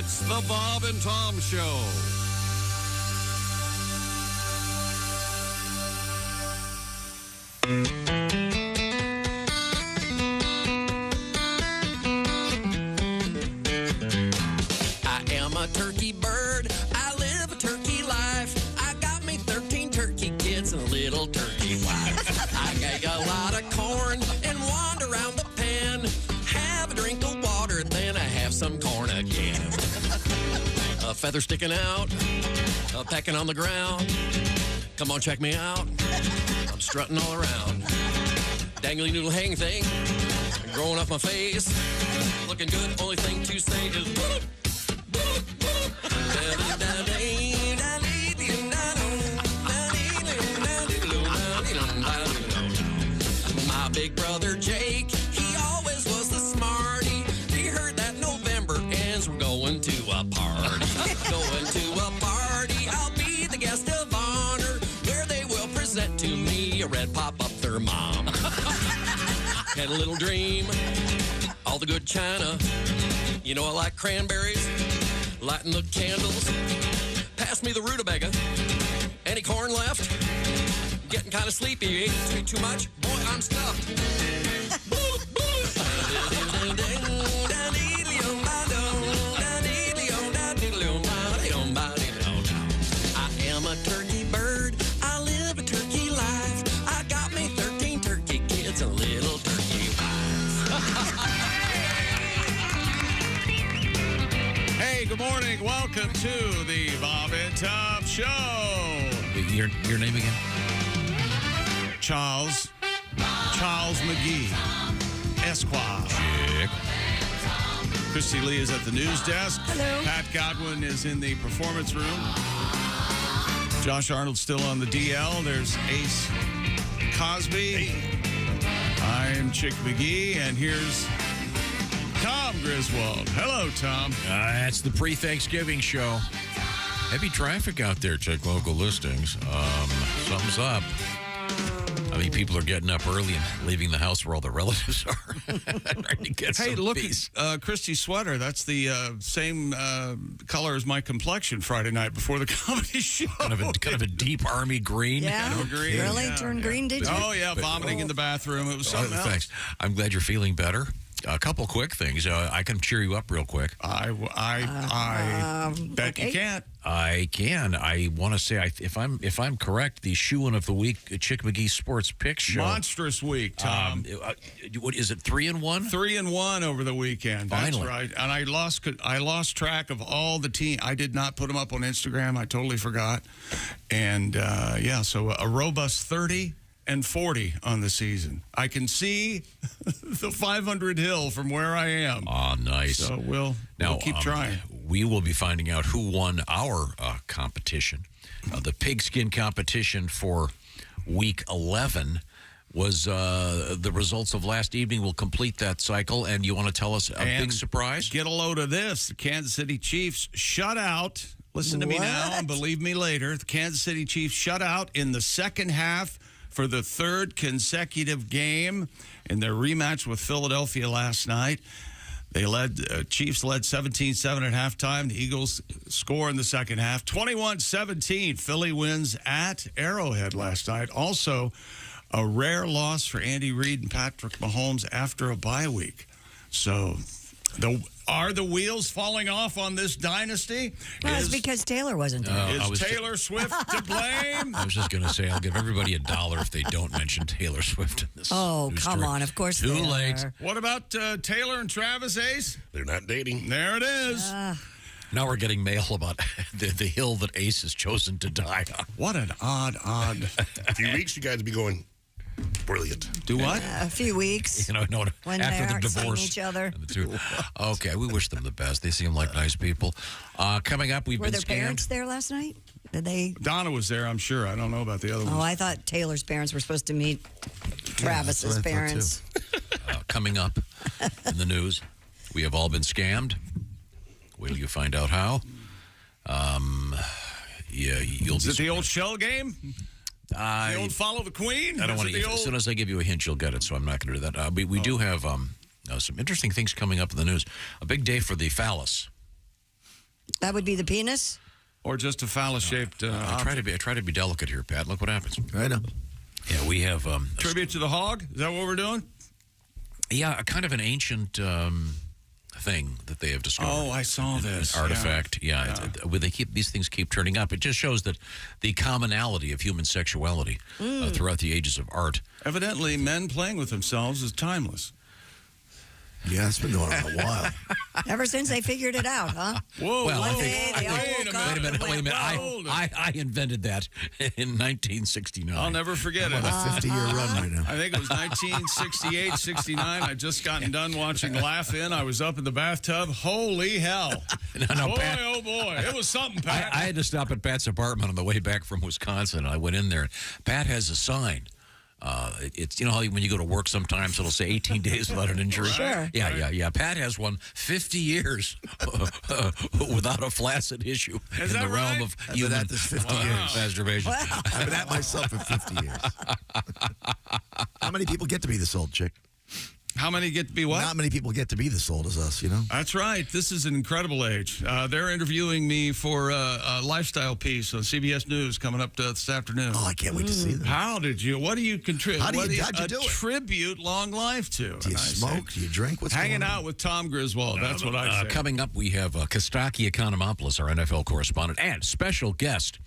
It's the Bob and Tom Show. I am a turkey bird. I live a turkey life. I got me 13 turkey kids and a little turkey wife. I get a lot of corn and wander around the pen. Have a drink of water, then I have some corn again. A feather sticking out, a pecking on the ground. Come on, check me out. I'm strutting all around. Dangly noodle hang thing, growing off my face. Looking good, only thing to say is whoop, whoop, whoop. My big brother Jake, he always was the smarty. He heard that November ends, we're going to a party. Going to a party, I'll be the guest of honor, where they will present to me a red pop up their mom. Had a little dream, all the good china. You know I like cranberries, lighting the candles. Pass me the rutabaga. Any corn left? Getting kind of sleepy. Ate too much? Boy, I'm stuffed. I am a turkey bird. I live a turkey life. I got me 13 turkey kids and a little turkey wife. Hey, good morning. Welcome to the Bob and Tom Show. Your name again? Charles McGee, Esquire. Chick. Christy Lee is at the news desk. Hello. Pat Godwin is in the performance room. Josh Arnold's still on the DL. There's Ace Cosby. I'm Chick McGee, and here's Tom Griswold. Hello, Tom. That's the pre-Thanksgiving show. Heavy traffic out there. Check local listings. Something's up. I mean, people are getting up early and leaving the house where all the relatives are. Trying to get Hey, some look peace. at Christy's sweater. That's the same color as my complexion Friday night before the comedy show. Kind of a deep army green. Yeah, Kind of green, really yeah, turned yeah. green, did you? Oh, yeah, vomiting in the bathroom. It was something else. Thanks. I'm glad you're feeling better. A couple quick things. I can cheer you up real quick. I bet okay. you can't. I can. I want to say, if I'm correct, the shoe-in of the week, Chick McGee Sports Picks show. Monstrous week, Tom. What is it? 3-1? 3-1 over the weekend. Finally. That's right. And I lost track of all the team. I did not put them up on Instagram. I totally forgot. And so a robust 30-40 on the season. I can see the 500 hill from where I am. Oh, nice. So we'll keep trying. We will be finding out who won our competition. The pigskin competition for week 11 was the results of last evening. We'll complete that cycle. And you want to tell us a big surprise? Get a load of this. The Kansas City Chiefs shut out. Listen to me now and believe me later. The Kansas City Chiefs shut out in the second half for the third consecutive game in their rematch with Philadelphia last night. They Chiefs led 17-7 at halftime. The Eagles score in the second half. 21-17. Philly wins at Arrowhead last night. Also, a rare loss for Andy Reid and Patrick Mahomes after a bye week. So, are the wheels falling off on this dynasty? Well, it's because Taylor wasn't there. Is Taylor Swift to blame? I was just going to say, I'll give everybody $1 if they don't mention Taylor Swift in this. Oh, news come story. on. Of course Too they late. are. What about Taylor and Travis, Ace? They're not dating. There it is. Now we're getting mail about the hill that Ace has chosen to die on. What an odd. A few weeks, you guys will be going, brilliant. Do what? A few weeks. No, When after they the aren't seeing divorce. each other. The two. Okay, we wish them the best. They seem like nice people. Coming up, we've Were been their scammed. parents there last night? Did they? Donna was there, I'm sure. I don't know about the other Oh, ones. I thought Taylor's parents were supposed to meet Travis's parents. Coming up in the news, we have all been scammed. Wait till you find out how. You'll Is be it the old surprised. shell game? The old follow the queen? I don't Is want it to. the As soon old... as I give you a hint, you'll get it. So I'm not going to do that. We do have some interesting things coming up in the news. A big day for the phallus. That would be the penis? Or just a phallus-shaped I try to be delicate here, Pat. Look what happens. I know. Yeah, we have tribute to the hog? Is that what we're doing? a kind of an ancient thing that they have discovered. Oh, I saw this. An artifact. These things keep turning up. It just shows that the commonality of human sexuality throughout the ages of art. Evidently, men playing with themselves is timeless. Yeah, it's been going on a while. Ever since they figured it out, huh? Whoa, Well, One I day think- they all wait woke a up Wait a minute. and went, "Whoa." I invented that in 1969. I'll never forget it. A 50-year run right now. I think it was 1968, 69. I'd just gotten done watching Laugh In. I was up in the bathtub. Holy hell. No, boy, Pat. oh, boy. It was something, Pat. I had to stop at Pat's apartment on the way back from Wisconsin, and I went in there. Pat has a sign. It's how when you go to work sometimes it'll say 18 days without an injury. Sure. Yeah. Pat has one 50 years without a flaccid issue Is in that the realm right? of I've been human at this 50 years. masturbation. I've been at myself for 50 years. How many people get to be this old, chick? How many get to be what? Not many people get to be this old as us, you know? That's right. This is an incredible age. They're interviewing me for a lifestyle piece on CBS News coming up this afternoon. Oh, I can't wait to see them. How did you? What do you contribute? How'd you do it? Attribute long life to? Do you And I say, smoke? Do you drink? What's hanging going on? out with Tom Griswold. That's what I say. Coming up, we have Kostaki Economopoulos, our NFL correspondent, and special guest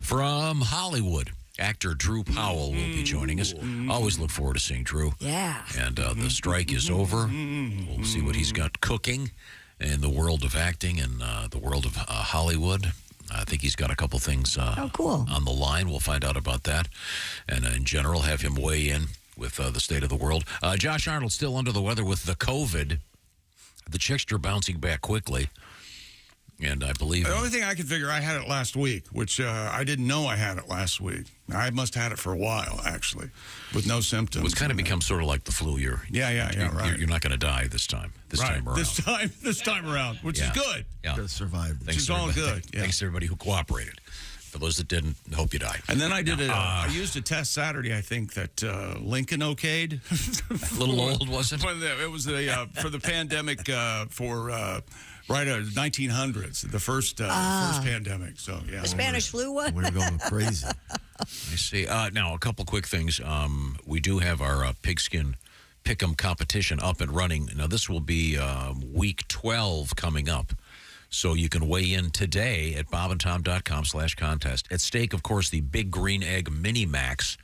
from Hollywood. Actor Drew Powell will be joining us. Always look forward to seeing Drew. Yeah. And the strike is over. We'll see what he's got cooking in the world of acting and the world of Hollywood. I think he's got a couple things cool. on the line. We'll find out about that. And in general, have him weigh in with the state of the world. Josh Arnold still under the weather with the COVID. The chicks are bouncing back quickly. And I believe... The only thing I could figure, I had it last week, which I didn't know I had it last week. I must have had it for a while, actually, with no symptoms. It's kind of become sort of like the flu. You're right. You're not going to die this time around. This time around, which is good. Yeah. Gotta survive. Which is all good. Yeah. Thanks to everybody who cooperated. For those that didn't, hope you die. And then I did I used a test Saturday, I think, that Lincoln okayed. A little old, was it? It was for the pandemic right 1900s, the first pandemic. So, yeah. The Spanish flu one? We're going crazy. I see. Now, a couple quick things. We do have our pigskin pick'em competition up and running. Now, this will be week 12 coming up. So you can weigh in today at bobandtom.com/contest. At stake, of course, the Big Green Egg Mini Max.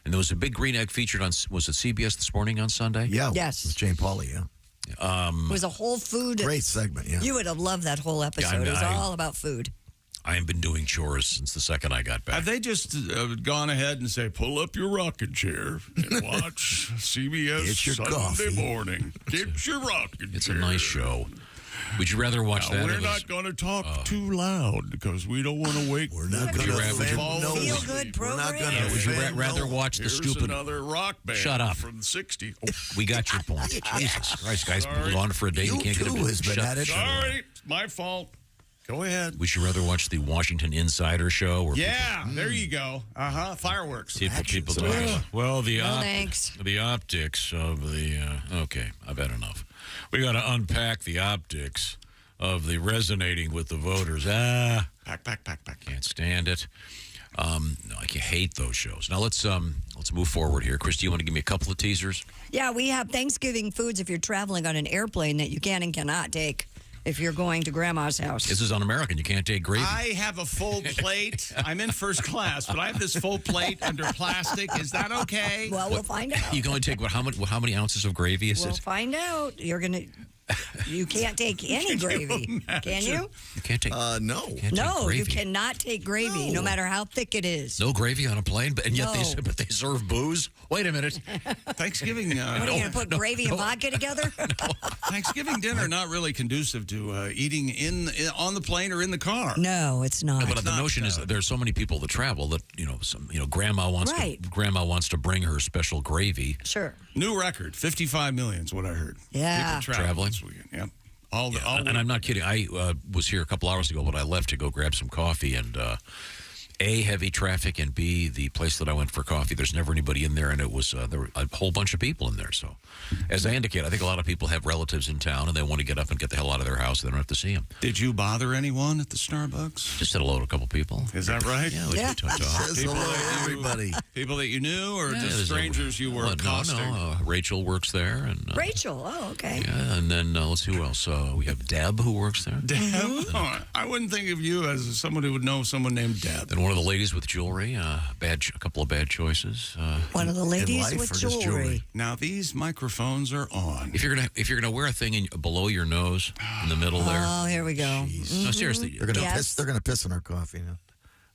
And there was a Big Green Egg featured on, was it CBS This Morning on Sunday? Yeah. Yes. With Jane Pauley, yeah. It was a whole food. Great segment, yeah. You would have loved that whole episode. It was all about food. I have been doing chores since the second I got back. Have they just gone ahead and say, pull up your rocking chair and watch CBS Get your Sunday coffee. morning? Get your rocking chair. It's a nice show. Would you rather watch that? We're not going to talk too loud because we don't want to wake. We're not Would going you to ra- would you- offend no Feel one. good We're not program. going to Would you offend rather no one. watch the Here's stupid... another rock band Shut up. from the 60s. We got your point. Jesus Christ, guys, Sorry. been on for a day. You can't get too a has been shut- at it. Sorry, it's my fault. Go ahead. Would you rather watch the Washington Insider show? Where Yeah, there you go. Fireworks. people talk Action. about, well, the thanks. the optics of the... okay, I've had enough. We got to unpack the optics of the resonating with the voters. Pack. Can't stand it. No, I hate those shows. Now let's move forward here. Chris, do you want to give me a couple of teasers? Yeah, we have Thanksgiving foods if you're traveling on an airplane that you can and cannot take if you're going to Grandma's house. This is un-American. You can't take gravy. I have a full plate. I'm in first class, but I have this full plate under plastic. Is that okay? Well, we'll find out. You can only take how many ounces of gravy is We'll it? find out. You can't take any gravy, can you? You can't take. No. Can't take No, gravy. you cannot take gravy, no matter how thick it is. No gravy on a plane, and yet No. they serve booze. Wait a minute. Thanksgiving. What are you going to put gravy and vodka together? Thanksgiving dinner not really conducive to eating on the plane or in the car. No, it's not. But the not, notion is that there's so many people that travel that grandma wants Right. to bring her special gravy. Sure. New record, 55 million is what I heard. Yeah. People Traveling. this weekend. Yep. And I'm not kidding. I was here a couple hours ago, but I left to go grab some coffee, and A, heavy traffic, and B, the place that I went for coffee, there's never anybody in there, and it was there were a whole bunch of people in there. So, as I indicate, I think a lot of people have relatives in town, and they want to get up and get the hell out of their house. They don't have to see them. Did you bother anyone at the Starbucks? Just said hello to a couple people. Is that right? Yeah, we did talk. Says hello to everybody. People that you knew, or Yeah, just there's strangers you were accosting? No. Rachel works there, and Rachel. Oh, okay. yeah, and then let's see who else. We have Deb who works there. Deb? Oh, I wouldn't think of you as someone who would know someone named Deb. Then one of the ladies with jewelry. A couple of bad choices. One of the ladies life with or just jewelry. Now these microphones are on. If you're gonna wear a thing below your nose in the middle there. Oh, here we go. No, seriously, They're gonna Yes. piss. They're gonna piss in our coffee now.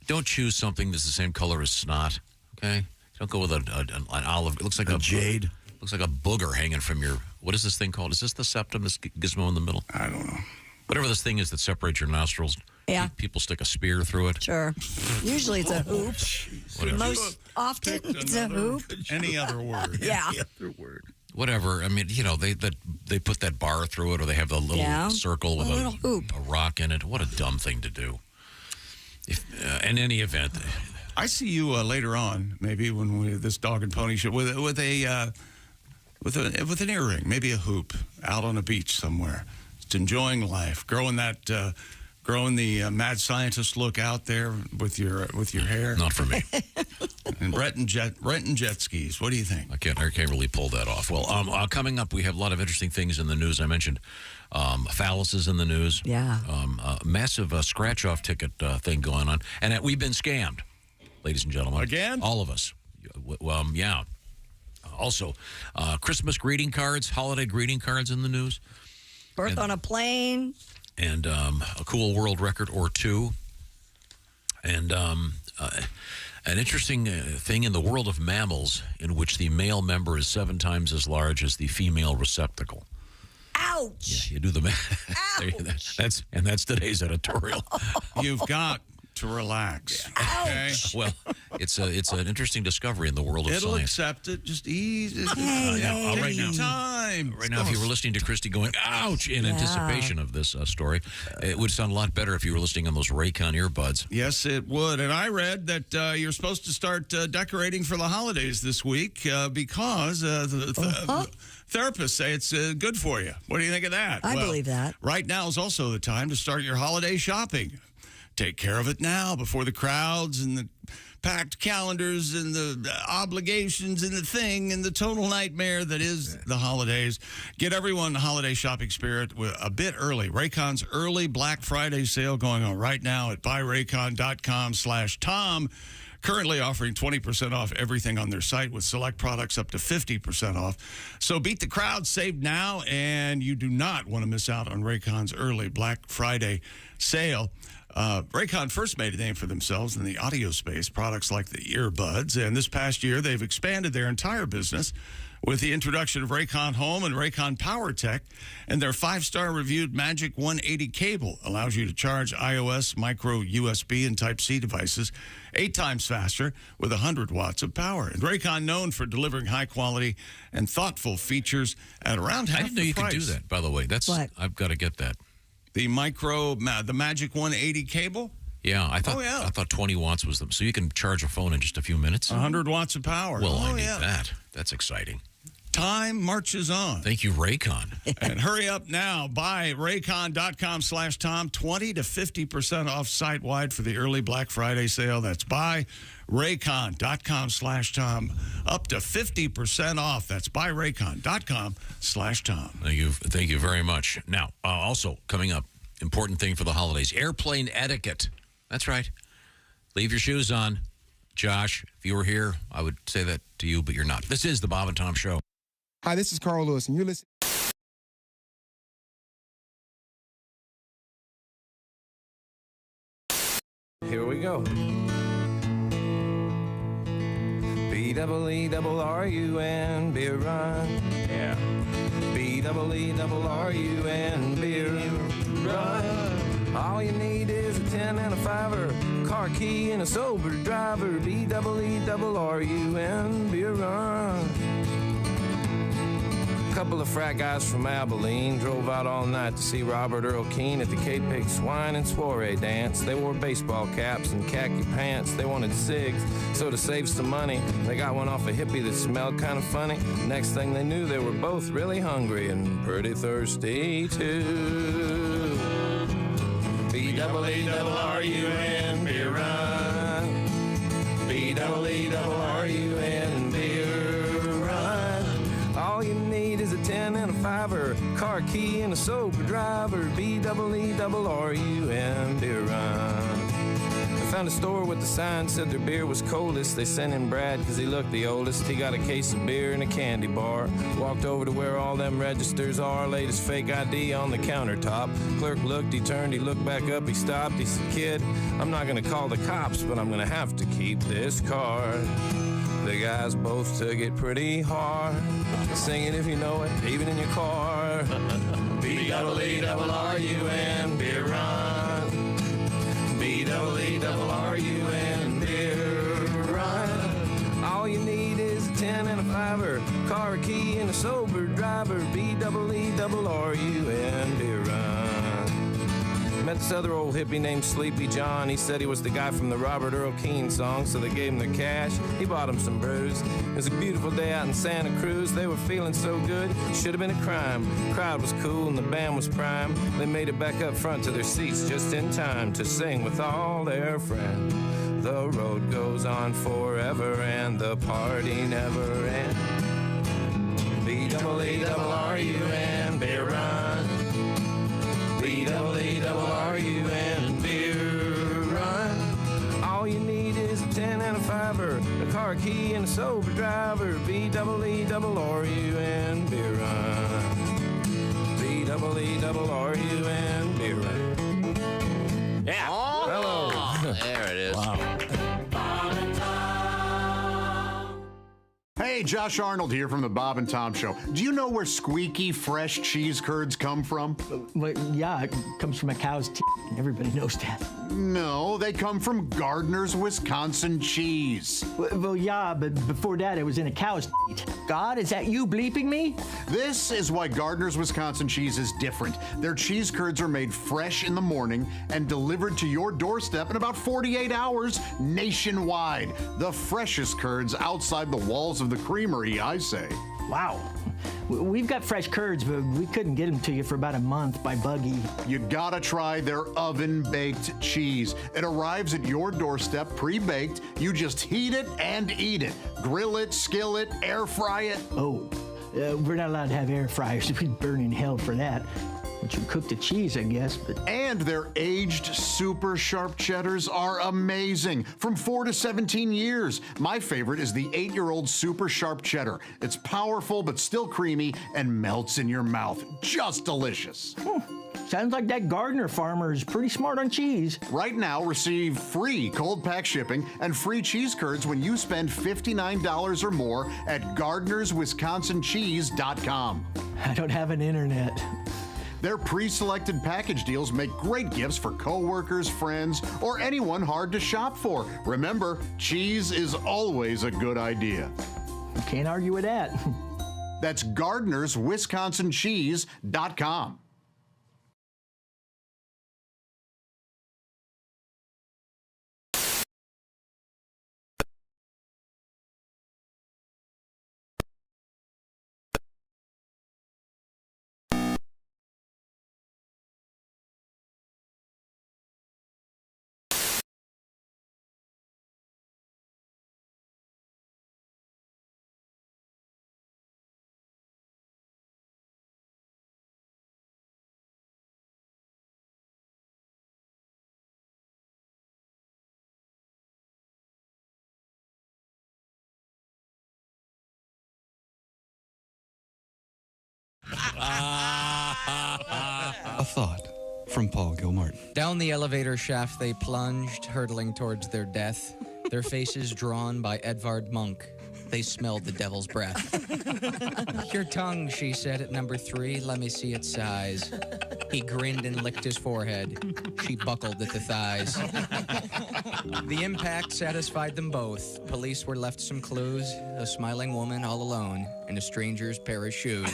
don't choose something that's the same color as snot. Okay, don't go with an olive. It looks like A jade. Looks like a booger hanging from your. What is this thing called? Is this the septum? This gizmo in the middle? I don't know. Whatever this thing is that separates your nostrils. Yeah. People stick a spear through it. Sure. Usually it's a hoop. Whatever. Most often Picked it's a another- hoop. Any other word? Yeah. Whatever. I mean, they put that bar through it, or they have the little circle with A little hoop. a rock in it. What a dumb thing to do. If in any event, I see you later on, maybe when this dog and pony show with an earring, maybe a hoop, out on a beach somewhere, just enjoying life, growing the mad scientist look out there with your hair, not for me. and renting jet skis. What do you think? I can't really pull that off. Well, coming up, we have a lot of interesting things in the news. I mentioned phalluses in the news. Yeah. Massive scratch-off ticket thing going on. And we've been scammed, ladies and gentlemen. Again? All of us. Well, yeah. Also, Christmas greeting cards, holiday greeting cards in the news. Birth on a plane. And a cool world record or two. And an interesting thing in the world of mammals, in which the male member is 7 times as large as the female receptacle. Ouch. Yeah, you do the math. Ouch. That's today's editorial. You've got to relax. Okay? Well, it's an interesting discovery in the world of It'll science. accept it. Just ease it. Hey, right now. Time. Right now, if you were listening to Christy going, ouch, in anticipation of this story, it would sound a lot better if you were listening on those Raycon earbuds. Yes, it would. And I read that you're supposed to start decorating for the holidays this week because the therapists say it's good for you. What do you think of that? I believe that. Right now is also the time to start your holiday shopping. Take care of it now before the crowds and the packed calendars and the obligations and the thing and the total nightmare that is the holidays. Get everyone in the holiday shopping spirit a bit early. Raycon's early Black Friday sale going on right now at buyraycon.com/Tom. Currently offering 20% off everything on their site with select products up to 50% off. So beat the crowd, save now, and you do not want to miss out on Raycon's early Black Friday sale. Raycon first made a name for themselves in the audio space, products like the earbuds, and this past year they've expanded their entire business with the introduction of Raycon Home and Raycon Power Tech, and their 5-star reviewed Magic 180 cable allows you to charge iOS, micro USB, and Type-C devices 8 times faster with 100 watts of power. And Raycon, known for delivering high quality and thoughtful features at around half I didn't know the you price. could do that, by the way. What? I've got to get that. The Magic 180 cable, Yeah, I thought Oh, yeah. I thought 20 watts was them. So you can charge a phone in just a few minutes. 100 watts of power. Well, I Oh, need yeah. that. That's exciting. Time marches on. Thank you, Raycon. And hurry up now. Buy raycon.com/Tom. 20 to 50% off site-wide for the early Black Friday sale. That's buy raycon.com/Tom. Up to 50% off. That's buyraycon.com/Tom. Thank you very much. Now, also coming up, important thing for the holidays, airplane etiquette. That's right. Leave your shoes on. Josh, if you were here, I would say that to you, but you're not. This is the Bob and Tom Show. Hi, this is Carl Lewis, and you're listening. Here we go. B-double-E-double-R-U-N, beer run. Yeah. B-double-E-double-R-U-N, beer run. All you need is a 10 and a 5-er, car key and a sober driver. B-double-E-double-R-U-N, beer run. couple of frat guys from Abilene drove out all night to see Robert Earl Keen at the K-Pig Swine and Soiree dance. They wore baseball caps and khaki pants. They wanted cigs, so to save some money, they got one off a hippie that smelled kind of funny. Next thing they knew, they were both really hungry and pretty thirsty, too. B-double-E-double-R-U-N, beer run. B-double-E-double-R-U-N, beer run. All you need is a 10 and a 5-er, car key and a sober driver. B-double-E-double-R-U-N, beer run. I found a store with the sign said their beer was coldest. They sent in Brad because he looked the oldest. He got a case of beer and a candy bar. Walked over to where all them registers are. Laid his fake ID on the countertop. Clerk looked, he turned, he looked back up, he stopped. He said, "Kid, I'm not going to call the cops, but I'm going to have to keep this card." The guys both took it pretty hard. Sing it if you know it, even in your car. B-double-E-double-R-U-N, beer run. B-double-E-double-R-U-N, beer run. All you need is a 10 and a 5-er, car key and a sober driver. B-double-E-double-R-U-N, beer run. Met this other old hippie named Sleepy John. He said he was the guy from the Robert Earl Keen song, so they gave him their cash. He bought him some brews. It was a beautiful day out in Santa Cruz. They were feeling so good, should have been a crime. The crowd was cool and the band was prime. They made it back up front to their seats just in time to sing with all their friends. The road goes on forever and the party never ends. B-double-E-double-R-U-N, beer run. B-double-E-double-R-U-N, beer run. All you need is a 10 and a 5-er, a car key and a sober driver. B-double-E-double-R-U-N, beer run. B-double-E-double-R-U-N, beer run. Yeah. Oh, hello. There it is. Wow. Hey, Josh Arnold here from the Bob and Tom Show. Do you know where squeaky, fresh cheese curds come from? Well, yeah, it comes from a cow's teeth. Everybody knows that. No, they come from Gardner's Wisconsin cheese. Well, yeah, but before that, it was in a cow's teeth. God, is that you bleeping me? This is why Gardner's Wisconsin cheese is different. Their cheese curds are made fresh in the morning and delivered to your doorstep in about 48 hours nationwide. The freshest curds outside the walls of the creamery, I say. Wow. We've got fresh curds, but we couldn't get them to you for about a month by buggy. You gotta try their oven-baked cheese. It arrives at your doorstep pre-baked. You just heat it and eat it. Grill it, skill it, air fry it. Oh, we're not allowed to have air fryers. We'd burn in hell for that. But you cook the cheese, I guess, but... And their aged super sharp cheddars are amazing. From 4 to 17 years. My favorite is the 8-year-old super sharp cheddar. It's powerful but still creamy and melts in your mouth. Just delicious. Sounds like that Gardner farmer is pretty smart on cheese. Right now, receive free cold pack shipping and free cheese curds when you spend $59 or more at GardnersWisconsinCheese.com. I don't have an internet. Their pre-selected package deals make great gifts for coworkers, friends, or anyone hard to shop for. Remember, cheese is always a good idea. Can't argue with that. That's GardnersWisconsinCheese.com. A thought from Paul Gilmartin. Down the elevator shaft they plunged, hurtling towards their death, their faces drawn by Edvard Munch. They smelled the devil's breath. Your tongue, she said at number 3. Let me see its size. He grinned and licked his forehead. She buckled at the thighs. The impact satisfied them both. Police were left some clues, a smiling woman all alone in a stranger's pair of shoes.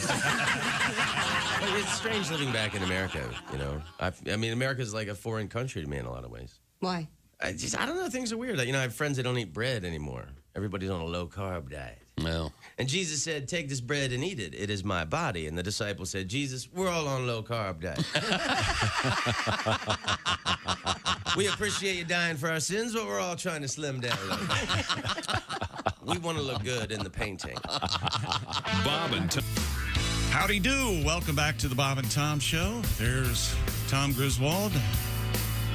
It's strange living back in America, you know. I mean, America's like a foreign country to me in a lot of ways. Why? I don't know, things are weird. Like, you know, I have friends that don't eat bread anymore. Everybody's on a low-carb diet. Well. And Jesus said, take this bread and eat it. It is my body. And the disciples said, Jesus, we're all on low-carb diet. We appreciate you dying for our sins, but we're all trying to slim down a little bit. We want to look good in the painting. Bob and Tom. Howdy do. Welcome back to the Bob and Tom Show. There's Tom Griswold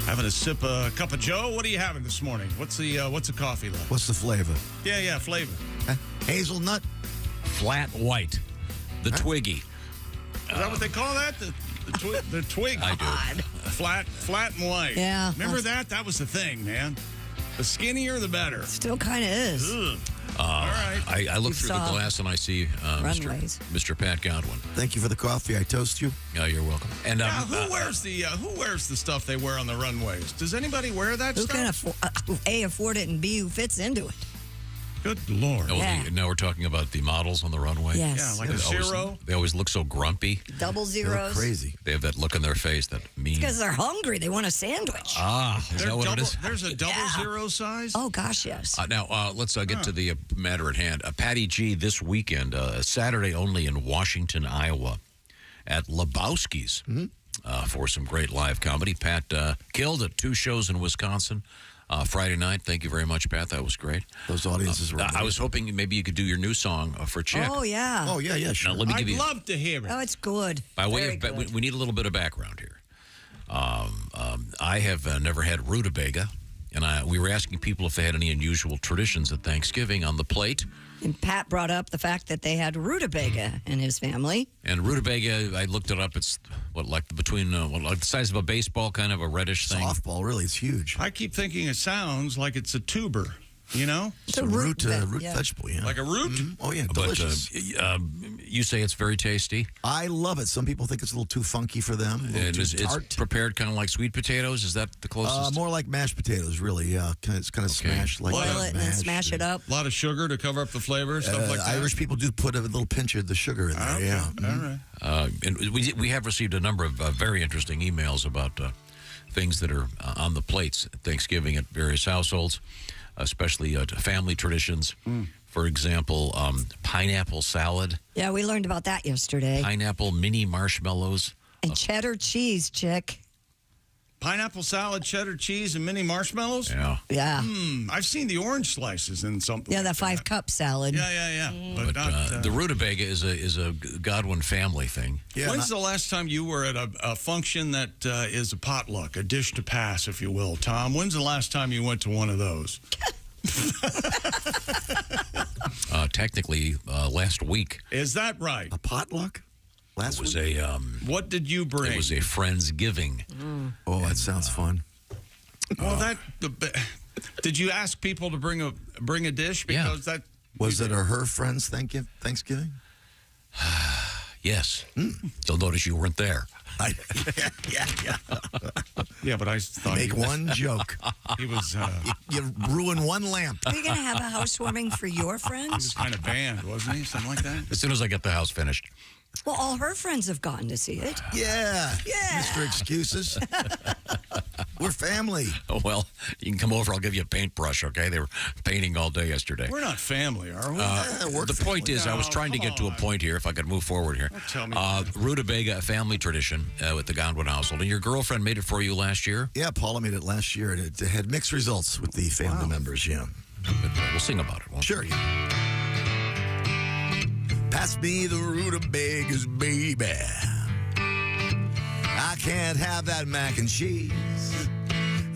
having a cup of Joe. What are you having this morning? What's the coffee like? What's the flavor? Yeah, flavor. Hazelnut? Flat white. The Twiggy. Is that what they call that? The twig? I do. Flat and white. Yeah. Remember that? That was the thing, man. The skinnier, the better. Still kind of is. Ugh. All right. I look through the glass and I see Mr. Pat Godwin. Thank you for the coffee. I toast you. Yeah, you're welcome. And who wears the stuff they wear on the runways? Does anybody wear that Who stuff? can afford it, and B, who fits into it? Good Lord. Oh, Yeah. now we're talking about the models on the runway. Yes. Yeah, like a zero. They always look so grumpy. Double zeros. Crazy. They have that look in their face, that mean. Because they're hungry. They want a sandwich. Is that what it is? There's a double zero size? Oh, gosh, yes. Now, let's get to the matter at hand. Patty G this weekend, Saturday only in Washington, Iowa, at Lebowski's for some great live comedy. Pat killed it. 2 shows in Wisconsin. Friday night. Thank you very much, Pat. That was great. Those audiences were I was hoping maybe you could do your new song for Chick. Oh, yeah. Oh, yeah, sure. Now, let me give I'd you, love to hear it. Oh, it's good. by way Very of, good. we need a little bit of background here. I have never had rutabaga, and we were asking people if they had any unusual traditions at Thanksgiving on the plate. And Pat brought up the fact that they had rutabaga in his family. And rutabaga, I looked it up. It's like the size of a baseball, kind of a reddish thing. Softball, really. It's huge. I keep thinking it sounds like it's a tuber, you know? It's a root yeah. vegetable, yeah. Like a root? Mhm. Oh, yeah, But delicious. you say it's very tasty. I love it. Some people think it's a little too funky for them. A little And too it's tart. prepared kind of like sweet potatoes. Is that the closest? More like mashed potatoes, really. Yeah, it's kind of smashed like Boil it and then mashed. smash it up. A lot of sugar to cover up the flavor, stuff like that. Irish people do put a little pinch of the sugar in there, Okay. yeah. All right. And we have received a number of very interesting emails about things that are on the plates at Thanksgiving at various households, especially family traditions. For example, pineapple salad, Yeah, we learned about that yesterday. pineapple mini marshmallows. And cheddar cheese, Chick. Pineapple salad, cheddar cheese, and mini marshmallows? Yeah. Yeah. I've seen the orange slices in something. Yeah, the like 5-cup salad. Yeah. But not, the rutabaga is a Godwin family thing. Yeah, when's the last time you were at a function that is a potluck, a dish to pass, if you will, Tom? When's the last time you went to one of those? Technically, last week. Is that right? A potluck? It was a. What did you bring? It was a Friendsgiving. Oh, that sounds fun. Well, did you ask people to bring a dish? Because that Was it her friend's Thanksgiving? Yes. You'll notice you weren't there. Yeah, but I thought Make one joke. He was. You ruin one lamp. Are you going to have a housewarming for your He was friends? kind of banned, wasn't he? Something like that. As soon as I get the house finished. Well, all her friends have gotten to see it. Yeah. Yeah. Mr. Excuses. We're family. Oh, well, you can come over. I'll give you a paintbrush, okay? They were painting all day yesterday. We're not family, are we? The point is, I was trying to get to a point here, if I could move forward here. tell me. Rutabaga, a family tradition with the Godwin household. And your girlfriend made it for you last year? Yeah, Paula made it last year, and it had mixed results with the family members, yeah. But, we'll sing about it, won't we? Sure, yeah. Pass me the rutabagas, baby. I can't have that mac and cheese.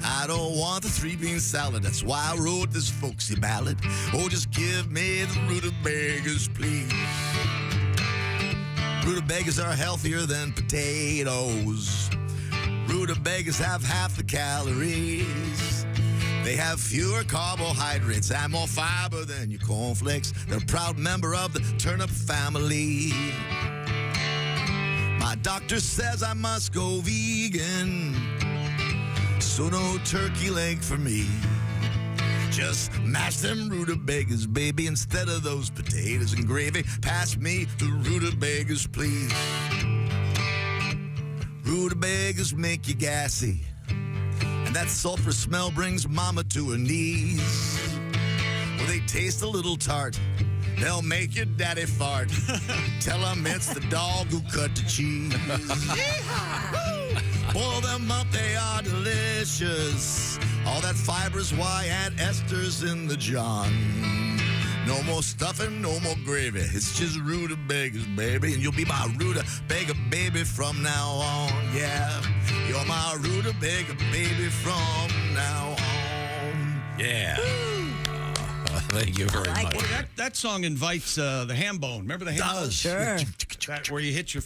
I don't want the 3-bean salad. That's why I wrote this folksy ballad. Oh, just give me the rutabagas, please. Rutabagas are healthier than potatoes. Rutabagas have half the calories. They have fewer carbohydrates and more fiber than your cornflakes. They're a proud member of the turnip family. My doctor says I must go vegan, so no turkey leg for me. Just mash them rutabagas, baby, instead of those potatoes and gravy. Pass me the rutabagas, please. Rutabagas make you gassy, and that sulfur smell brings mama to her knees. Well, they taste a little tart. They'll make your daddy fart. Tell him it's the dog who cut the cheese. Boil them up, they are delicious. All that fiber's why add esters in the John. No more stuffing, no more gravy. It's just rutabagas, baby. And you'll be my rutabaga baby from now on. Yeah, you're my rutabaga baby from now on. Yeah. Thank you very much. Boy, that song invites the ham bone. Remember the ham bone? Sure. That where you hit your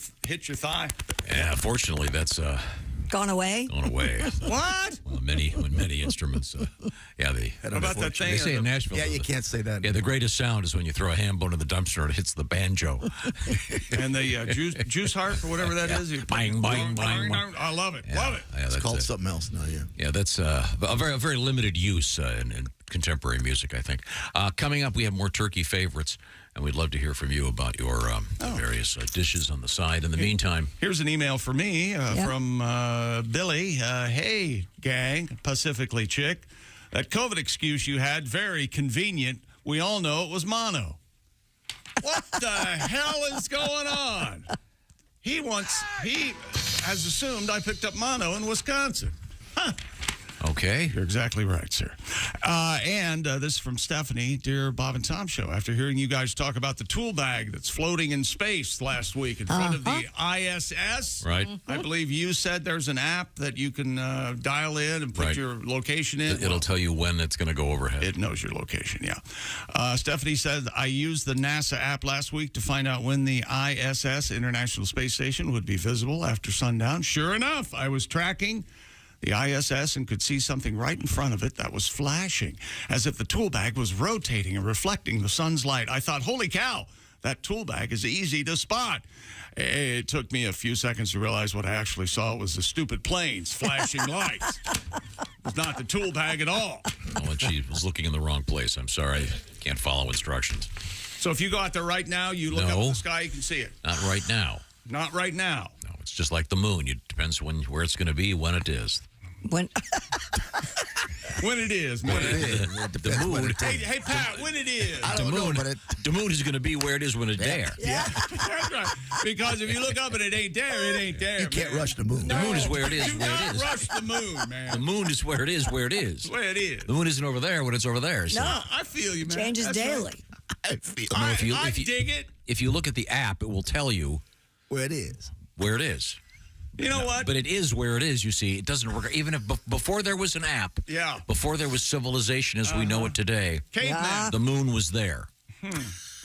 thigh. Yeah, fortunately, that's Gone away? gone away. What? Well, many instruments. Yeah, they. How about that thing? They say in Nashville. Yeah, you can't say that. Yeah, the greatest sound is when you throw a ham bone in the dumpster and it hits the banjo. And the juice harp or whatever that is. You Bang, bang, bang, bang. I love it. Yeah. Love it. Yeah, It's that's called it. something else now, yeah. Yeah, that's a very limited use in contemporary music, I think. Coming up, we have more turkey favorites, and we'd love to hear from you about your various dishes on the side. In the meantime, Here's an email for me from Billy. Hey, gang, Pacifically chick. That COVID excuse you had, very convenient. We all know it was mono. What the hell is going on? He has assumed I picked up mono in Wisconsin. Huh. okay. You're exactly right, sir. And this is from Stephanie. Dear Bob and Tom Show, after hearing you guys talk about the tool bag that's floating in space last week in front of the ISS, Right. I believe you said there's an app that you can dial in and put your location in. It'll tell you when it's going to go overhead. It knows your location, yeah. Stephanie said, I used the NASA app last week to find out when the ISS, International Space Station, would be visible after sundown. Sure enough, I was tracking the ISS and could see something right in front of it that was flashing, as if the tool bag was rotating and reflecting the sun's light. I thought, holy cow, that tool bag is easy to spot. It took me a few seconds to realize what I actually saw was the stupid planes flashing lights. It was not the tool bag at all. Oh, and she was looking in the wrong place. I'm sorry. Can't follow instructions. So if you go out there right now, you look up at the sky, you can see it. Not right now. Not right now. No, it's just like the moon. It depends where it's going to be, when it is. When it is. The moon. Hey, Pat, when it is. I don't know, but the moon is going to be where it is when it's there. Yeah. That's right. Because if you look up and it ain't there, it ain't there. You can't rush the moon. The moon is where it is, where it is. Rush the moon, man. The moon is where it is, where it is. Where it is. The moon isn't over there when it's over there. So. No, I feel you, man. changes That's daily. I feel Right. if you dig it. If you look at the app, it will tell you where it is. where it is. You know what? But it is where it is, you see. It doesn't work. Even if before there was an app, before there was civilization as we know it today, Caveman. the moon was there.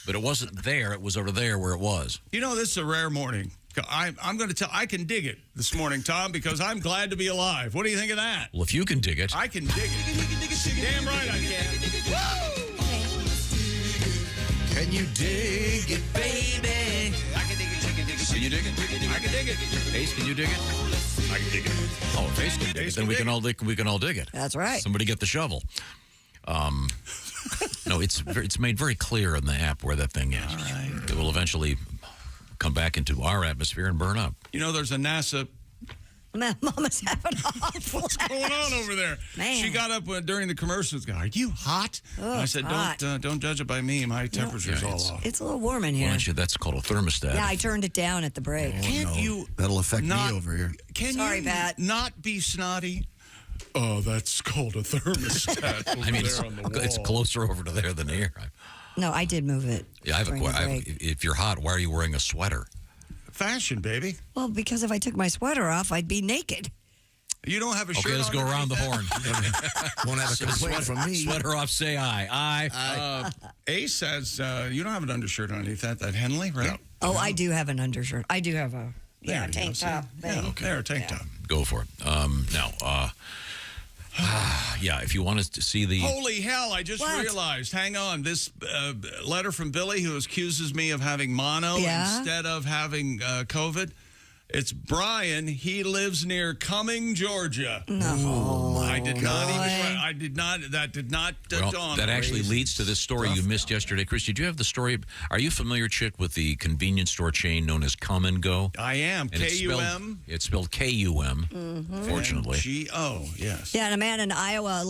But it wasn't there. It was over there where it was. You know, this is a rare morning. I'm going to tell. I can dig it this morning, Tom, because I'm glad to be alive. What do you think of that? Well, if you can dig it. I can dig it. Damn right I can. Woo! Can you dig it, baby? I can dig it. Can you dig it? I can dig it. Ace, can you dig it? I can dig it. Oh, if Ace can dig it, then we can all dig it. That's right. Somebody get the shovel. No, it's made very clear in the app where that thing is. All right. It will eventually come back into our atmosphere and burn up. You know, there's a NASA. Mama's having awful. What's going on over there? Man. She got up during the commercials. Are you hot? Oh, I said, hot. don't judge it by me. My temperature's all off. It's a little warm in Why here. don't you? That's called a thermostat. Yeah, I turned it down at the break. Can't you? That'll affect not- me over here. Can Sorry, you Pat. not be snotty? Oh, that's called a thermostat. I mean, there on the wall. it's closer over to there than here. No, I did move it. Yeah, I have a during the question. break. If you're hot, why are you wearing a sweater? Fashion, baby. Well, because if I took my sweater off, I'd be naked. You don't have a shirt Okay, let's on go around the horn. Won't have a complaint from me. Sweater off, say aye. Aye. Ace says you don't have an undershirt underneath that Henley, right? Oh, I do have an undershirt. I do have a There you tank go, top. see? thing. Yeah, okay. There, tank top. Go for it. Now, yeah, if you wanted to see the... Holy hell, I just realized. Hang on. This letter from Billy, who accuses me of having mono instead of having COVID. It's Brian. He lives near Cumming, Georgia. No. I did not even. I did not. That did not dawn. That actually leads to this story you missed yesterday. Chris, did you have the story? Are you familiar, Chick, with the convenience store chain known as Come and Go? I am. And K-U-M? It's spelled K-U-M, fortunately. G-O, yes. Yeah, and a man in Iowa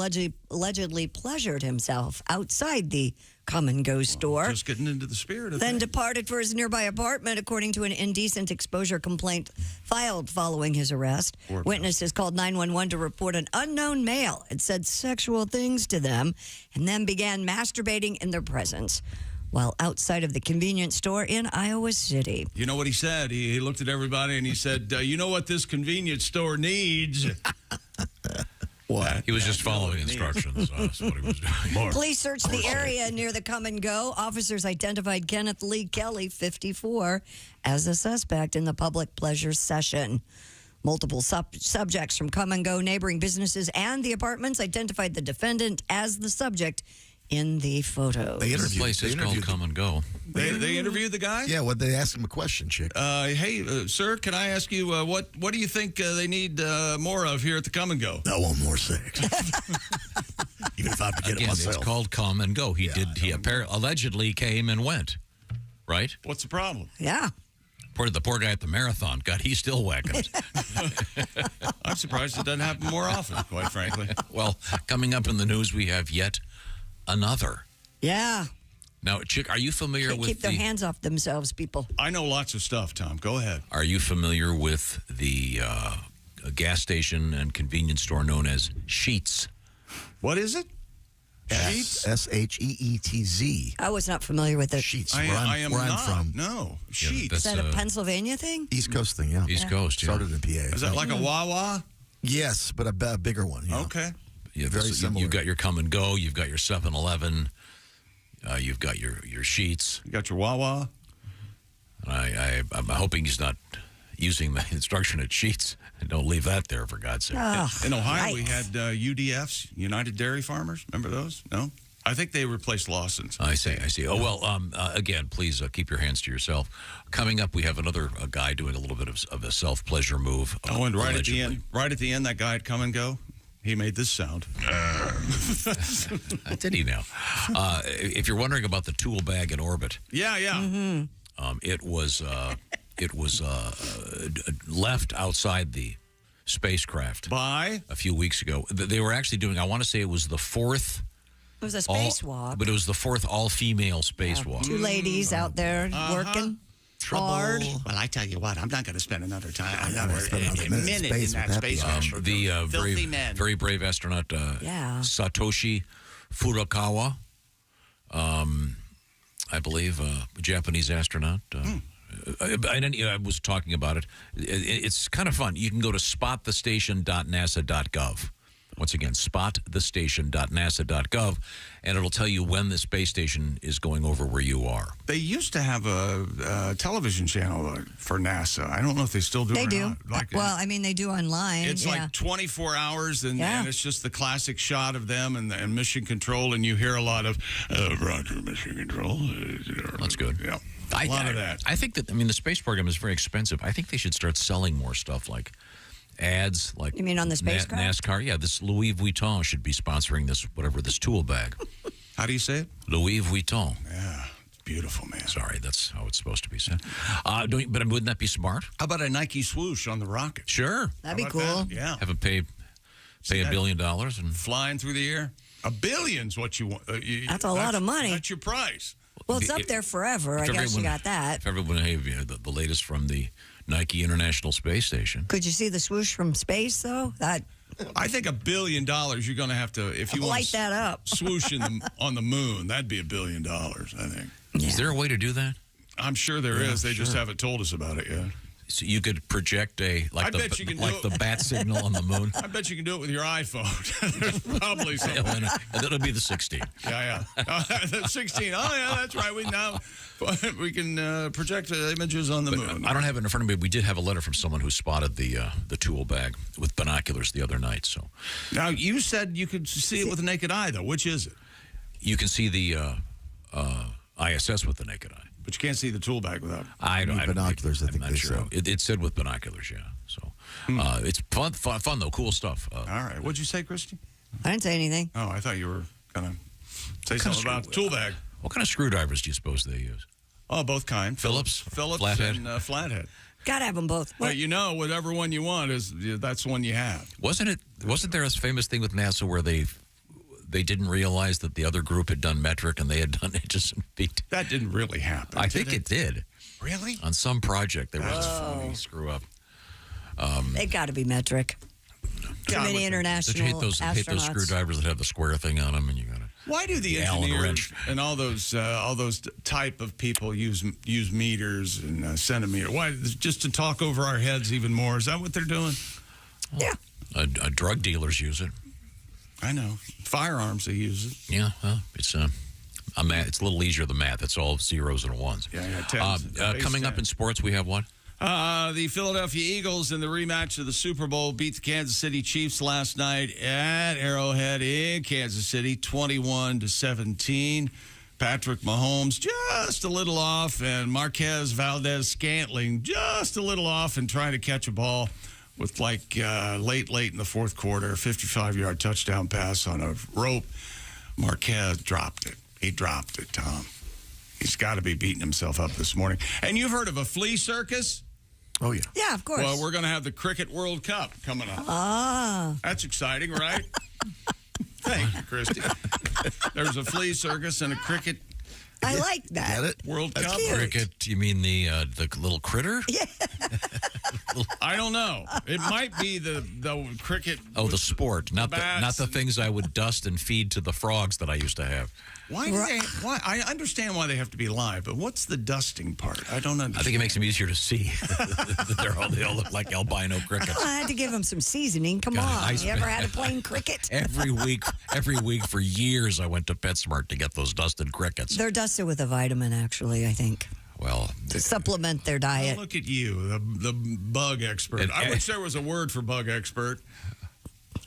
allegedly pleasured himself outside the Come and Go store. Just getting into the spirit of Then it. departed for his nearby apartment, according to an indecent exposure complaint filed following his arrest. Witnesses called 911 to report an unknown male had said sexual things to them and then began masturbating in their presence while outside of the convenience store in Iowa City. You know what he said? He looked at everybody and he said, you know what this convenience store needs? What? He was just following instructions. That's what he was doing. Police searched the area near the Come and Go. Officers identified Kenneth Lee Kelly, 54, as a suspect in the public pleasure session. Multiple subjects from Come and Go neighboring businesses and the apartments identified the defendant as the subject in the photos. This place is called Come and Go. They interviewed the guy? Yeah, what they asked him a question, Chick. Hey, sir, can I ask you what do you think they need more of here at the Come and Go? I want more sex. Even if I have to get it myself. It's called Come and Go. He allegedly came and went, right? What's the problem? Yeah. The poor guy at the marathon, God, he's still whacking it. I'm surprised it doesn't happen more often, quite frankly. Well, coming up in the news, we have yet another. Yeah. Now, Chick, are you familiar with keep their hands off themselves, people. I know lots of stuff, Tom. Go ahead. Are you familiar with the gas station and convenience store known as Sheetz? What is it? Sheetz? S-H-E-E-T-Z. I was not familiar with it. Sheetz. I am where I'm not. from. No. Sheetz. Is that a Pennsylvania thing? East Coast thing, yeah. East Coast, yeah. Started in PA. Is that like a Wawa? Yes, but a bigger one. Yeah. Okay. Yeah, very similar. You've got your Come and Go. You've got your 7-Eleven. You've got your Sheetz. You got your Wawa. And I'm hoping he's not using the instruction at Sheetz. And don't leave that there, for God's sake. In Ohio, we had UDFs, United Dairy Farmers. Remember those? No? I think they replaced Lawson's. I see. Oh, well, again, please keep your hands to yourself. Coming up, we have another guy doing a little bit of a self-pleasure move. And right at the end, that guy had Come and Go. He made this sound. Did he now? If you're wondering about the tool bag in orbit. Yeah. Mm-hmm. It was left outside the spacecraft by a few weeks ago. They were actually doing, I want to say it was the fourth. It was a spacewalk. But it was the fourth all-female spacewalk. Two ladies out there working hard. Well, I tell you what, I'm not going to spend another minute in that space station. The Filthy very brave astronaut Satoshi Furukawa, I believe, a Japanese astronaut. I was talking about it. It's kind of fun. You can go to spotthestation.nasa.gov. Once again, spotthestation.nasa.gov, and it'll tell you when the space station is going over where you are. They used to have a television channel for NASA. I don't know if they still do it or do. not. They do online. It's like 24 hours, and it's just the classic shot of them and mission control, and you hear a lot of, Roger, mission control. That's good. Yeah. A lot of that. I think that, the space program is very expensive. I think they should start selling more stuff like ads, like you mean on the spacecraft? NASCAR. Yeah, this Louis Vuitton should be sponsoring this tool bag. How do you say it? Louis Vuitton. Yeah, it's beautiful, man. Sorry, that's how it's supposed to be said. But wouldn't that be smart? How about a Nike swoosh on the rocket? Sure, that'd be cool. Yeah, have them pay $1 billion and flying through the air. $1 billion's what you want. That's a lot of money. That's your price. Well, it's up there forever. I guess you got that. If everyone the latest from the Nike International Space Station. Could you see the swoosh from space, though? I think $1 billion you're going to have to, if you want light that up. Swoosh on the moon, that'd be $1 billion, I think. Yeah. Is there a way to do that? I'm sure there is. They just haven't told us about it yet. So you could project the bat signal on the moon. I bet you can do it with your iPhone. There's probably something. That'll be the 16. Yeah. The 16. Oh, yeah, that's right. We can project images on the moon. I don't have it in front of me. We did have a letter from someone who spotted the tool bag with binoculars the other night. So now you said you could see it with the naked eye, though. Which is it? You can see the ISS with the naked eye. But you can't see the tool bag without. I don't binoculars, I think I'm they not sure. said. It said with binoculars, yeah. So it's fun though. Cool stuff. All right. What'd you say, Christy? I didn't say anything. Oh, I thought you were going to say something about the tool bag. What kind of screwdrivers do you suppose they use? Oh, both kind. Phillips, flathead, and flathead. Gotta have them both. But whatever one you want that's the one you have. Wasn't there a famous thing with NASA where they didn't realize that the other group had done metric and they had done inches and feet? That didn't really happen. I think it did. Really? On some project, there was a funny screw up. They got to be metric. Too many international Hit those astronauts. screwdrivers that have the square thing on them, and you got to. Why do the engineers and all those type of people use meters and centimeter? Why, just to talk over our heads even more? Is that what they're doing? Yeah. Drug dealers use it. I know. Firearms, they use it. Yeah, well, it's a little easier than math. It's all zeros and ones. Yeah, coming up in sports, we have what? The Philadelphia Eagles in the rematch of the Super Bowl beat the Kansas City Chiefs last night at Arrowhead in Kansas City, 21-17. Patrick Mahomes just a little off, and Marquez Valdez-Scantling just a little off in trying to catch a ball with late in the fourth quarter, a 55-yard touchdown pass on a rope. Marquez dropped it. He dropped it, Tom. He's got to be beating himself up this morning. And you've heard of a flea circus? Oh, yeah. Yeah, of course. Well, we're going to have the Cricket World Cup coming up. Ah. That's exciting, right? Thank you, Christy. There's a flea circus and a cricket I like that. Get it? World Cup. Cricket, you mean the little critter? Yeah. I don't know. It might be the cricket. Oh, the sport, not the things I would dust and feed to the frogs that I used to have. Why? I understand why they have to be live, but what's the dusting part? I don't understand. I think it makes them easier to see. They all look like albino crickets. Well, I had to give them some seasoning. Come on. You ever had a plain cricket? Every week for years, I went to PetSmart to get those dusted crickets. They're dusted with a vitamin, actually, I think. Well, to supplement their diet. Oh, look at you, the bug expert. I wish there was a word for bug expert.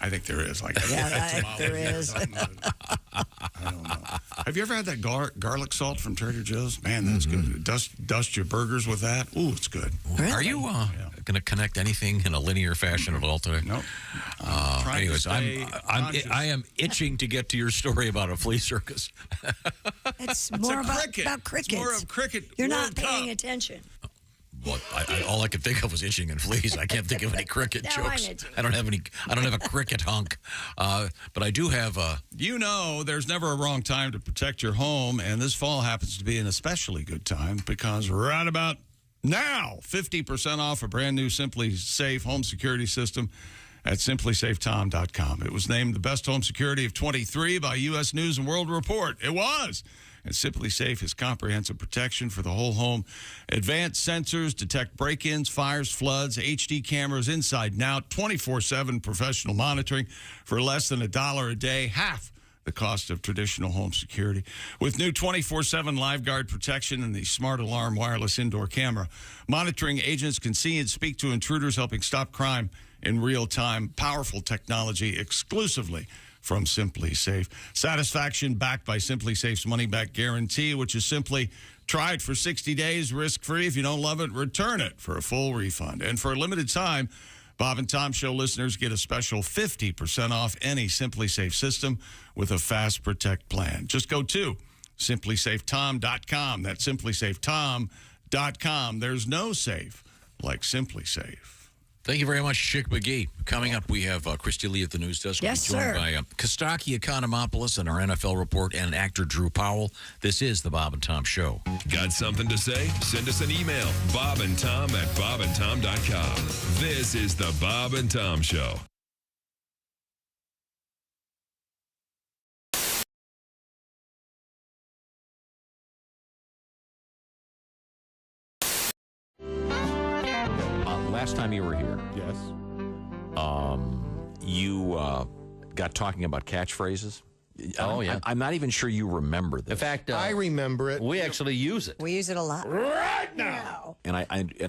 I think there is. There is. I don't know. Have you ever had that garlic salt from Trader Joe's? Man, that's good. Dust your burgers with that. Ooh, it's good. Really? Are you going to connect anything in a linear fashion at all today? Nope. Anyways, I am itching to get to your story about a flea circus. It's more about crickets. It's more of cricket. You're not paying attention. Well, all I could think of was itching and fleas. I can't think of any cricket jokes. I don't have a cricket hunk, but I do have a. You know, there's never a wrong time to protect your home, and this fall happens to be an especially good time because right about now, 50% off a brand new Simply Safe home security system at simplysafetom.com. It was named the best home security of 23 by U.S. News and World Report. It was. And Simply Safe is comprehensive protection for the whole home. Advanced sensors detect break-ins, fires, floods, HD cameras inside and out, 24/7 professional monitoring for less than $1 a day, half the cost of traditional home security. With new 24/7 live guard protection and the smart alarm wireless indoor camera, monitoring agents can see and speak to intruders, helping stop crime in real time. Powerful technology exclusively from Simply Safe. Satisfaction backed by Simply Safe's money-back guarantee, which is simply try it for 60 days, risk-free. If you don't love it, return it for a full refund. And for a limited time, Bob and Tom Show listeners get a special 50% off any Simply Safe system with a Fast Protect plan. Just go to simplysafetom.com. That's simplysafetom.com. There's no safe like Simply Safe. Thank you very much, Chick McGee. Coming up, we have Christy Lee at the news desk. Yes, joined sir. by Kostaki Economopoulos and our NFL report and actor Drew Powell. This is the Bob and Tom Show. Got something to say? Send us an email, bobandtom@bobandtom.com. This is the Bob and Tom Show. Last time you were here, Yes. you got talking about catchphrases. Oh, yeah. I'm not even sure you remember this. In fact, I remember it. we actually use it. We use it a lot. Right now. And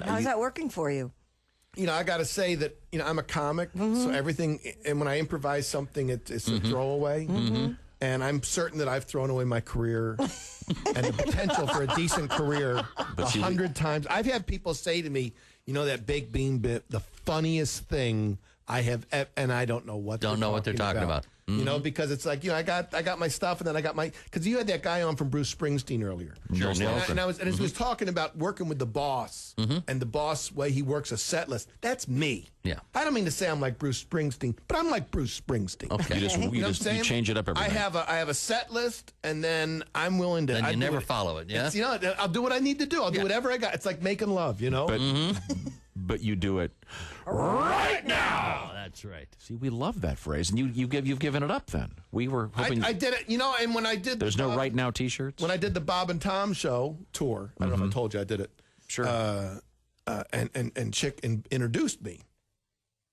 How's that working for you? You know, I got to say that, you know, I'm a comic, so everything, and when I improvise something, it's a throwaway. and I'm certain that I've thrown away my career and the potential for a decent career 100 times. I've had people say to me, you know, that baked bean bit, the funniest thing I have, and I don't know what they're talking about. You know, because it's like, you know, I got my stuff, and then I got my, because you had that guy on from Bruce Springsteen earlier. Sure. And he was talking about working with the boss, and the boss way he works a set list. That's me. Yeah. I don't mean to say I'm like Bruce Springsteen, but I'm like Bruce Springsteen. Okay. You change it up every I night. have a set list, and then I'm willing to. Then you never follow it. Yeah. You know, I'll do what I need to do. I'll do whatever I got. It's like making love. You know. But you do it right now. That's right. See, we love that phrase, and you've given it up. Then we were hoping I did it. You know, and when I did, there's no right now T-shirts. When I did the Bob and Tom show tour, I don't know if I told you I did it. Sure. And Chick introduced me.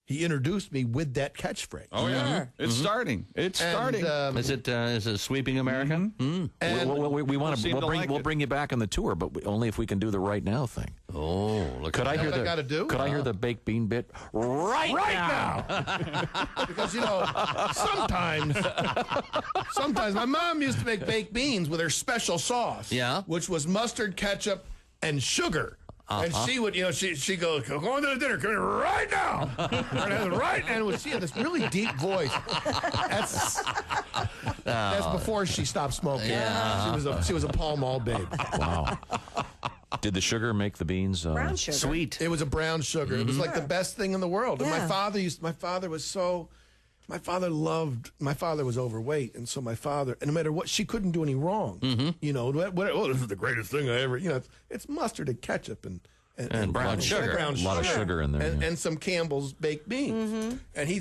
He introduced me with that catchphrase. Oh yeah, it's starting. It's starting. Is it sweeping America? And we want to. We'll bring you back on the tour, but only if we can do the right now thing. Oh, look! Could I hear what I gotta do? Could I hear the baked bean bit right now? Because you know, sometimes my mom used to make baked beans with her special sauce. Yeah. Which was mustard, ketchup, and sugar. And she would, you know, she goes, go on to the dinner, come here right now. Right now. And she had this really deep voice. That's before she stopped smoking. Yeah. She was a Pall Mall babe. Wow. Did the sugar make the beans Brown sugar. Sweet? It was a brown sugar. It was like the best thing in the world. And my father was overweight, and so my father, and no matter what, she couldn't do any wrong. You know, this is the greatest thing I ever, you know, it's mustard and ketchup and brown sugar. A lot of sugar in there. And some Campbell's baked beans. And he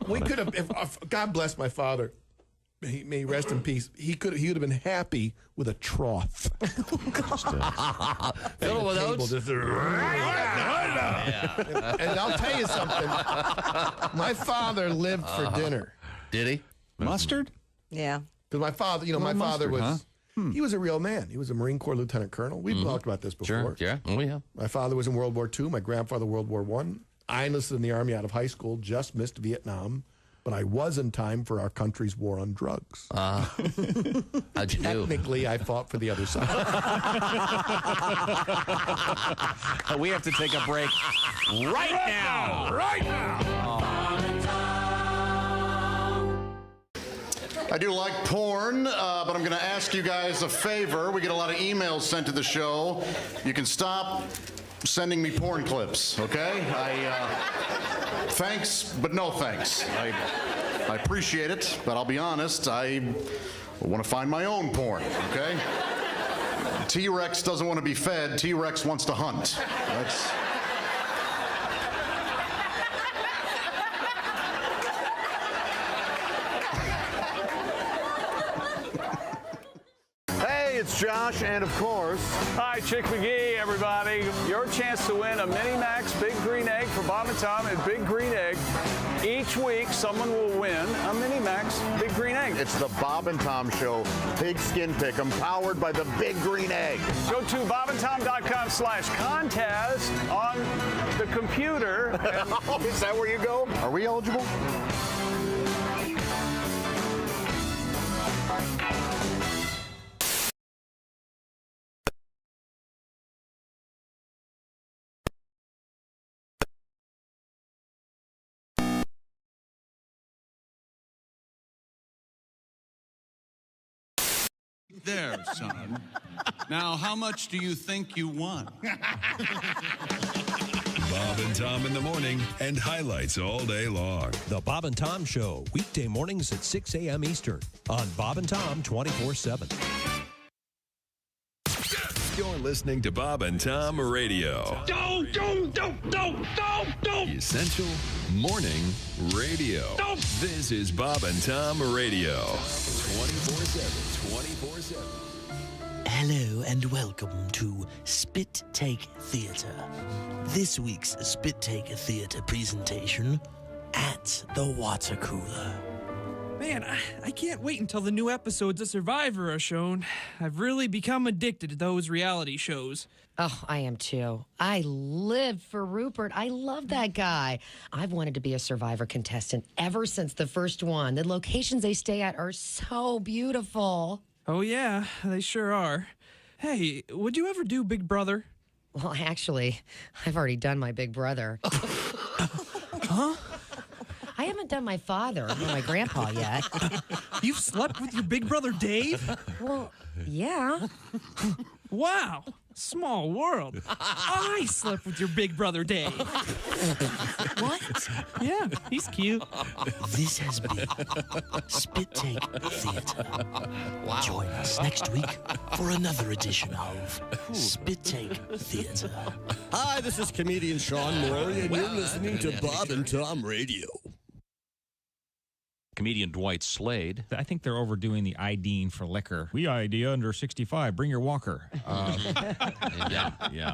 we could have, if God bless my father, may he rest in peace. He would have been happy with a trough. Fill with oats. And I'll tell you something. My father lived for dinner. Did he? Mustard? Yeah. Because my father, you know, my father was. He was a real man. He was a Marine Corps lieutenant colonel. We've talked about this before. Sure. Yeah. Oh yeah. My father was in World War II. My grandfather World War I. I enlisted in the Army out of high school. Just missed Vietnam. But I was in time for our country's war on drugs. How'd you do? Technically, I fought for the other side. We have to take a break right now. Right now. I do like porn, but I'm going to ask you guys a favor. We get a lot of emails sent to the show. You can stop sending me porn clips, okay? Thanks, but no thanks. I appreciate it, but I'll be honest, I want to find my own porn, okay? T-Rex doesn't want to be fed. T-Rex wants to hunt. That's... It's Josh, and of course... Hi, Chick McGee, everybody. Your chance to win a Mini Max Big Green Egg for Bob and Tom and Big Green Egg. Each week, someone will win a Mini Max Big Green Egg. It's the Bob and Tom Show Pigskin Pick'em, powered by the Big Green Egg. Go to bobandtom.com/contest on the computer. Is that where you go? Are we eligible? There, son. Now, how much do you think you won? Bob and Tom in the morning and highlights all day long. The Bob and Tom Show, weekday mornings at 6 a.m. Eastern on Bob and Tom 24/7. You're listening to Bob and Tom Radio. Don't. Essential Morning Radio. This is Bob and Tom Radio. 24/7. Hello and welcome to Spit Take Theatre. This week's Spit Take Theatre presentation at the water cooler. Man, I can't wait until the new episodes of Survivor are shown. I've really become addicted to those reality shows. Oh, I am too. I live for Rupert. I love that guy. I've wanted to be a Survivor contestant ever since the first one. The locations they stay at are so beautiful. Oh, yeah, they sure are. Hey, would you ever do Big Brother? Well, actually, I've already done my Big Brother. Huh? I haven't done my father or my grandpa yet. You've slept with your Big Brother Dave? Well, yeah. Wow, small world. I slept with your Big Brother Dave. What? Yeah, he's cute. This has been Spit Take Theater. Wow. Join us next week for another edition of Spit Take Theater. Hi, this is comedian Sean Murray, and you're listening to Bob and Tom Radio. Comedian Dwight Slade. I think they're overdoing the IDing for liquor. We ID under 65. Bring your walker. Yeah.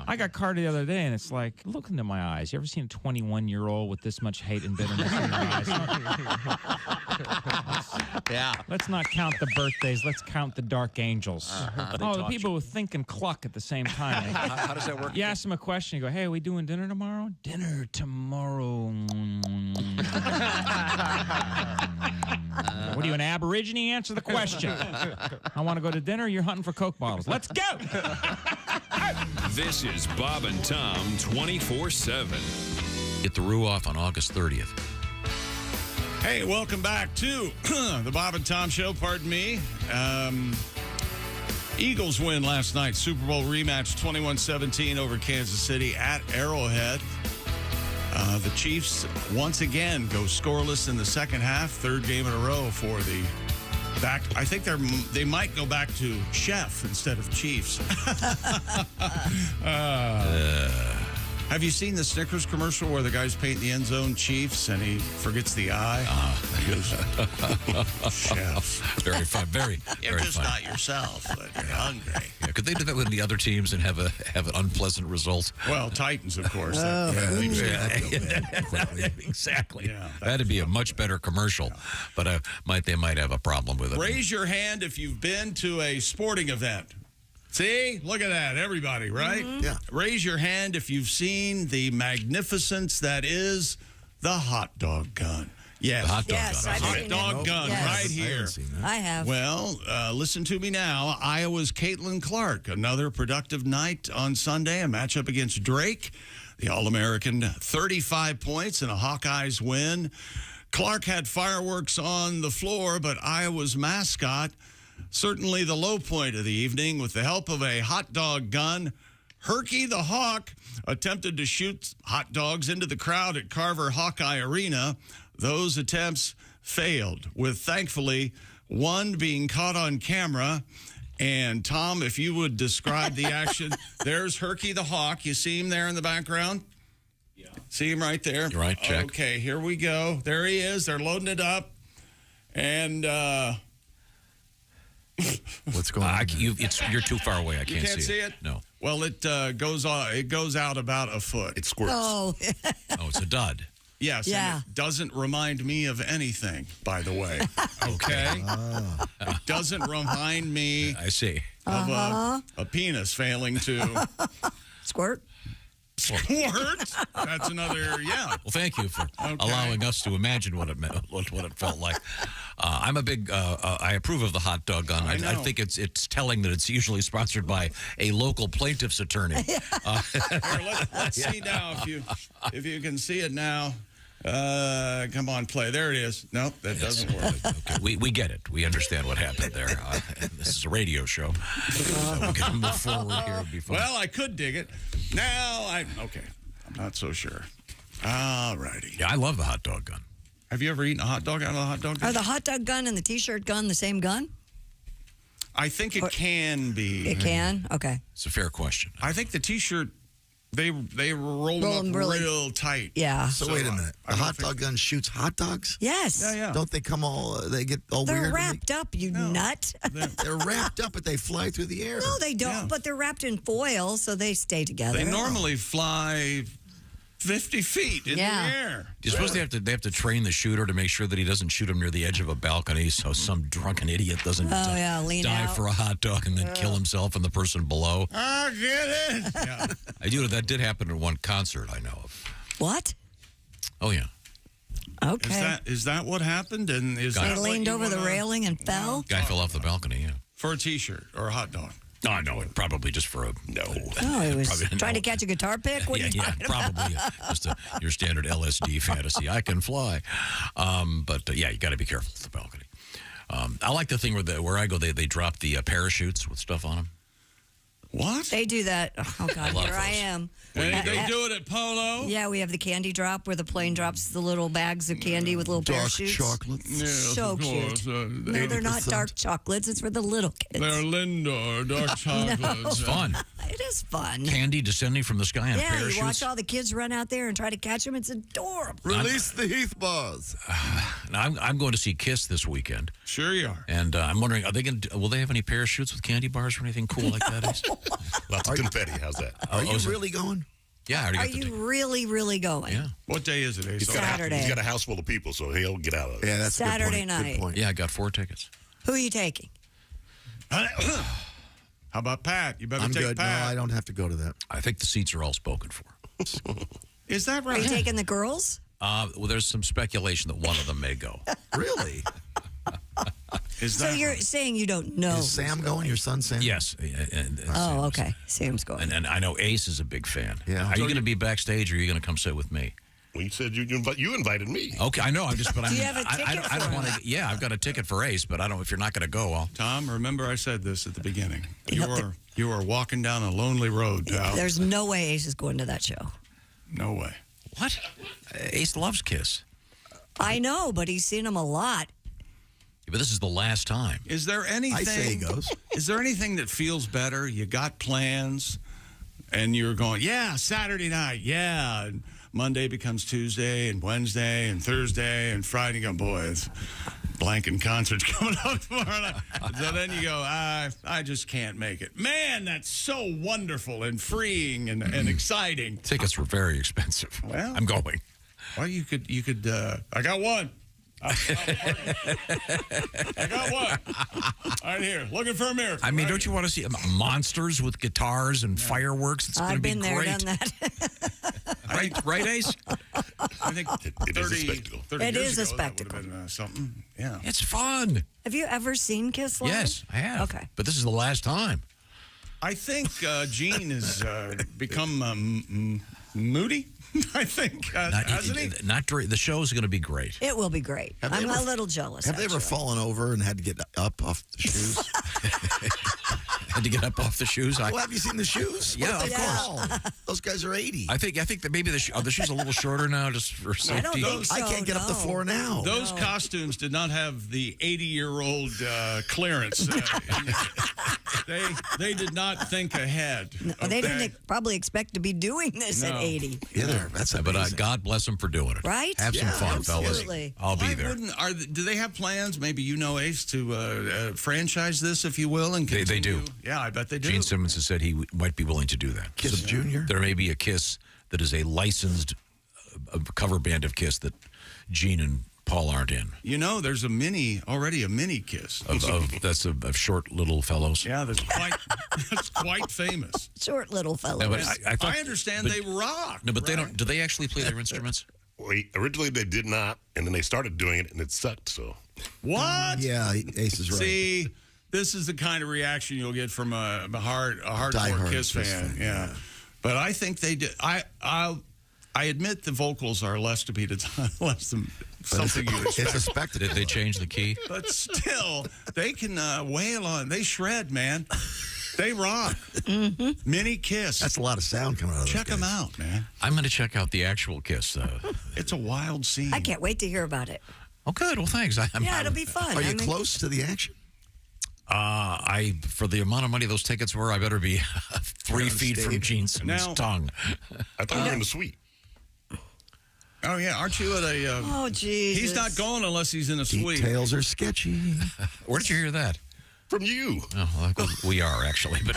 I got carded the other day, and it's like, look into my eyes. You ever seen a 21-year-old with this much hate and bitterness in their eyes? Yeah. Let's not count the birthdays. Let's count the dark angels. The taught people who think and cluck at the same time. How does that work? You ask them a question. You go, hey, are we doing dinner tomorrow? Dinner tomorrow. What are you, an Aborigine? Answer the question. I want to go to dinner. You're hunting for Coke bottles. Let's go. This is Bob and Tom 24/7. Get the Roo off on August 30th. Hey, welcome back to the Bob and Tom Show. Pardon me. Eagles win last night. Super Bowl rematch 21-17 over Kansas City at Arrowhead. The Chiefs once again go scoreless in the second half. Third game in a row for the back. I think they might go back to Chef instead of Chiefs. Have you seen the Snickers commercial where the guy's painting the end zone Chiefs and he forgets the I? He goes, Chef. Very fun. You're very just fun. not yourself, but you're hungry. Yeah, could they do that with the other teams and have an unpleasant result? Well, Titans, of course. Exactly. Yeah, that'd be a much better commercial, but they might have a problem with it. Raise your hand if you've been to a sporting event. See? Look at that. Everybody, right? Mm-hmm. Yeah. Raise your hand if you've seen the magnificence that is the hot dog gun. Yes. The hot dog Yes, gun. I've Hot seen dog it. gun Yes. right here. I have. Well, listen to me now. Iowa's Caitlin Clark. Another productive night on Sunday. A matchup against Drake. The All-American, 35 points and a Hawkeyes win. Clark had fireworks on the floor, but Iowa's mascot, certainly the low point of the evening, with the help of a hot dog gun. Herky the Hawk attempted to shoot hot dogs into the crowd at Carver Hawkeye Arena. Those attempts failed, with thankfully one being caught on camera. And Tom, if you would describe the action, there's Herky the Hawk. You see him there in the background? Yeah. See him right there? You're right, check. Okay, here we go. There he is. They're loading it up. And What's going on? You're too far away. I you can't see it? No. Well, it goes out about a foot. It squirts. Oh. Oh, it's a dud. Yes, Yeah. and it doesn't remind me of anything, by the way. Okay? It doesn't remind me I see. of a penis failing to Squirt. squirt. That's another, yeah. Well, thank you for allowing us to imagine what it meant, what it felt like. I'm a big. I approve of the hot dog gun. I know. think it's telling that it's usually sponsored by a local plaintiff's attorney. Here, let's see now if you can see it now. Come on, play. There it is. Nope, that doesn't work. Okay, we get it. We understand what happened there. This is a radio show. We can move forward here. It'll be fun. Well, I could dig it. Now I'm not so sure. All righty. Yeah, I love the hot dog gun. Have you ever eaten a hot dog out of the hot dog gun? Are the hot dog gun and the T-shirt gun the same gun? I think it can be. It can? Okay. It's a fair question. I think the T-shirt, they roll them up real tight. Yeah. So wait a minute. The hot dog gun shoots hot dogs? Yes. Yeah. Don't they come they get all They're weird? wrapped up, you nut. They're wrapped up, but they fly through the air. No, they don't. Yeah. But they're wrapped in foil, so they stay together. They normally fly 50 feet in the air. You're supposed to they have to train the shooter to make sure that he doesn't shoot him near the edge of a balcony, so some drunken idiot doesn't lean dive out. for a hot dog and then kill himself and the person below. I get it. Yeah. That did happen at one concert I know of. What? Oh yeah. Okay. Is that what happened? And is They that what leaned you over the wanna- railing and fell? Guy fell off the balcony. Yeah. For a T-shirt or a hot dog. No, no, probably just for a Oh, he was trying to catch a guitar pick? What are you talking about? probably just your standard LSD fantasy. I can fly, but you got to be careful with the balcony. I like the thing where I go. They drop the parachutes with stuff on them. What? They do that. Oh, God, love here I those. am. They do it at Polo? Yeah, we have the candy drop where the plane drops the little bags of candy with little parachutes. Yes, So of course. cute. No, they're not dark chocolates. It's for the little kids. They're Lindor dark chocolates. It's fun. It is fun. Candy descending from the sky on Yeah, parachutes. you watch all the kids run out there and try to catch them. It's adorable. Release the Heath bars. Now, I'm going to see Kiss this weekend. Sure you are. And I'm wondering, will they have any parachutes with candy bars or anything cool like that? Lots of confetti. How's that? Are you really going? Yeah, I already Are got the you really, really going? Yeah. What day is it, Ace? Saturday. He's got a house full of people, so he'll get out of it. Yeah, that's a good Saturday point. night. Good point. Yeah, I got 4 tickets. Who are you taking? How about Pat? You better I'm take good. Pat. No, I don't have to go to that. I think the seats are all spoken for. Is that Are right? you taking the girls? Well, there's some speculation that one of them may go. Really? Is So you're saying you don't know? Is Sam going? Your son, Sam? Yes. Oh, okay. Sam's going. And I know Ace is a big fan. Yeah. Are you going to be backstage or are you going to come sit with me? Well, you said you invited me. Okay, I know. Do you have a ticket I don't for want him? to. Yeah, I've got a ticket for Ace, but I don't. If you're not going to go, I'll. Tom, remember I said this at the beginning. You are walking down a lonely road, pal. There's no way Ace is going to that show. No way. What? Ace loves Kiss. I know, but he's seen him a lot. But this is the last time. Is there anything? I say he goes. Is there anything that feels better? You got plans, and you're going, yeah, Saturday night, yeah. And Monday becomes Tuesday, and Wednesday, and Thursday, and Friday. You go, boy, it's blanking concerts coming up tomorrow night. So then you go, I just can't make it. Man, that's so wonderful and freeing and exciting. Tickets were very expensive. Well, I'm going. Well, you could. I got one. I got one. Right here. Looking for a miracle. I mean, don't you want to see monsters with guitars and fireworks? It's going to I've be been there, great. done that. Right, Ace? I think it is a spectacle. 30 It years is a ago, that would have spectacle. been, something. Yeah. It's fun. Have you ever seen Kiss live? Yes, I have. Okay. But this is the last time. I think Gene has become moody. I think, hasn't he? Not the show is going to be great. It will be great. I'm a little jealous. Have they ever actually. fallen over and had to get up off the shoes? Had to get up off the shoes. Well, have you seen the shoes? Yeah, What of the course. hell? Those guys are 80. I think that maybe the shoes a little shorter now, just for safety. I don't think so. I can't get up the floor now. Those costumes did not have the 80-year-old clearance. They did not think ahead. No, they didn't probably expect to be doing this at 80. Yeah, that's amazing. But God bless them for doing it. Right? Have some Yeah, fun, absolutely. fellas. I'll be there. Do they have plans? Maybe you know, Ace, to franchise this, if you will, and They do. continue? Yeah, I bet they do. Gene Simmons has said he might be willing to do that. Kiss Jr.? There may be a Kiss that is a licensed cover band of Kiss that Gene and Paul aren't in. You know, there's already a mini Kiss. Of short little fellows. Yeah, that's quite famous. Short little fellow. Yeah, but I understand they rock. No, but they don't. Do they actually play their instruments? Originally, they did not, and then they started doing it, and it sucked. So, What? Yeah, Ace is right. See, this is the kind of reaction you'll get from a hardcore Diehard Kiss fan. Yeah. But I think they did. I admit the vocals are less to be less than something you expect. It's a spectacle. Did they change the key? But still, they can wail on. They shred, man. They rock. Mm-hmm. Mini Kiss. That's a lot of sound coming out of Check those them guys. out, man. I'm going to check out the actual Kiss. It's a wild scene. I can't wait to hear about it. Oh, good. Well, thanks. Yeah, it'll be fun. Are you close to the action? For the amount of money those tickets were, I better be 3 feet from Gene Simmons' Now- tongue. I thought you were in the suite. Oh, yeah. Aren't you at a... Oh, Jesus. He's not going unless he's in a suite. Details are sketchy. Where did you hear that? From you. Oh, well, we are actually, but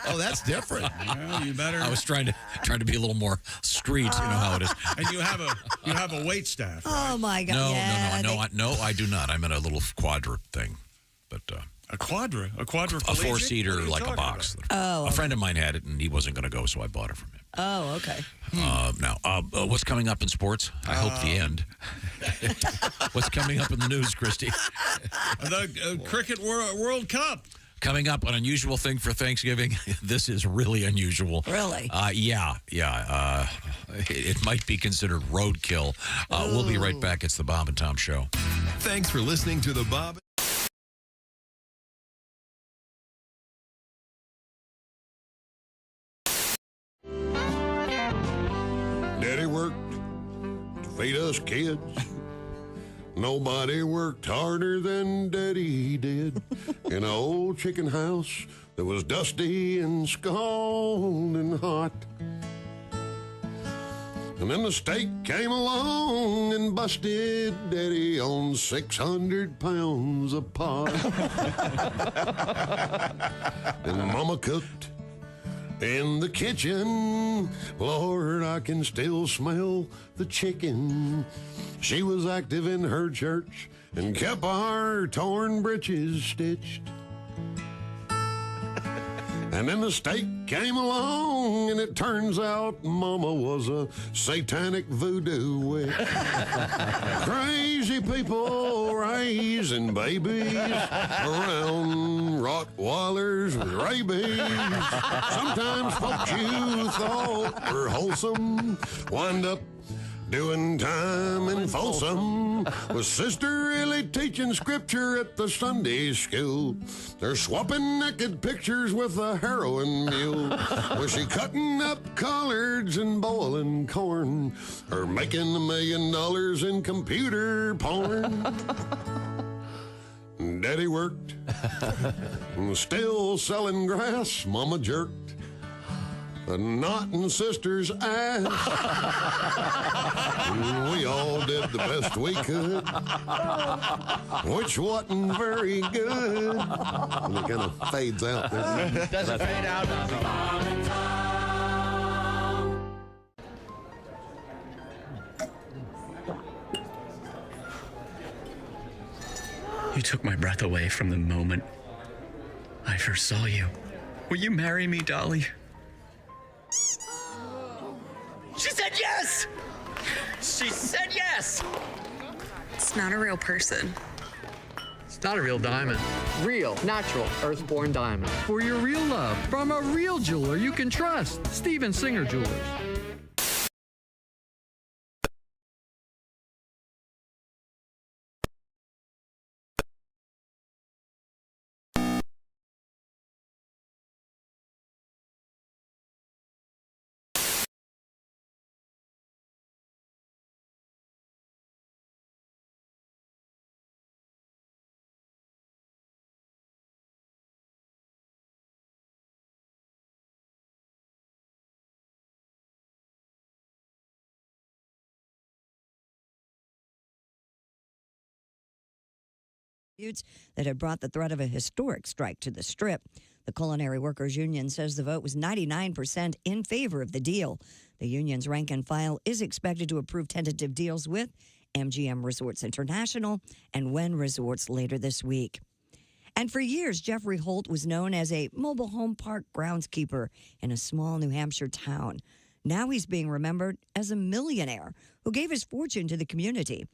Oh, that's different. Well, you better. I was trying to be a little more street. You know how it is. And you have a wait staff. Right? Oh my God! No, I do not. I'm in a little quadra thing, but a quadra, a collegiate? four-seater like a box. Oh, a friend of mine had it, and he wasn't going to go, so I bought it from him. Oh, okay. Now, what's coming up in sports? I hope the end. What's coming up in the news, Christy? The Cricket World Cup. Coming up, an unusual thing for Thanksgiving. This is really unusual. Really? Yeah. It might be considered roadkill. We'll be right back. It's the Bob and Tom Show. Thanks for listening to the Bob. Daddy worked to feed us kids. Nobody worked harder than Daddy did in an old chicken house that was dusty and scalding hot. And then the steak came along and busted Daddy on 600 pounds of pot. And Mama cooked in the kitchen. Lord, I can still smell the chicken. She was active in her church and kept our torn breeches stitched. And then the steak came along, and it turns out Mama was a satanic voodoo witch. Crazy people raising babies around Rottweilers with rabies. Sometimes folks you thought were wholesome wind up doing time in Folsom. Was sister really teaching scripture at the Sunday school? They're swapping naked pictures with a heroin mule. Was she cutting up collards and boiling corn? Or making $1 million in computer porn? Daddy worked, still selling grass. Mama jerked a knot in sister's ass. We all did the best we could, which wasn't very good. And it kind of fades out there. Doesn't fade out. You took my breath away from the moment I first saw you. Will you marry me, Dolly? She said yes! She said yes! It's not a real person. It's not a real diamond. Real, natural, earthborn diamond. For your real love, from a real jeweler you can trust. Steven Singer Jewelers. That had brought the threat of a historic strike to the Strip. The Culinary Workers Union says the vote was 99% in favor of the deal. The union's rank and file is expected to approve tentative deals with MGM Resorts International and Wynn Resorts later this week. And for years, Jeffrey Holt was known as a mobile home park groundskeeper in a small New Hampshire town. Now he's being remembered as a millionaire who gave his fortune to the community.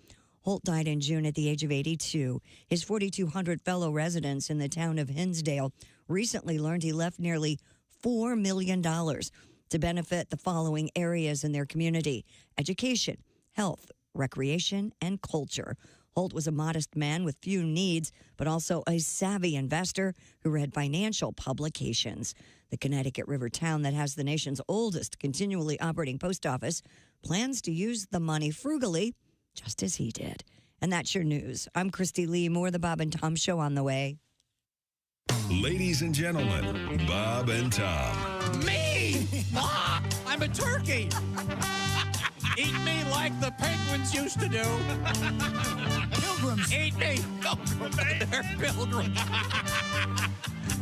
Holt died in June at the age of 82. His 4,200 fellow residents in the town of Hinsdale recently learned he left nearly $4 million to benefit the following areas in their community: education, health, recreation, and culture. Holt was a modest man with few needs, but also a savvy investor who read financial publications. The Connecticut River town that has the nation's oldest continually operating post office plans to use the money frugally, just as he did. And that's your news. I'm Christy Lee. More of the Bob and Tom Show on the way. Ladies and gentlemen, Bob and Tom. Me! I'm a turkey! Eat me like the penguins used to do. Pilgrims. Eat me. They're pilgrims.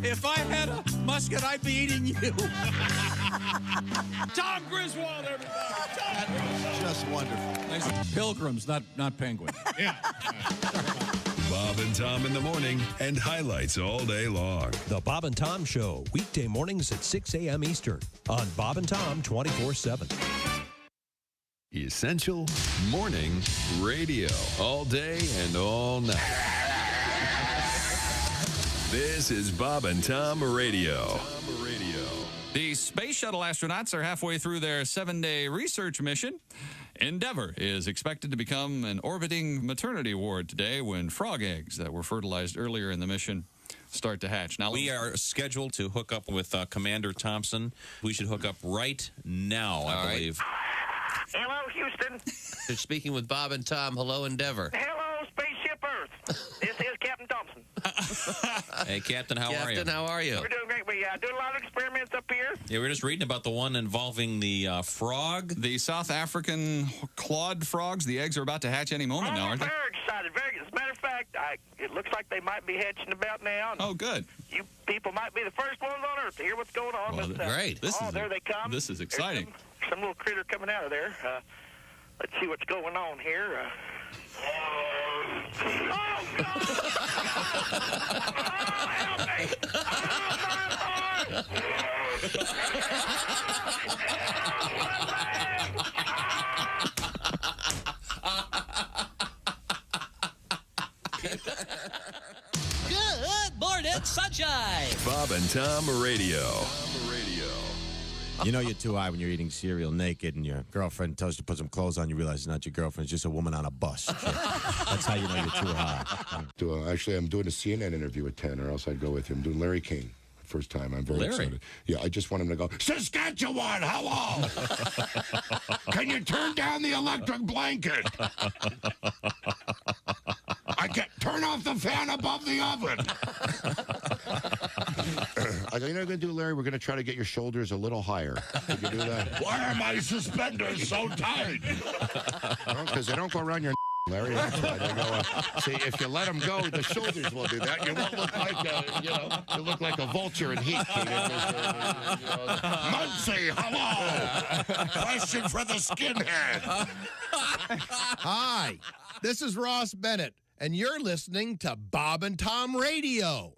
If I had a musket, I'd be eating you. Tom Griswold, everybody. Tom Griswold. Just wonderful. Pilgrims, not penguins. Yeah. Bob and Tom in the morning and highlights all day long. The Bob and Tom Show, weekday mornings at 6 a.m. Eastern on Bob and Tom 24/7. Essential morning radio. All day and all night. This is Bob and Tom Radio. The Space Shuttle astronauts are halfway through their 7-day research mission. Endeavour is expected to become an orbiting maternity ward today when frog eggs that were fertilized earlier in the mission start to hatch. Now, we are scheduled to hook up with Commander Thompson. We should hook up right now, I believe. Hello, Houston. They're speaking with Bob and Tom. Hello, Endeavour. Hello, Spaceship Earth. This is Captain Thompson. Hey, Captain, how are you? Captain, how are you? We're doing great. We do a lot of experiments up here. Yeah, we're just reading about the one involving the frog. The South African clawed frogs. The eggs are about to hatch any moment now, aren't they? Very excited. As a matter of fact, it looks like they might be hatching about now. Oh, good. You people might be the first ones on Earth to hear what's going on. Well, great. There they come. This is exciting. Some little critter coming out of there. Let's see what's going on here. Oh, God! Oh, help me! Oh, Good morning, sunshine. Bob and Tom Radio. You know you're too high when you're eating cereal naked and your girlfriend tells you to put some clothes on. You realize it's not your girlfriend. It's just a woman on a bus. That's how you know you're too high. Actually, I'm doing a CNN interview at 10, or else I'd go with him. I'm doing Larry King. First time. I'm very excited. Yeah, I just want him to go, Saskatchewan, hello! Can you turn down the electric blanket? I can't turn off the fan above the oven. You know what we're going to do, Larry? We're going to try to get your shoulders a little higher. Can you do that? Why are my suspenders so tight? Because they don't go around your Larry. That's why they go. See, if you let them go, the shoulders will do that. You won't look like you look like a vulture in heat. Muncie, hello. Question for the skinhead. Hi, this is Ross Bennett, and you're listening to Bob and Tom Radio.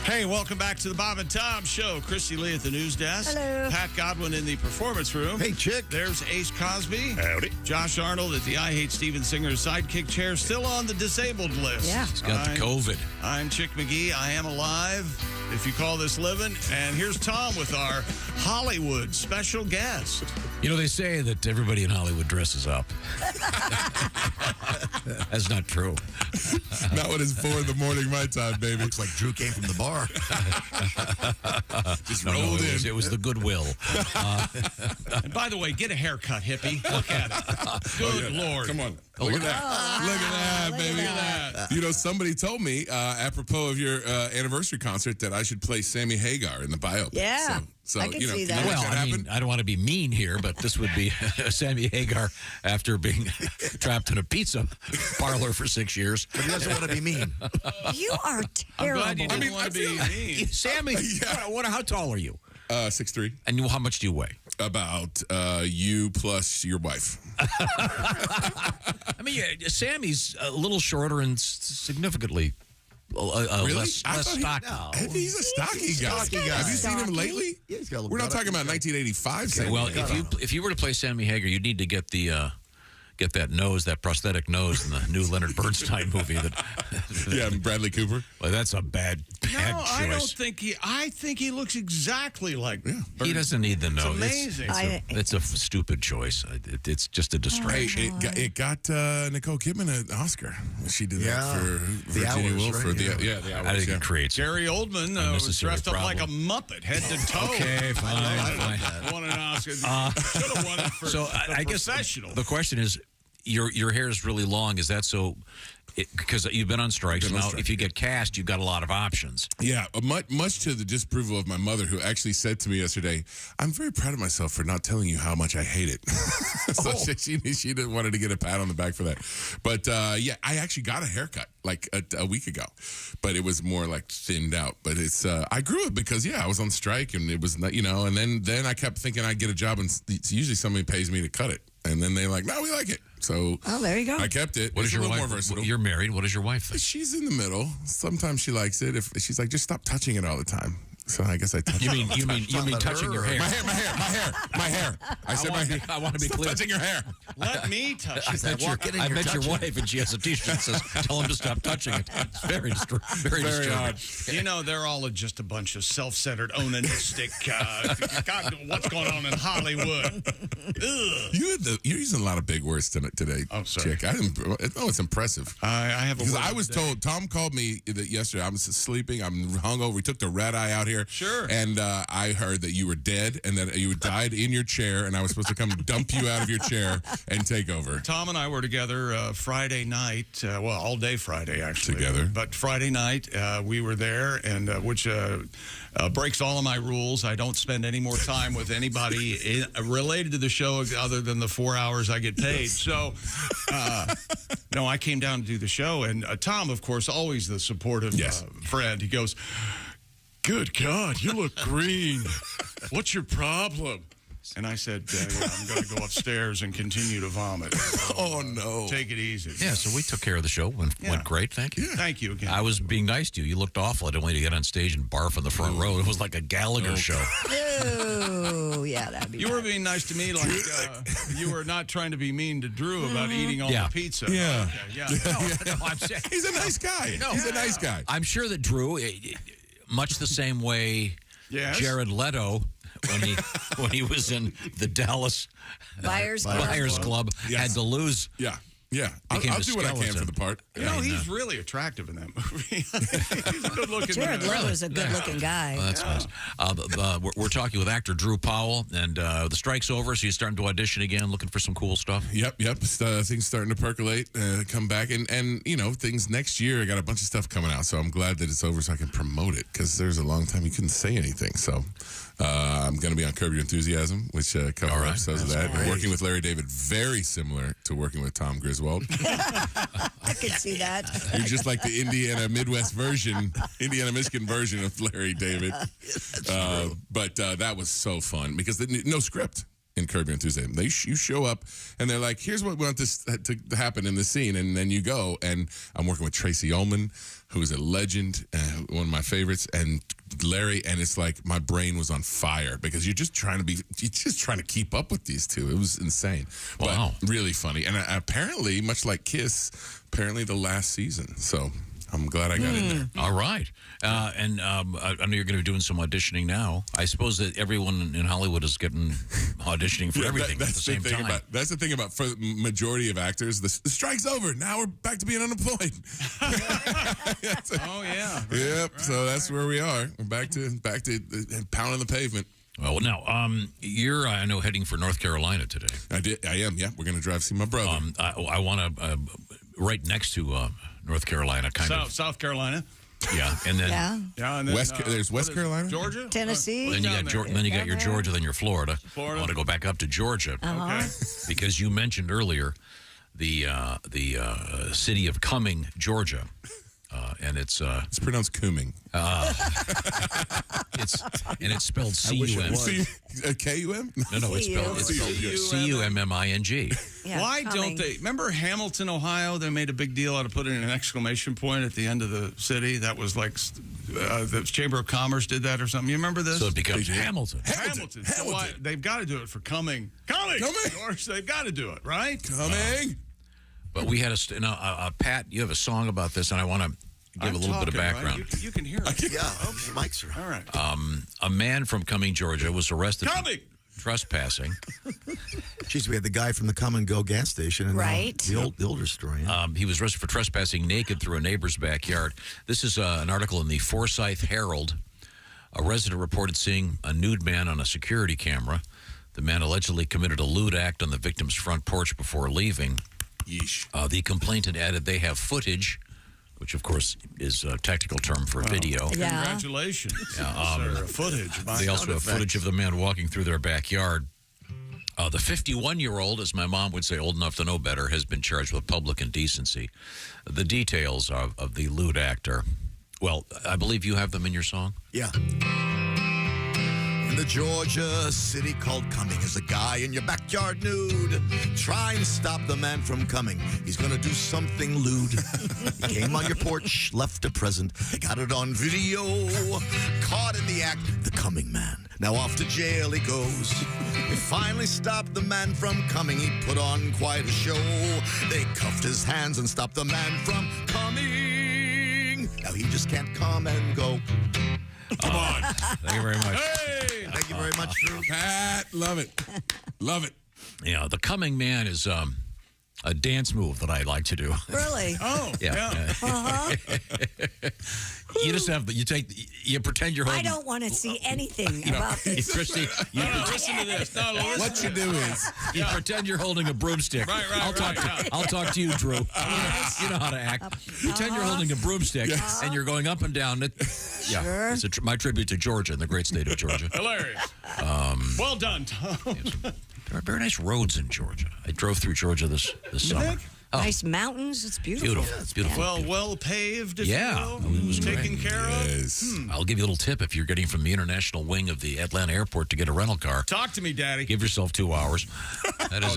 Hey, welcome back to the Bob and Tom Show. Christy Lee at the news desk. Hello. Pat Godwin in the performance room. Hey, chick. There's Ace Cosby. Howdy. Josh Arnold at the I Hate Steven Singer's sidekick chair, still on the disabled list. Yeah. He's got the COVID. I'm Chick McGee. I am alive, if you call this living. And here's Tom with our Hollywood special guest. You know, they say that everybody in Hollywood dresses up. That's not true. Not when it's 4 in the morning, my time, baby. Looks like Drew came from the bar. Just rolled in. It was the goodwill. And by the way, get a haircut, hippie. Look at it. Good Lord. Come on. Look at that. Look at that, baby. Look at that. You know, somebody told me, apropos of your anniversary concert, that I should play Sammy Hagar in the biopic. Yeah. So I can see you that. know Well, that I happen? mean, I don't want to be mean here, but this would be Sammy Hagar after being trapped in a pizza parlor for 6 years. But he doesn't want to be mean. You are I'm terrible. glad you didn't want to be mean. Sammy, how tall are you? 6'3". And how much do you weigh? About you plus your wife. I mean, Sammy's a little shorter and significantly Really? less stocky. He's a stocky guy. Have you seen him lately? Yeah, he's got a little We're not gut talking up. about 1985. Sammy Well, Hagar. if you were to play Sammy Hagar, you'd need to get that nose, that prosthetic nose in the new Leonard Bernstein movie. Yeah, Bradley Cooper. Well, that's a bad No, choice. I don't think I think he looks exactly like He doesn't need the nose. It's amazing. It's a stupid choice. It's just a distraction. It got Nicole Kidman an Oscar. She did that for The Virginia Hours, Woolf. right? For the Yeah. the I Hours. think it creates Gary Oldman was unnecessary dressed up like a problem. Muppet, head to toe. Okay, fine. Won an Oscar. Should have won it for So the I guess professional. the question is, your hair is really long. Is that so? Because you've been on strikes. Now, if you get cast, you've got a lot of options. Yeah, much to the disapproval of my mother, who actually said to me yesterday, "I'm very proud of myself for not telling you how much I hate it." So she didn't wanted to get a pat on the back for that. But yeah, I actually got a haircut like a week ago, but it was more like thinned out. But it's I grew it because I was on strike and it was not, and then I kept thinking I'd get a job and it's usually somebody pays me to cut it, and then they're like, "No, we like it." So there you go. I kept it. What is your wife? More versatile. You're married. What does your wife think? She's in the middle. Sometimes she likes it. If she's like, just stop touching it all the time. So I guess I touch You it. mean touching your hair? My hair. I said my hair. I want to be Stop clear. touching your hair. Let me touch it. I met your wife, and she has a T-shirt that says, "Tell him to stop touching it." It's very disturbing. Odd. They're all just a bunch of self-centered, onanistic. God, what's going on in Hollywood? You're using a lot of big words today. Oh, sorry. Chick. It's impressive. I have a because word I was told. Tom called me yesterday. I was sleeping. I'm hungover. We took the red eye out here. Sure. And I heard that you were dead and that you died in your chair, and I was supposed to come dump you out of your chair and take over. Tom and I were together Friday night. All day Friday, actually. Together. But Friday night, we were there, and which breaks all of my rules. I don't spend any more time with anybody related to the show other than the 4 hours I get paid. So, no, I came down to do the show, and Tom, of course, always the supportive friend. He goes, "Good God, you look green. What's your problem?" And I said, I'm going to go upstairs and continue to vomit. Oh, no. Take it easy. Yeah, so we took care of the show. Went great. Thank you. Thank you again. I was being nice to you. You looked awful. I didn't want you to get on stage and barf on the front row. It was like a Gallagher show. Oh, yeah, that'd be You were being nice to me like you were not trying to be mean to Drew about eating all the pizza. Yeah. Okay, No, I'm saying, he's a nice guy. No, he's a nice guy. I'm sure that Drew, much the same way Jared Leto, when he was in the Dallas Buyers Club, had to lose. Yeah, I'll do what I can for the part. He's really attractive in that movie. He's a good-looking Jared man. Leto is a good-looking guy. Well, that's nice. We're talking with actor Drew Powell, and the strike's over, so you're starting to audition again, looking for some cool stuff. Yep. Things starting to percolate, come back, and things next year. I got a bunch of stuff coming out, so I'm glad that it's over, so I can promote it. Because there's a long time you couldn't say anything. So I'm going to be on Curb Your Enthusiasm, which cover episodes of that. Great. Working with Larry David, very similar to working with Tom Griswold. I could see that. You're just like the Indiana Michigan version of Larry David. But that was so fun because no script in Curb Your Enthusiasm. You show up and they're like, "Here's what we want this to happen in the scene," and then you go. And I'm working with Tracy Ullman, who is a legend, one of my favorites, and Larry, and it's like my brain was on fire because you're just trying to keep up with these two. It was insane. Wow. But really funny. And apparently, much like Kiss, the last season. So I'm glad I got in there. All right. And I know you're going to be doing some auditioning now. I suppose that everyone in Hollywood is getting auditioning for everything at the same time. That's the thing about for the majority of actors, the strike's over. Now we're back to being unemployed. Oh, yeah. Yep. Right, so that's where we are. We're back to pounding the pavement. Well, now, you're, I know, heading for North Carolina today. I am, yeah. We're going to drive see my brother. I want to, right next to North Carolina, South Carolina. Yeah, and then and then, there's West Carolina, Georgia, Tennessee. Then you got your Georgia, then your Florida. I want to go back up to Georgia, because you mentioned earlier the city of Cumming, Georgia. And it's pronounced Cumming. It's spelled C-U-M. K-U-M? No, it's spelled C-U-M-M-I-N-G. Yeah, why don't they? Remember Hamilton, Ohio? They made a big deal out of putting an exclamation point at the end of the city. That was like the Chamber of Commerce did that or something. You remember this? So it becomes Hamilton. Hamilton. So why, they've got to do it for Cumming. Cumming. George, they've got to do it, right? Cumming. But we had Pat, you have a song about this, and I want to give a little bit of background. Right? You can hear it. Yeah, the mics are all right. A man from Cumming, Georgia, was arrested for trespassing. Jeez, we had the guy from the Come and Go gas station. And the older story. Yeah. He was arrested for trespassing naked through a neighbor's backyard. This is an article in the Forsyth Herald. A resident reported seeing a nude man on a security camera. The man allegedly committed a lewd act on the victim's front porch before leaving. Yeesh. The complainant added they have footage, which, of course, is a technical term for video. Yeah. Congratulations. Footage. They also have footage of the man walking through their backyard. The 51-year-old, as my mom would say, old enough to know better, has been charged with public indecency. The details of the lewd act are, well, I believe you have them in your song? Yeah. In the Georgia city called Cumming is a guy in your backyard nude. Try and stop the man from coming. He's going to do something lewd. He came on your porch, left a present. They got it on video. Caught in the act, the Cumming man. Now off to jail he goes. They finally stopped the man from coming. He put on quite a show. They cuffed his hands and stopped the man from coming. Now he just can't come and go. Come on. Thank you very much. Hey! Thank you very much, Drew. Pat, love it. Love it. Yeah, the coming man is a dance move that I like to do. Really? Oh, Yeah. You just have you pretend you're holding. I don't want to see anything about this. Christy, listen to this. No, listen What you do is you pretend you're holding a broomstick. Right, I'll talk to you, Drew. You know how to act. Pretend you're holding a broomstick and you're going up and down. Sure. It's my tribute to Georgia and the great state of Georgia. Hilarious. Well done, Tom. There are very nice roads in Georgia. I drove through Georgia this summer. Oh, Nice mountains. It's beautiful. beautiful. It's beautiful. Well paved, if Yeah. you will. Oh, it was Taken great. care of. I'll give you a little tip if you're getting from the international wing of the Atlanta airport to get a rental car. Talk to me, Daddy. Give yourself 2 hours. That is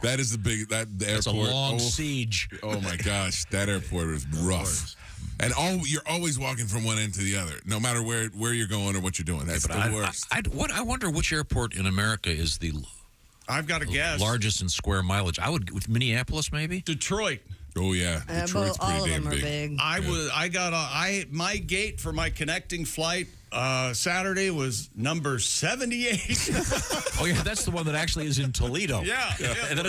that is the that's a airport. long siege. Oh my gosh, that airport is rough. And you're always walking from one end to the other, no matter where you're going or what you're doing. That's the worst. I wonder which airport in America is the I've got a guess. largest in square mileage. I would with Minneapolis, maybe. Detroit. Oh yeah, Detroit's all pretty of damn them are big. big. My gate for my connecting flight Saturday was number 78. Oh yeah, that's the one that actually is in Toledo. Yeah. And that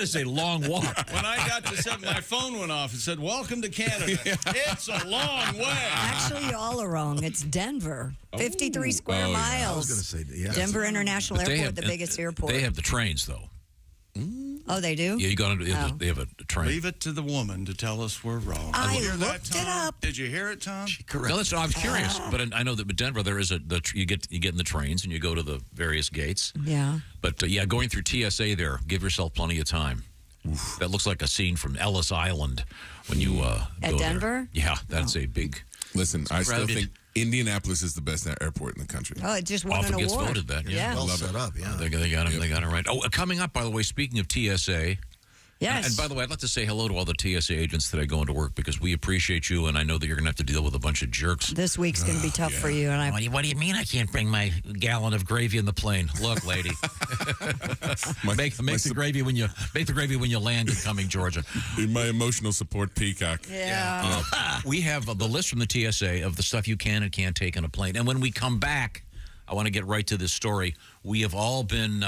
is a long walk. When I got to set, my phone went off and said, "Welcome to Canada." It's a long way. Actually, you all are wrong. It's Denver. 53 square miles. I was going to say, yeah. Denver International But Airport, the biggest airport. They have the trains though. Oh, they do? Yeah, you got to. They have a train. Leave it to the woman to tell us we're wrong. I Did you hear that, looked it Tom? up. Did you hear it, Tom? No, I was curious, but I know that with Denver there is you get in the trains and you go to the various gates. Yeah. But going through TSA there, give yourself plenty of time. Oof. That looks like a scene from Ellis Island when you At go Denver? There. Yeah, that's a big. Listen, I still crowded. think Indianapolis is the best airport in the country. Oh, it just won Often an gets award. voted that. Yeah. Well set up, yeah. They got it. They got it right. Oh, coming up, by the way, speaking of TSA. Yes. And by the way, I'd like to say hello to all the TSA agents today going to work because we appreciate you, and I know that you're going to have to deal with a bunch of jerks. This week's going to be tough for you. And What do you mean I can't bring my gallon of gravy in the plane? Look, lady, make the gravy when you land in Cumming, Georgia. My emotional support peacock. Yeah. We have the list from the TSA of the stuff you can and can't take on a plane. And when we come back, I want to get right to this story. We have all been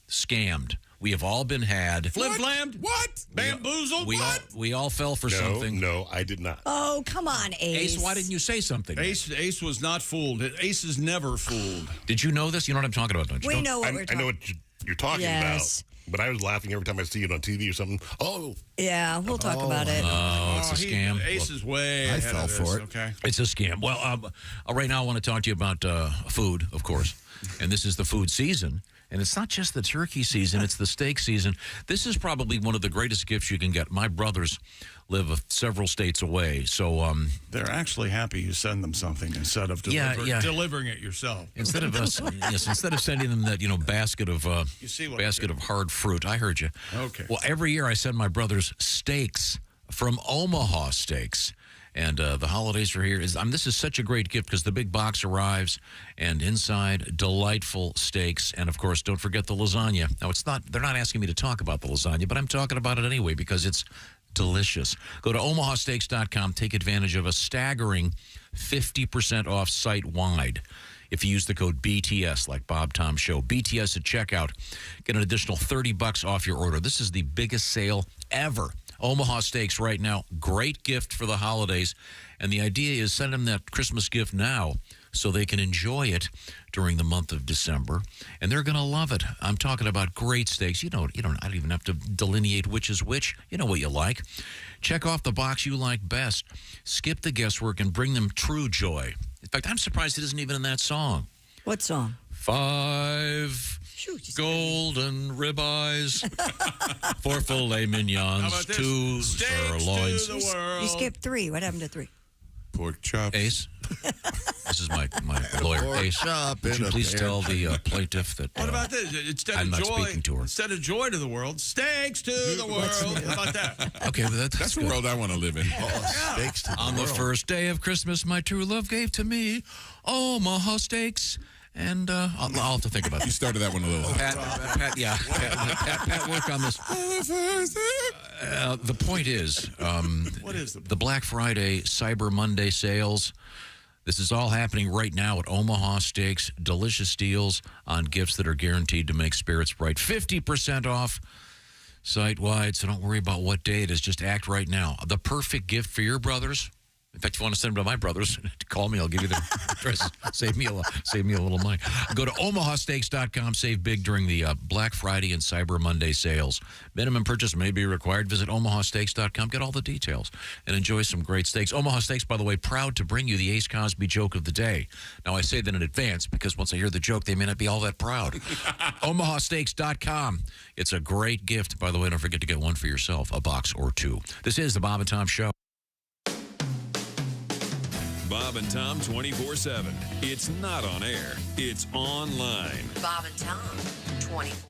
scammed. We have all been had. Flim-flammed? What? Bamboozled? We all fell for something. No, I did not. Oh, come on, Ace. Ace, why didn't you say something? Ace was not fooled. Ace is never fooled. Did you know this? You know what I'm talking about, don't you? We know what I we're talking know what you're talking Yes. about. But I was laughing every time I see it on TV or something. Oh. Yeah, we'll talk about it. Oh, it's a scam. Ace is way I ahead fell of this, for it. Okay. It's a scam. Well, right now I want to talk to you about food, of course. And this is the food season. And it's not just the turkey season, it's the steak season. This is probably one of the greatest gifts you can get. My brothers live several states away, so... They're actually happy you send them something instead of delivering it yourself. Instead of instead of sending them that basket of hard fruit. I heard you. Okay. Well, every year I send my brothers steaks from Omaha Steaks. And the holidays are here. This is such a great gift because the big box arrives, and inside, delightful steaks. And, of course, don't forget the lasagna. Now, they're not asking me to talk about the lasagna, but I'm talking about it anyway because it's delicious. Go to omahasteaks.com. Take advantage of a staggering 50% off site-wide if you use the code BTS, like Bob Tom Show. BTS at checkout. Get an additional $30 off your order. This is the biggest sale ever. Omaha Steaks right now. Great gift for the holidays. And the idea is send them that Christmas gift now so they can enjoy it during the month of December, and they're going to love it. I'm talking about great steaks. I don't even have to delineate which is which. You know what you like. Check off the box you like best. Skip the guesswork and bring them true joy. In fact, I'm surprised it isn't even in that song. What song? 5 golden ribeyes, 4 filet mignons, 2 sirloins. You skipped 3. What happened to 3? Pork chops. Ace. This is my lawyer, Pork Ace. chop Would you in a please pear tell tree. the plaintiff that What about this? Instead I'm of not joy, speaking to her. Instead of joy to the world, steaks to the world. How about that? Okay, well, that's the good. world I want to live in. Steaks to the On the world. first day of Christmas, my true love gave to me Omaha steaks. And I'll have to think about that. You started that one a little. Pat, work on this. The point is, What is the Black Friday, Cyber Monday sales? This is all happening right now at Omaha Steaks. Delicious deals on gifts that are guaranteed to make spirits bright. 50% off site-wide, so don't worry about what day it is. Just act right now. The perfect gift for your brothers. In fact, if you want to send them to my brothers, call me. I'll give you their address. Save me a little money. Go to omahasteaks.com. Save big during the Black Friday and Cyber Monday sales. Minimum purchase may be required. Visit omahasteaks.com. Get all the details and enjoy some great steaks. Omaha Steaks, by the way, proud to bring you the Ace Cosby joke of the day. Now, I say that in advance because once I hear the joke, they may not be all that proud. omahasteaks.com. It's a great gift. By the way, don't forget to get one for yourself, a box or 2. This is the Bob and Tom Show. Bob and Tom 24/7. It's not on air. It's online. Bob and Tom 24.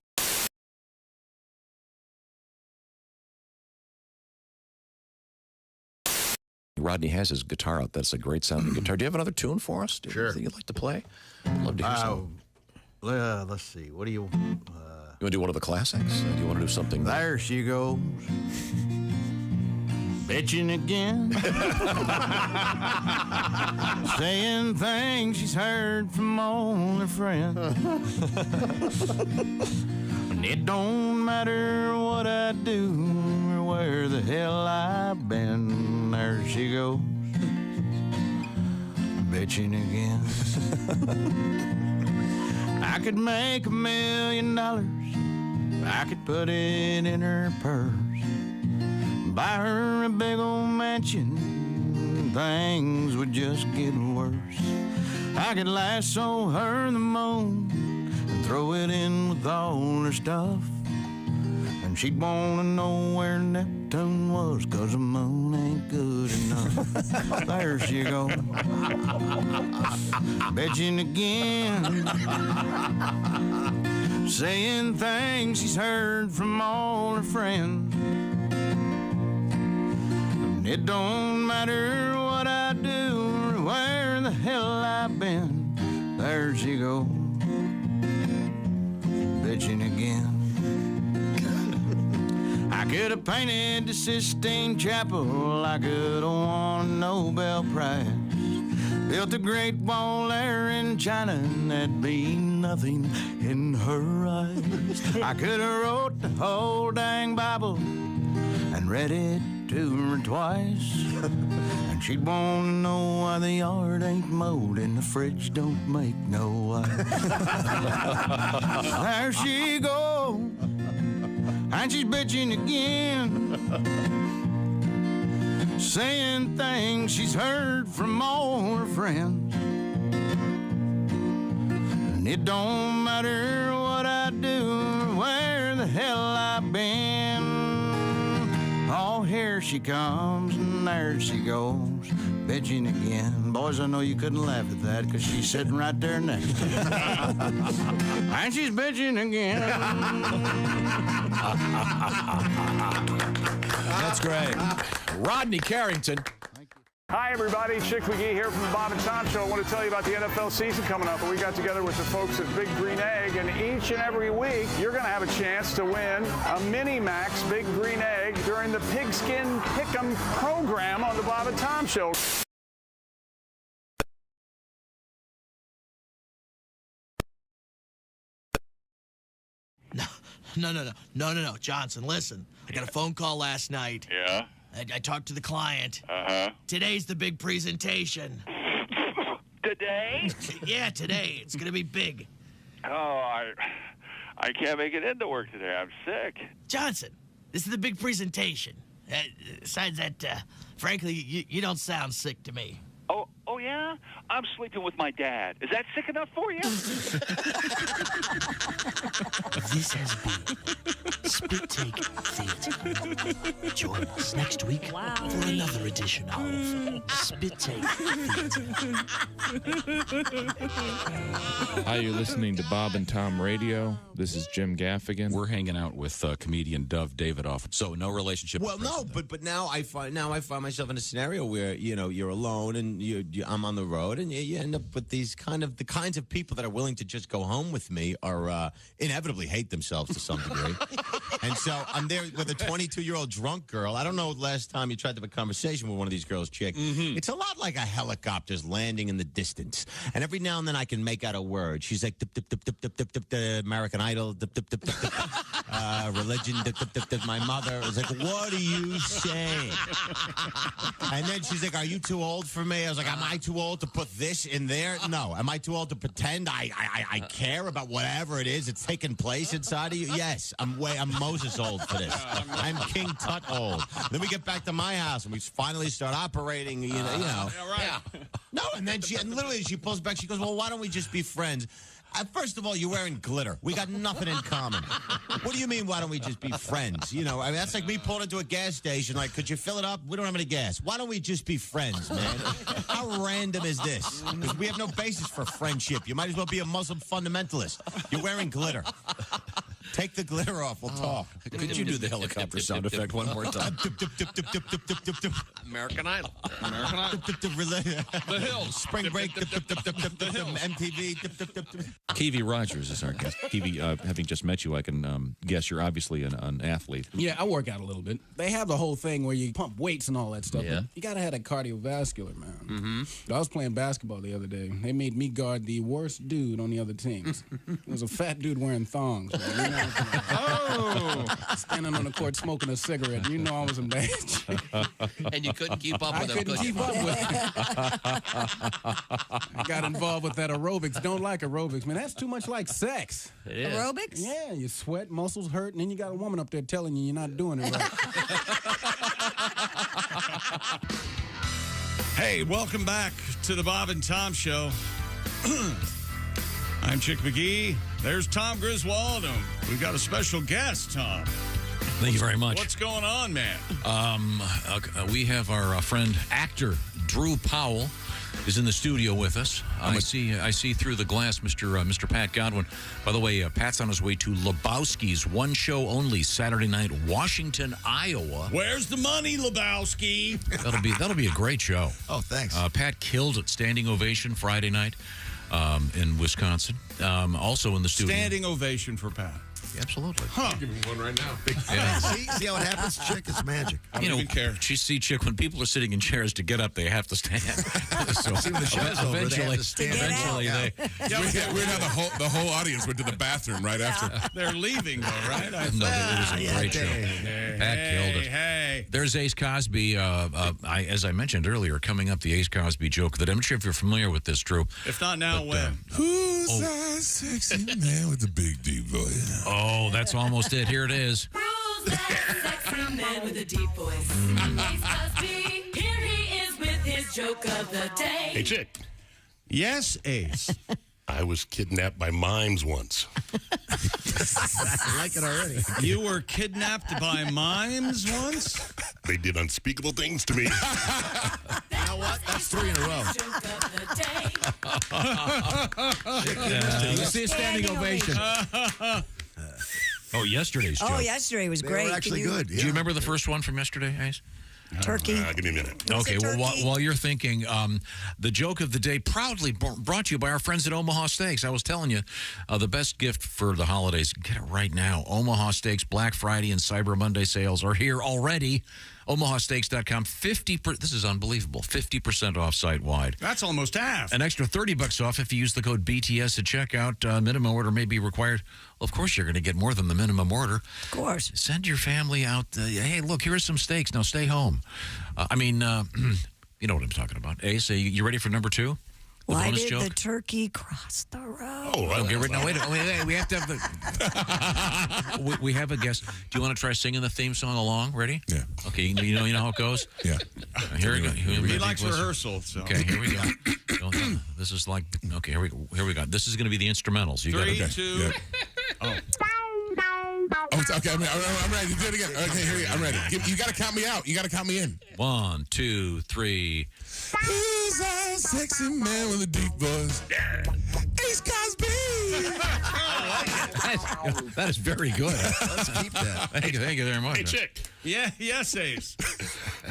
Rodney has his guitar out. That's a great sounding guitar. Do you have another tune for us? Sure. That you'd like to play? I'd love to hear something. Let's see. What do you... You want to do one of the classics? Do you want to do something? There she goes. Bitching again. Saying things she's heard from all her friends. And it don't matter what I do or where the hell I've been. There she goes. Bitching again. I could make $1 million. I could put it in her purse. Buy her a big old mansion, things would just get worse. I could lasso her the moon and throw it in with all her stuff. And she'd want to know where Neptune was, 'cause the moon ain't good enough. There she goes, bitching again. Saying things she's heard from all her friends. It don't matter what I do or where the hell I've been. There she goes, bitching again. I could have painted the Sistine Chapel. I could have won a Nobel Prize. Built a great wall there in China, and that'd be nothing in her eyes. I could have wrote the whole dang Bible and read it to her twice. And she'd want to know why the yard ain't mowed and the fridge don't make no ice. There she goes, and she's bitching again, saying things she's heard from all her friends. And it don't matter what I do or where the hell I've been. Oh, here she comes, and there she goes, bitching again. Boys, I know you couldn't laugh at that, because she's sitting right there next to you. And she's bitching again. That's great. Rodney Carrington. Hi, everybody. Chick McGee here from the Bob and Tom Show. I want to tell you about the NFL season coming up. We got together with the folks at Big Green Egg, and each and every week, you're going to have a chance to win a Mini Max Big Green Egg during the Pigskin Pick'em program on the Bob and Tom Show. No, Johnson, listen. I got a phone call last night. Yeah? I talked to the client. Uh-huh. Today's the big presentation. Today? Yeah, today. It's going to be big. Oh, I can't make it into work today. I'm sick. Johnson, this is the big presentation. Besides that, frankly, you don't sound sick to me. Oh, yeah? I'm sleeping with my dad. Is that sick enough for you? This has been Spit Take Theater. Join us next week for another edition of Spit Take Theater. Hi, you're listening to Bob and Tom Radio. This is Jim Gaffigan. We're hanging out with comedian Dove Davidoff. So no relationship. Well, no, but now I find myself in a scenario where you're alone and I'm on the road, and you end up with the kinds of people that are willing to just go home with me are inevitably hate themselves to some degree. And so I'm there with a 22-year-old drunk girl. I don't know the last time you tried to have a conversation with one of these girls, chick. Mm-hmm. It's a lot like a helicopter's landing in the distance. And every now and then I can make out a word. She's like, dip, dip, dip, dip, dip, dip, dip, dip, American Idol, dip, dip, dip, dip, dip, religion, dip, dip, dip, dip, my mother. I was like, what are you saying? And then she's like, are you too old for me? I was like, am I too old to put this in there? No. Am I too old to pretend I care about whatever it is that's taking place inside of you? Yes. I'm Moses old for this. I'm King Tut old. Then we get back to my house and we finally start operating, you know. Yeah, right. Yeah. No, and then she pulls back. She goes, well, why don't we just be friends? First of all, you're wearing glitter. We got nothing in common. What do you mean, why don't we just be friends? You know, I mean, that's like me pulling into a gas station, like, could you fill it up? We don't have any gas. Why don't we just be friends, man? How random is this? Because we have no basis for friendship. You might as well be a Muslim fundamentalist. You're wearing glitter. Take the glitter off. We'll talk. Could you do the helicopter sound effect one more time? American Idol. American Idol. The Hills. Spring Break. MTV. Kiwi Rogers is our guest. Kiwi, having just met you, I can guess you're obviously an athlete. Yeah, I work out a little bit. They have the whole thing where you pump weights and all that stuff. Yeah. You got to have that cardiovascular, man. Mm-hmm. I was playing basketball the other day. They made me guard the worst dude on the other teams. It was a fat dude wearing thongs. Man. You know, standing on the court smoking a cigarette. You know I was in bad shape. And you couldn't keep up with him. I couldn't keep up with him. I got involved with that aerobics. Don't like aerobics, man. That's too much like sex. It is. Aerobics? Yeah, you sweat, muscles hurt, and then you got a woman up there telling you you're not doing it right. Hey, welcome back to the Bob and Tom Show. I'm Chick McGee. There's Tom Griswold. We've got a special guest, Tom. Thank you very much. What's going on, man? We have our friend, actor Drew Powell, is in the studio with us. I see through the glass, Mr. Pat Godwin. By the way, Pat's on his way to Lebowski's one show only Saturday night, Washington, Iowa. Where's the money, Lebowski? That'll be a great show. Oh, thanks. Pat killed at standing ovation Friday night in Wisconsin. Also in the studio. Standing ovation for Pat. Absolutely. Huh. Give him one right now. See how it happens, Chick? It's magic. I don't even care. You see, Chick, when people are sitting in chairs to get up, they have to stand. So See, when the show's over, they have to stand. Eventually, We'd have the whole audience went to the bathroom right after. They're leaving, though, right? No, it was a great show. Pat killed it. Hey. There's Ace Cosby. As I mentioned earlier, coming up, the Ace Cosby joke that I'm not sure if you're familiar with this, Drew. If not now, when? Who's that sexy man with the big deep voice? Oh, that's almost it. Here it is. Who's that sexy man with a deep voice? Ace Cosby, here he is with his joke of the day. Hey, Chick. Yes, Ace. I was kidnapped by mimes once. I like it already. You were kidnapped by mimes once? They did unspeakable things to me. You know what? That's 3 in a row. Let's see a standing ovation. Oh, yesterday's joke. Oh, yesterday was great. They were actually good. Yeah. Do you remember the first one from yesterday, Ace? Turkey. Give me a minute. Okay, well, while you're thinking, the joke of the day proudly brought to you by our friends at Omaha Steaks. I was telling you, the best gift for the holidays, get it right now. Omaha Steaks Black Friday and Cyber Monday sales are here already. OmahaSteaks.com, this is unbelievable, 50% off site-wide. That's almost half. An extra $30 off if you use the code BTS at checkout. Minimum order may be required. Well, of course, you're going to get more than the minimum order. Of course. Send your family out. Hey, look, here's some steaks. Now stay home. You know what I'm talking about. Ace, you ready for number 2? Why bonus did joke? the turkey cross the road? Okay, now wait. We have to have the. we have a guest. Do you want to try singing the theme song along? Ready? Yeah. Okay. You know how it goes. Yeah. Here we go. He likes rehearsal. So. Okay. Here we go. This is like. Okay. Here we go. This is going to be the instrumentals. You got 3, it. 2. Yeah. Oh. Oh, okay, I'm ready. Do it again. Okay, here we go. I'm ready. You got to count me out. You got to count me in. 1, 2, 3. Who's that sexy man with a deep voice? Ace Cosby. That is very good. Let's keep that. Thank you very much. Hey, chick. Yeah, yes, Ace.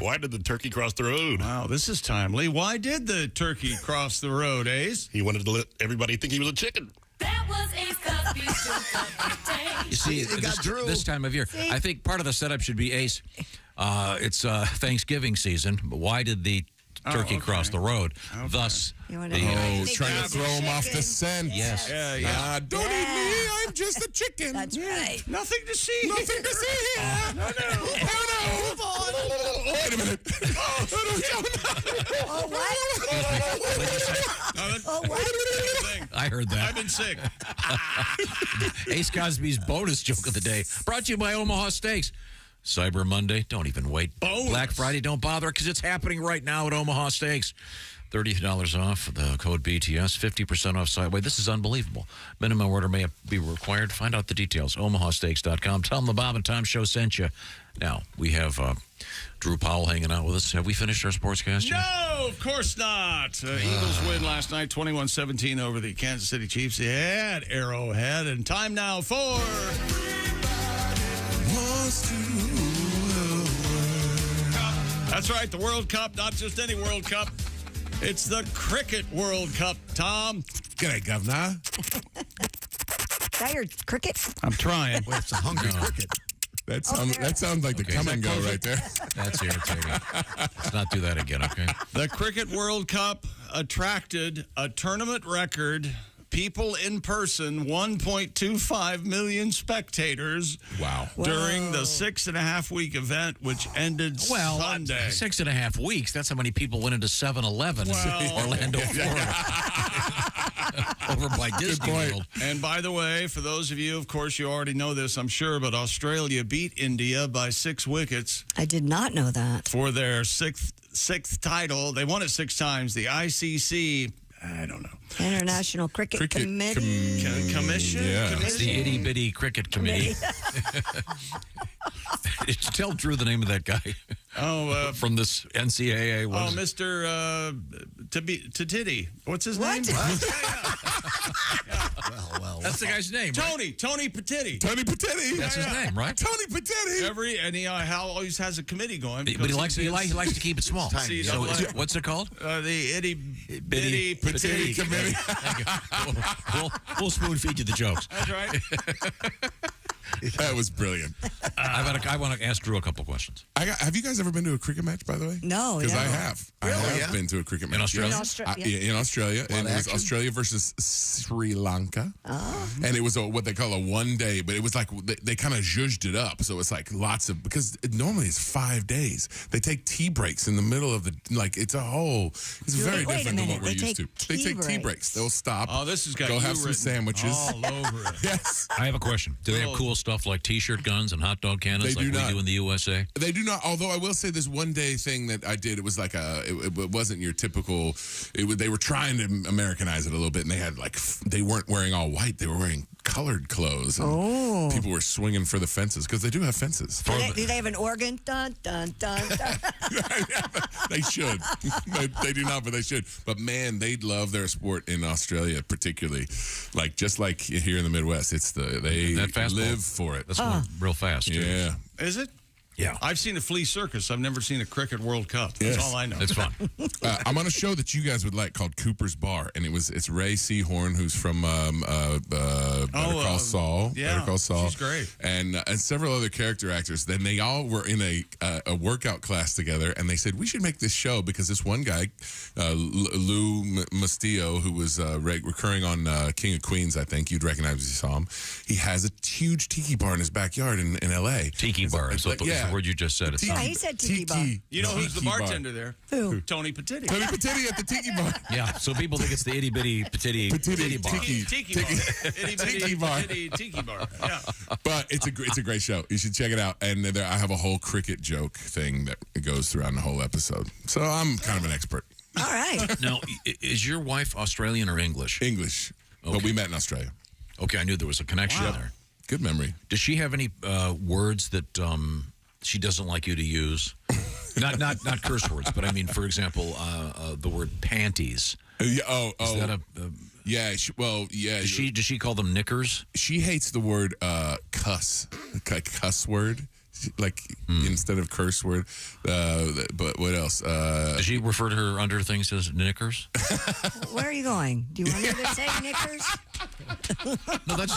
Why did the turkey cross the road? Wow, this is timely. Why did the turkey cross the road, Ace? He wanted to let everybody think he was a chicken. That was Ace Cosby's joke of the day. You see, this time of year, I think part of the setup should be Ace. It's Thanksgiving season, but why did the turkey cross the road? Thus, trying to throw him off the scent. Yes. Yeah. Don't eat me. I'm just a chicken. That's right. Nothing to see. Nothing to see here. No. Move on. Wait a minute. Oh, what? Oh, what? I heard that. I've been sick. Ace Cosby's bonus joke of the day, brought to you by Omaha Steaks. Cyber Monday, don't even wait. Bonus. Black Friday, don't bother, because it's happening right now at Omaha Steaks. $30 off the code BTS, 50% off Sideway. This is unbelievable. Minimum order may be required. Find out the details. OmahaSteaks.com. Tell them the Bob and Tom Show sent you. Now, we have Drew Powell hanging out with us. Have we finished our sportscast yet? No, of course not. Eagles win last night, 21-17 over the Kansas City Chiefs at Arrowhead. And time now for... That's right, the World Cup, not just any World Cup. It's the Cricket World Cup, Tom. G'day, Governor. Is that your cricket? I'm trying. Well, it's a hungry cricket. That sounds like the come and go right there. That's irritating. Let's not do that again, okay? The Cricket World Cup attracted a tournament record, people in person, 1.25 million spectators. Wow. During the 6.5-week event, which ended Sunday. 6.5 weeks. That's how many people went into 7-Eleven in Orlando, Florida. Over by Disney World. And by the way, for those of you, of course, you already know this, I'm sure, but Australia beat India by 6 wickets. I did not know that. For their sixth title. They won it 6 times. The ICC, I don't know. International Cricket Committee. Commission? Yeah. It's the Itty Bitty Cricket Committee. Tell Drew the name of that guy. From this NCAA. Mr. Titty. What's his name? Well. That's the guy's name. Tony Petitti. Tony Petitti. That's his name, right? Tony Petitti. And he always has a committee going. But he likes to keep it small. Tiny. So what's it called? The Itty Bitty Petitti Committee. We'll spoon feed you the jokes. That's right. That was brilliant. I want to ask Drew a couple questions. Have you guys ever been to a cricket match, by the way? No. Because yeah. I have. I have been to a cricket match. Australia? In Australia. And it was Australia versus Sri Lanka. Oh. And it was what they call a one day, but it was like they kind of zhuzhed it up. So it's like lots of, because normally it's 5 days. They take tea breaks in the middle of it's very different than what we're used to. They take tea breaks. They'll stop. Oh, this has got go you have some written sandwiches. all over it. Yes. I have a question. Do they have cool stuff like T-shirt guns and hot dog cannons like we do in the USA? They do not. Although I will say this one day thing that I did, it was like it wasn't your typical. They were trying to Americanize it a little bit, and they had they weren't wearing all white. They were wearing colored clothes. And people were swinging for the fences because they do have fences. Do they have an organ? Dun, dun, dun, dun. They should. They do not, but they should. But man, they love their sport in Australia, particularly. Just like here in the Midwest, they live for it. That's going real fast. Too. Yeah. Is it? Yeah. I've seen a flea circus. I've never seen a cricket World Cup. That's all I know. It's fun. I'm on a show that you guys would like called Cooper's Bar, and it's Ray Seahorn, who's from Better Call Saul. Yeah, Better Call Saul. She's great. And several other character actors. Then they all were in a workout class together, and they said, we should make this show because this one guy, Lou Mastillo, who was recurring on King of Queens, I think. You'd recognize if you saw him. He has a huge tiki bar in his backyard in L.A. Tiki bar is what word you just said. Yeah, he said tiki bar. You know who's the Tiki bar. bartender there? Who? Tony Petitti. Tony Petitti at the Tiki Bar. Yeah, so people think it's the itty bitty petitty bar. Tiki bar. Itty bitty Tiki bar. petty tiki bar. Yeah. But it's a great show. You should check it out. And there, I have a whole cricket joke thing that goes throughout the whole episode. So I'm kind of an expert. All right. Now, is your wife Australian or English? English. Okay. But we met in Australia. Okay, I knew there was a connection there. Good memory. Does she have any words that she doesn't like you to use? not curse words, but I mean, for example, the word panties. Yeah. Is that yeah. Yeah. Does she call them knickers? She hates the word cuss, like cuss word, like instead of curse word. But what else? Does she refer to her under things as knickers? Where are you going? Do you want me to say knickers? No, that's.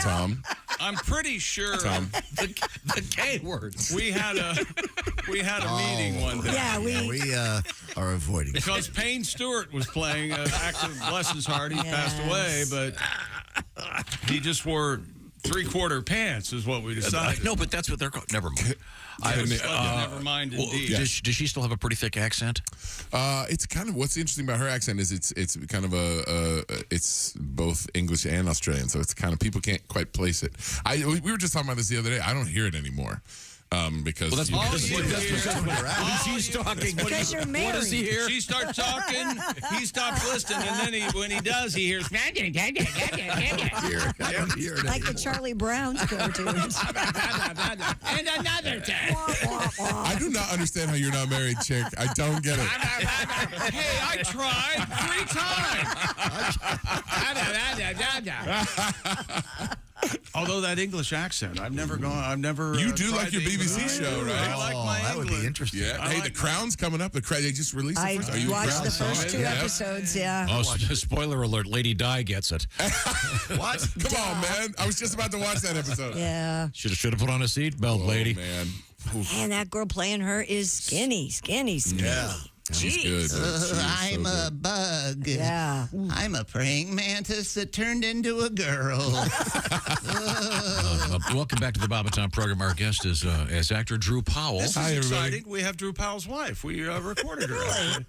Tom. I'm pretty sure the K word. We had a meeting one day. Yeah, we are avoiding because Payne Stewart was playing active. Bless his heart, he passed away, but he just wore 3/4 pants is what we decided. No, but that's what they're called. Never mind. Never mind. Indeed. Does she still have a pretty thick accent? It's kind of what's interesting about her accent is it's kind of it's both English and Australian, so it's kind of people can't quite place it. We were just talking about this the other day. I don't hear it anymore. Because she's talking. Because you're married. What does he hear? She starts talking, he stops listening, and then when he does, he hears. Like the Charlie Brown cartoons. And another time. I do not understand how you're not married, chick. I don't get it. Hey, I tried 3 times. Although that English accent, I've never. You do like your BBC show, right? I like my that would be interesting. Yeah. Hey, The Crown's coming up. They just released the I first. Are you watched the first 2 episodes, yeah. Oh, spoiler alert, Lady Di gets it. What? Come on, man. I was just about to watch that episode. Yeah. Should have put on a seatbelt, lady. Man. And that girl playing her is skinny. Yeah. She's good. I'm a bug. Yeah. I'm a praying mantis that turned into a girl. Welcome back to the Bob and Tom program. Our guest is actor Drew Powell. This is exciting. We have Drew Powell's wife. We recorded her.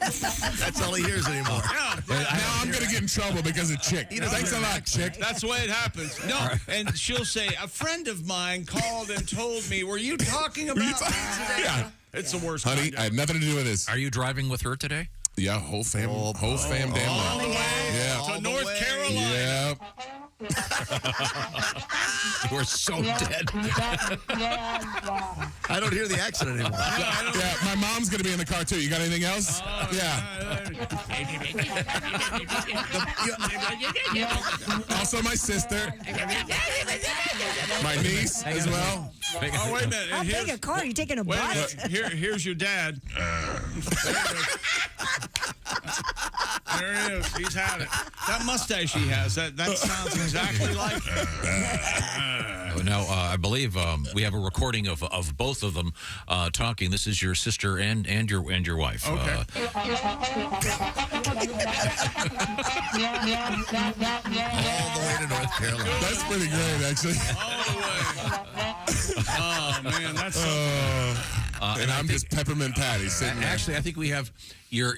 That's all he hears anymore. Yeah. Now I'm going to get in trouble because of chick. Thanks a lot, chick. That's the way it happens. No, and she'll say, a friend of mine called and told me, were you talking about me today? Yeah. It's the worst. Honey, I had nothing to do with this. Are you driving with her today? Yeah, whole fam damn All the way yeah. to North Carolina. Yeah. You are so dead. I don't hear the accent anymore. Yeah, my mom's going to be in the car, too. You got anything else? Also, my sister. My niece as well. Oh, wait a minute. How big a car? Are you taking a bus? Here's your dad. There he is. He's had it. That mustache he has, that sounds exactly like him. Now, I believe we have a recording of both of them talking. This is your sister and your wife. Okay. All the way to North Carolina. That's pretty great, actually. All the way. Oh, man, that's and I'm just Peppermint Patty sitting there. Actually, I think we have your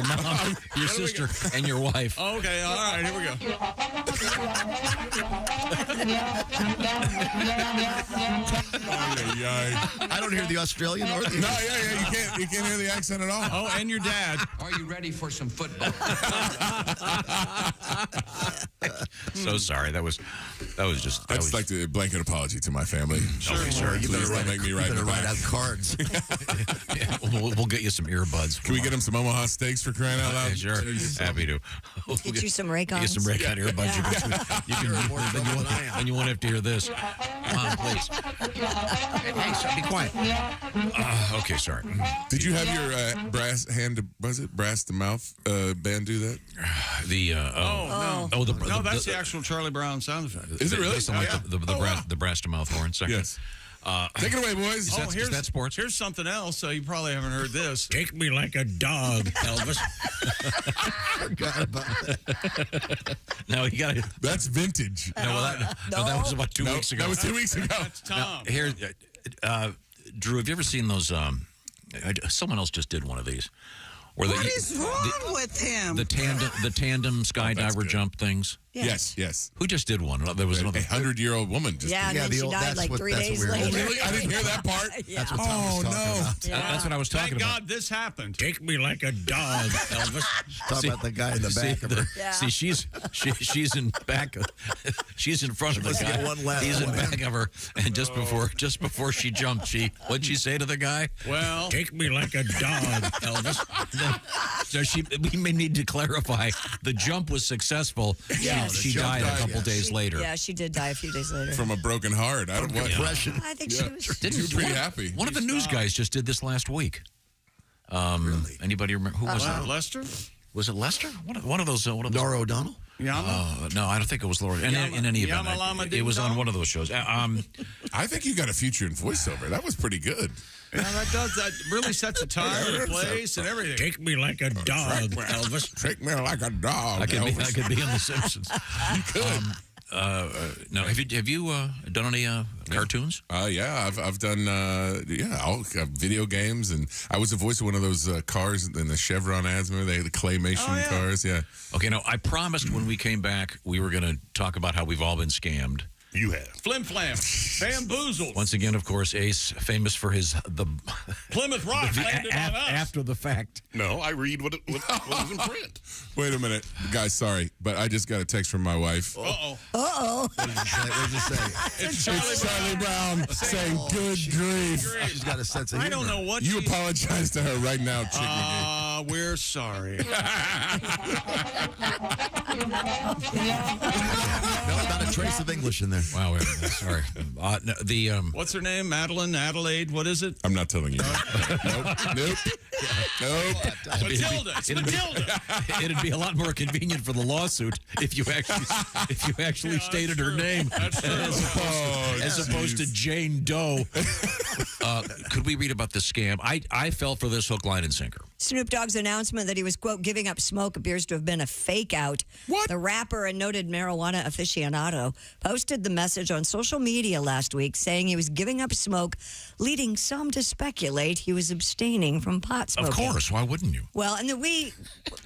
mom, your sister, and your wife. Okay, all right, here we go. I don't hear the Australian or the. No, yeah, you can't hear the accent at all. Oh, and your dad. Are you ready for some football? So sorry, that was just. I'd just like to blanket apology to my family. Sure. You better don't make me write it write out cards. Yeah, we'll get you some earbuds. Can we get him some Omaha steaks for crying out loud? Yeah, sure. Happy to. Get you some Raycons. Get some Raycon earbuds. You can then you won't have to hear this. Come on, please. Hey, so be quiet. Okay, sorry. Did you have your brass to mouth band do that? No, that's the actual Charlie Brown sound effect. Is it really? They sound like the brass to mouth horn. Second. Yes. Take it away, boys. Is that sports? Here's something else. You probably haven't heard this. Take me like a dog, Elvis. Forgot about that. No, you got to. That's vintage. No, that was about 2 weeks ago. That was 2 weeks ago. That's Tom. Now, here, Drew, have you ever seen those? Someone else just did one of these. What is wrong with him? The tandem skydiver jump things. Yes. Who just did one? There was another 100-year-old woman. Just Yeah, did. and then she died like 3 days later. Really? I didn't hear that part. Yeah. That's what Tom was talking about. That's what I was talking Thank about. God this happened. Take me like a dog, Elvis. Talk about the guy in the back of her. See, she's in back. She's in front of the Let's guy. get one last He's in one. back of her, and just before she jumped, what'd she say to the guy? Well, take me like a dog, Elvis. So we may need to clarify. The jump was successful. Yes. She died a couple days later. Yeah, she did die a few days later. From a broken heart. Out of what? Depression. I think she was. You were pretty happy. One of the news guys just did this last week. Anybody remember who was it? Lester? Was it Lester? One of those. Nora O'Donnell? Yama? No, I don't think it was Laura. In any event, Yama Lama it was on one of those shows. I think you got a future in voiceover. That was pretty good. Yeah, that really sets the time, the place, and everything. Take me like a dog, Elvis. Take me like a dog. I could be on The Simpsons. You could. No, have you done any cartoons? Yeah, I've done video games, and I was a voice of one of those cars in the Chevron ads. Remember the claymation cars? Yeah. Okay, now I promised when we came back we were going to talk about how we've all been scammed. You have. Flim Flam. Bamboozled. Once again, of course, Ace, famous for the Plymouth Rock landed on us. after the fact. No, I read what was in print. Wait a minute, guys. Sorry, but I just got a text from my wife. Uh-oh. What did it say? It's Charlie Brown saying, "Good grief." She's got a sense of humor. I don't know what You apologize to her right now, Chick McGee. We're sorry. No, not a trace of English in there. Wow, sorry. What's her name? Madeline? Adelaide? What is it? I'm not telling you. Nope. Matilda. It's Matilda. It'd be a lot more convenient for the lawsuit if you actually stated her name as opposed to Jane Doe. Could we read about this scam? I fell for this hook, line, and sinker. Snoop Dogg's announcement that he was, quote, giving up smoke appears to have been a fake out. What? The rapper and noted marijuana aficionado posted the message on social media last week saying he was giving up smoke, leading some to speculate he was abstaining from pot smoking. Of course. Why wouldn't you? Well, and then we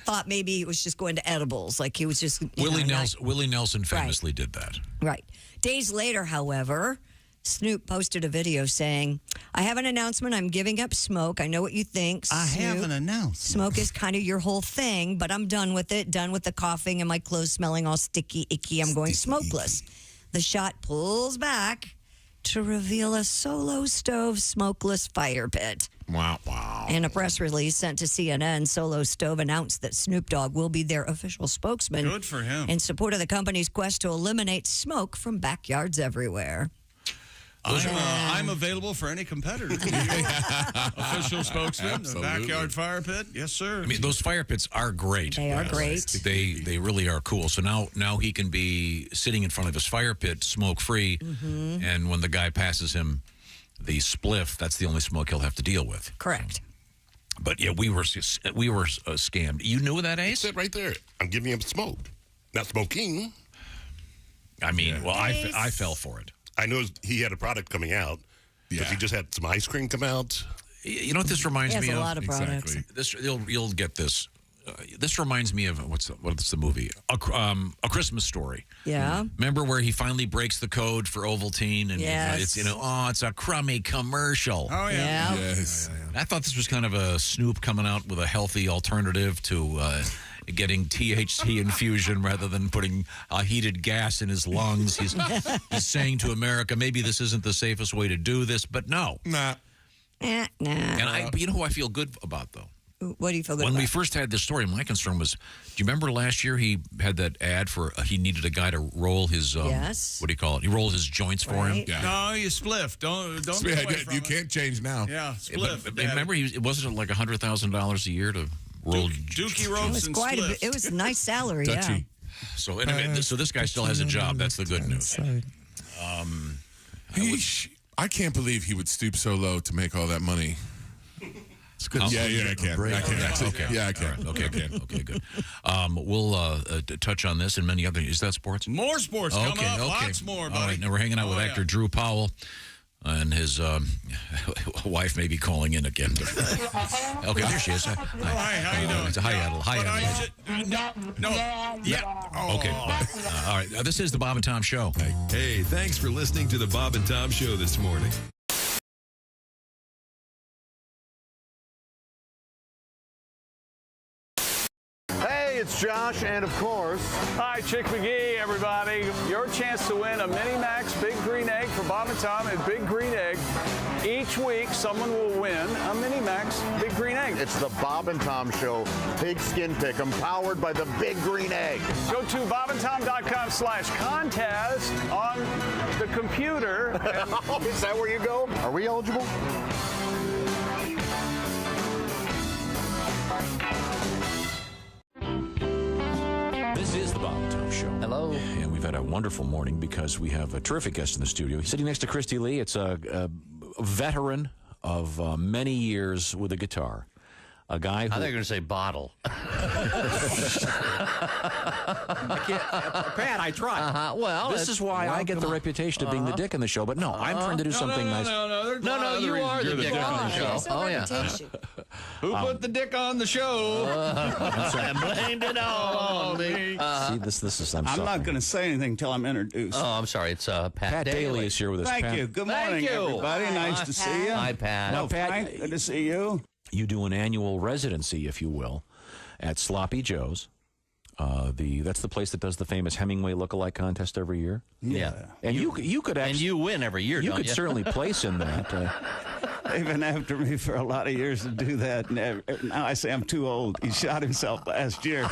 thought maybe he was just going to edibles, like he was just... Willie Nelson famously did that. Right. Days later, however, Snoop posted a video saying, I have an announcement. I'm giving up smoke. I know what you think. I have Snoop. an announcement. Smoke is kind of your whole thing, but I'm done with it. Done with the coughing and my clothes smelling all sticky, icky. I'm going smokeless. The shot pulls back to reveal a solo stove smokeless fire pit. Wow. In a press release sent to CNN, Solo Stove announced that Snoop Dogg will be their official spokesman. Good for him. In support of the company's quest to eliminate smoke from backyards everywhere. I'm available for any competitor. Official spokesman, Absolutely. the backyard fire pit. Yes, sir. I mean, those fire pits are great. They are great. They really are cool. So now he can be sitting in front of his fire pit, smoke free, and when the guy passes him the spliff, that's the only smoke he'll have to deal with. Correct. But yeah, we were scammed. You knew that, Ace? It right there. I'm giving him smoke, not smoking. I mean, well, I fell for it. I know he had a product coming out because he just had some ice cream come out. You know what this reminds He has me a of? lot of products. This you'll get this. This reminds me of what's the movie? A Christmas Story. Yeah. Remember where he finally breaks the code for Ovaltine and Yes. it's a crummy commercial. Oh, yeah. Yes. I thought this was kind of a Snoop coming out with a healthy alternative to getting THC infusion rather than putting heated gas in his lungs. He's saying to America, maybe this isn't the safest way to do this, but no. Nah. Nah. And you know who I feel good about, though? What do you feel good When about? we first had this story, my concern was, do you remember last year he had that ad for, he needed a guy to roll his, Yes. what do you call it? He rolled his joints for him. Right. Yeah. No, you spliff. Don't get away from You it. can't change now. Yeah, spliff. But remember, it wasn't like $100,000 a year to roll. Dookie It ropes was and quite spliff. it was a nice salary, yeah. Touchy. So anyway, so this guy still has a job. That's the good news. I can't believe he would stoop so low to make all that money. It's good. Yeah, I can. I can actually. Okay. Yeah, I can. Right. Okay, okay, good. We'll touch on this and many other. Is that sports? More sports coming up. Okay. Lots more, buddy. All right, now we're hanging out with actor Drew Powell. And his wife may be calling in again. Okay, there she is. Hi, how you doing? Hi, Adel. Hi, Adel. No. Yeah. Okay, bye. All right, this is the Bob and Tom Show. Hey, thanks for listening to the Bob and Tom Show this morning. Hey, it's Josh, and of course, hi, Chick McGee, everybody. Your chance to win a Mini Max Big Green Egg for Bob and Tom at Big Green Egg. Each week, someone will win a Mini Max Big Green Egg. It's the Bob and Tom Show Pigskin Pick'em, powered by the Big Green Egg. Go to bobandtom.com/contest on the computer. Is that where you go? Are we eligible? This is the Bob and Tom Show. Hello. And we've had a wonderful morning because we have a terrific guest in the studio. He's sitting next to Christy Lee. It's a veteran of many years with a guitar. A guy who... I thought you were going to say bottle. I can't, Pat, I tried. Well, this is why I get the reputation of being the dick in the show. But no, I'm trying to do something nice. No, you are the dick on the show. Oh, yeah. Who put the dick on the show? I blamed it all on me. See, this is. I'm not going to say anything until I'm introduced. Oh, I'm sorry. It's Pat Daly is here with us. Thank Pat. you. Good morning, everybody. Nice to see you. Hi, Pat. Now, Pat, Frank, good to see you. You do an annual residency, if you will, at Sloppy Joe's. That's the place that does the famous Hemingway lookalike contest every year. Yeah. And you could actually... And you win every year, You could certainly place in that. They've been after me for a lot of years to do that. And now I say I'm too old. He shot himself last year.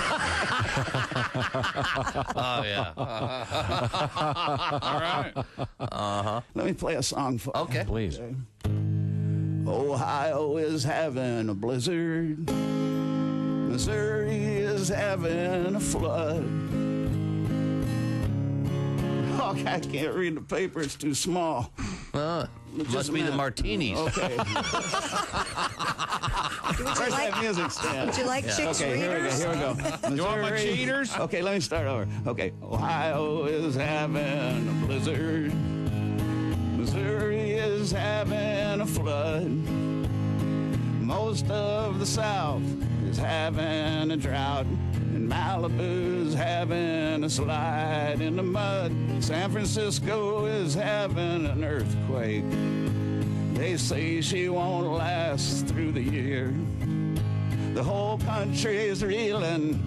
Oh, yeah. All right. Let me play a song for you. Okay. Please. Okay. Ohio is having a blizzard. Missouri is having a flood. Oh, I can't read the paper. It's too small. Must be the martinis. Okay. Where's that music stand? Would you like Chick's Readers? Here we go. You want my cheaters? Okay, let me start over. Okay. Ohio is having a blizzard. Missouri is having a flood. Most of the South is having a drought. And Malibu's having a slide in the mud. San Francisco is having an earthquake. They say she won't last through the year. The whole country is reeling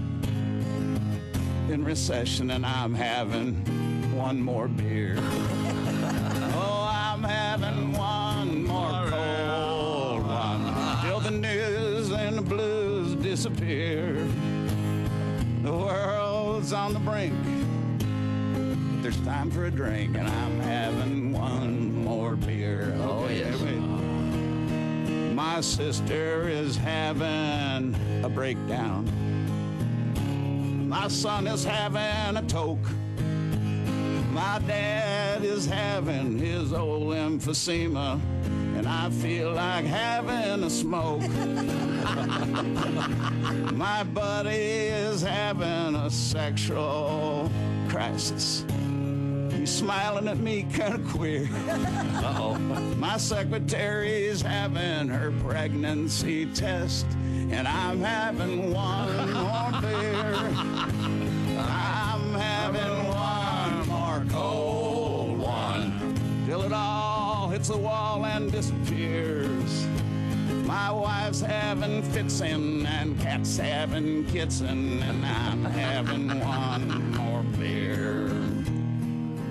in recession, and I'm having one more beer. Oh, I'm having one more cold one till the news and the blues disappear. The world's on the brink. There's time for a drink, and I'm having one more beer. Oh, yes. My sister is having a breakdown. My son is having a toke. My dad is having his old emphysema, and I feel like having a smoke. My buddy is having a sexual crisis. He's smiling at me kind of queer. Uh-oh. My secretary is having her pregnancy test, and I'm having one more beer. I'm having one more cold one till it all hits the wall and disappears. My wife's having fitsin' and cat's having kitsin', and I'm having one more beer.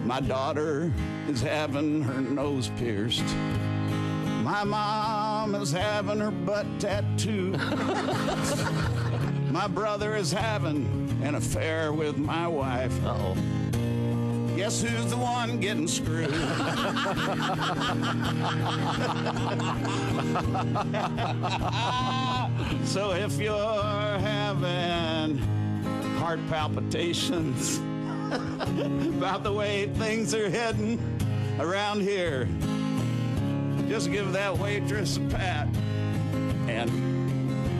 My daughter is having her nose pierced. My mom is having her butt tattooed. My brother is having an affair with my wife. Uh-oh. Guess who's the one getting screwed? So if you're having heart palpitations about the way things are heading around here, just give that waitress a pat and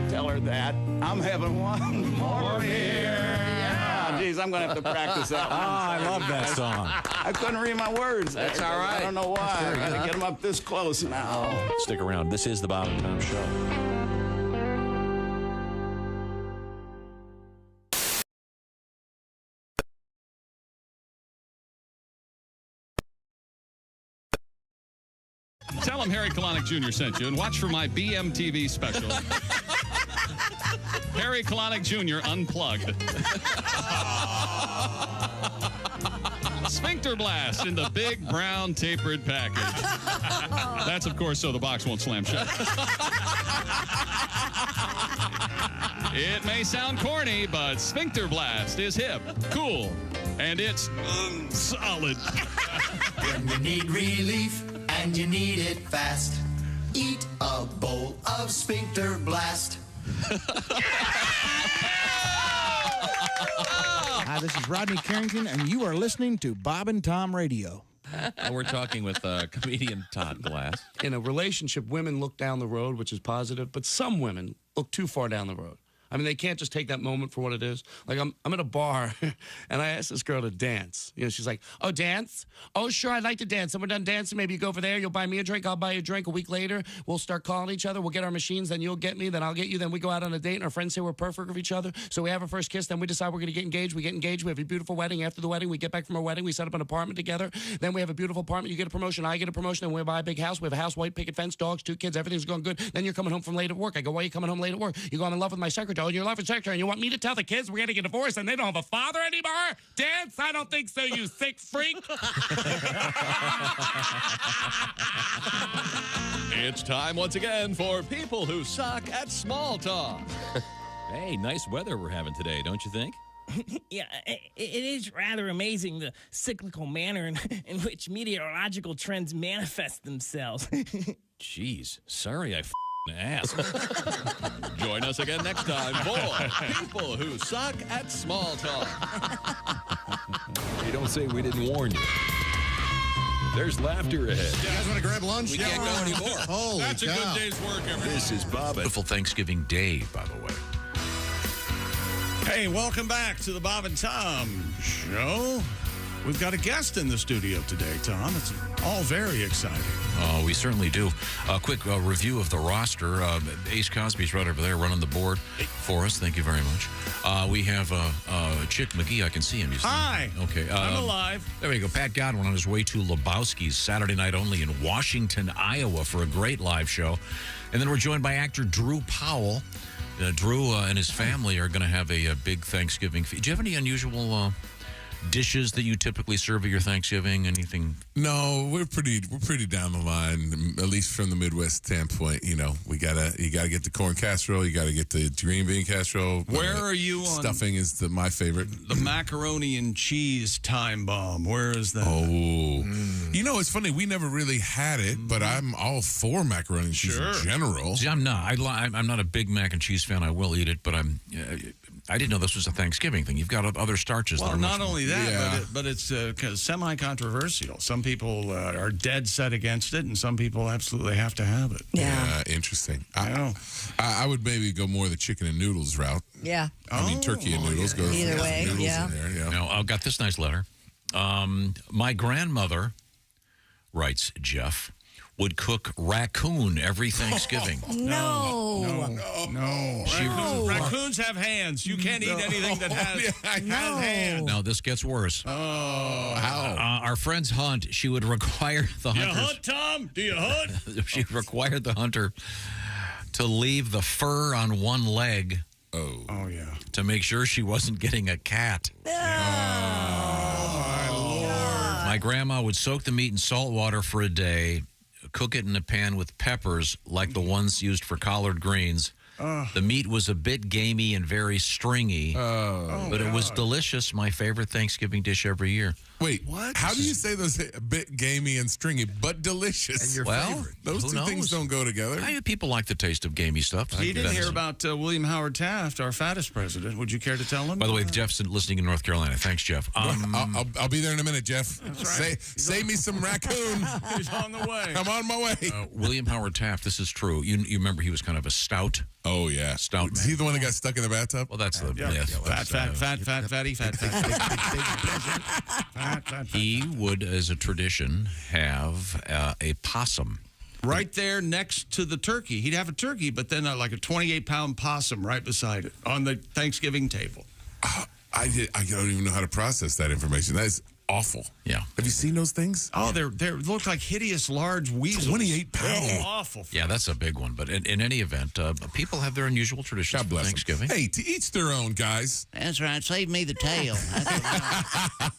tell her that I'm having one more beer. Yeah. Geez, I'm going to have to practice that one. I love that song. I couldn't read my words. That's all right. I don't know why. I got to get them up this close now. Stick around. This is the Bob and Tom Show. Tell him Harry Kalanick Jr. sent you and watch for my BMTV special. Harry Kalanick Jr. Unplugged. Sphincter blast in the big brown tapered package. That's, of course, so the box won't slam shut. It may sound corny, but sphincter blast is hip, cool, and it's solid. When you need relief and you need it fast, eat a bowl of sphincter blast. Hi, this is Rodney Carrington, and you are listening to Bob and Tom Radio. We're talking with comedian Todd Glass. In a relationship, women look down the road, which is positive, but some women look too far down the road. I mean, they can't just take that moment for what it is. Like, I'm at a bar, and I asked this girl to dance. You know, she's like, oh, dance? Oh, sure, I'd like to dance. And we're done dancing. Maybe you go over there. You'll buy me a drink. I'll buy you a drink. A week later, we'll start calling each other. We'll get our machines. Then you'll get me. Then I'll get you. Then we go out on a date, and our friends say we're perfect for each other. So we have our first kiss. Then we decide we're going to get engaged. We get engaged. We have a beautiful wedding. After the wedding, we get back from our wedding. We set up an apartment together. Then we have a beautiful apartment. You get a promotion. I get a promotion. Then we buy a big house. We have a house, white picket fence, dogs, 2 kids. Everything's going good. Then you're coming home from late at work. I go, why are you coming home late at work? You go, I'm in love with my secretary. And you're in love with secretary. And you want me to tell the kids we're going to get divorced and they don't have a father anymore? Dance? I don't think so, you sick freak. It's time once again for people who suck at small talk. Hey, nice weather we're having today, don't you think? Yeah, it is rather amazing the cyclical manner in which meteorological trends manifest themselves. Jeez, sorry I asked. Join us again next time for people who suck at small talk. Hey, don't say we didn't warn you. There's laughter ahead. You guys want to grab lunch? We can't go anymore. Holy That's a cow. good day's work, everybody. This is Bob. Beautiful Thanksgiving Day, by the way. Hey, welcome back to the Bob and Tom Show. We've got a guest in the studio today, Tom. It's all very exciting. Oh, we certainly do. A quick review of the roster. Ace Cosby's right over there running the board for us. Thank you very much. We have Chick McGee. I can see him. Hi. Okay. I'm alive. There we go. Pat Godwin on his way to Lebowski's Saturday night only in Washington, Iowa for a great live show. And then we're joined by actor Drew Powell. Drew and his family are going to have a big Thanksgiving feast. Do you have any unusual dishes that you typically serve at your Thanksgiving? Anything? No, we're pretty down the line, at least from the Midwest standpoint. You know, you gotta get the corn casserole, you gotta get the green bean casserole. Where are you on stuffing is my favorite. The macaroni and cheese time bomb? Where is that? Oh, you know, it's funny. We never really had it, but I'm all for macaroni and cheese in general. See, I'm not. I'm not a big mac and cheese fan. I will eat it, but I didn't know this was a Thanksgiving thing. You've got other starches. Well, that are not much only more. that, but it's semi-controversial. Some people are dead set against it, and some people absolutely have to have it. Yeah, interesting. I would maybe go more the chicken and noodles route. Yeah. I mean, turkey and noodles. Go Either way, noodles yeah. in there, yeah. Now, I've got this nice letter. My grandmother, writes Jeff, would cook raccoon every Thanksgiving. No. Raccoons have hands. You can't eat anything that has hands. No, this gets worse. Oh, how? Our friends hunt. She would require the Do you hunters. hunt, Tom? Do you hunt? She required the hunter to leave the fur on one leg. Oh yeah. To make sure she wasn't getting a cat. My grandma would soak the meat in salt water for a day, cook it in a pan with peppers like the ones used for collard greens, The meat was a bit gamey and very stringy, but it was delicious. My favorite Thanksgiving dish every year. Wait, what? How do you say those a bit gamey and stringy, but delicious? And your favorite. Those two things don't go together. People like the taste of gamey stuff. He didn't hear about William Howard Taft, our fattest president. Would you care to tell him? By the way, Jeff's listening in North Carolina. Thanks, Jeff. I'll be there in a minute, Jeff. That's right. Save me some raccoon. He's on the way. I'm on my way. William Howard Taft, this is true. You remember he was kind of a stout. Oh, yeah. Stout man. Is he the one that got stuck in the bathtub? Well, that's the Yeah. myth. Fat. He would, as a tradition, have a possum. Right there next to the turkey. He'd have a turkey, but then like a 28-pound possum right beside it on the Thanksgiving table. I don't even know how to process that information. That is awful. Yeah. Have you seen those things? Oh, they look like hideous, large weasels. 28 pounds. Awful. Yeah, that's a big one. But in any event, people have their unusual traditions God bless for Thanksgiving. Hey, to each their own, guys. That's right. Save me the tail.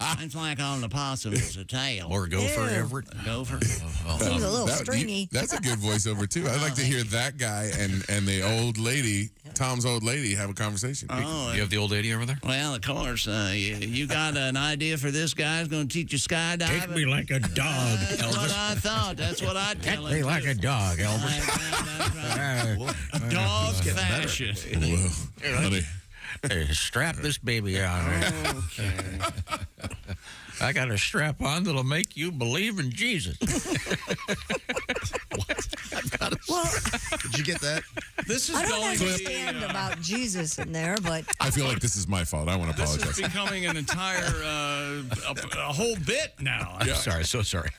That's like on the possum is a tail. Or gopher, Ew. Everett. Gopher. Seems a little stringy. That's a good voiceover, too. I'd like to hear that guy and the old lady, Tom's old lady, have a conversation. Oh, You have the old lady over there? well, of course. You got an idea for this guy who's going to teach you skydiving? Take me like a dog, That's what Elvis. I thought. That's what I'd Take tell me him. like a dog, Elvis. Dog fashion. Whoa, honey. Hey, strap this baby on. Okay. I got a strap on that'll make you believe in Jesus. Well, Did you get that? This is I don't going to understand be, about Jesus in there, but I feel like this is my fault. I want to this apologize. is becoming an entire a whole bit now. I'm sorry, so sorry.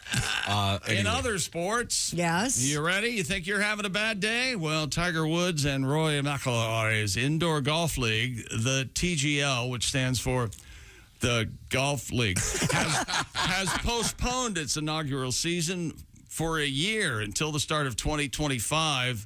In Anyway. other sports, yes. you ready? You think you're having a bad day? Well, Tiger Woods and Roy McIlroy's Indoor Golf League, the TGL, which stands for the Golf League, has postponed its inaugural season for a year until the start of 2025.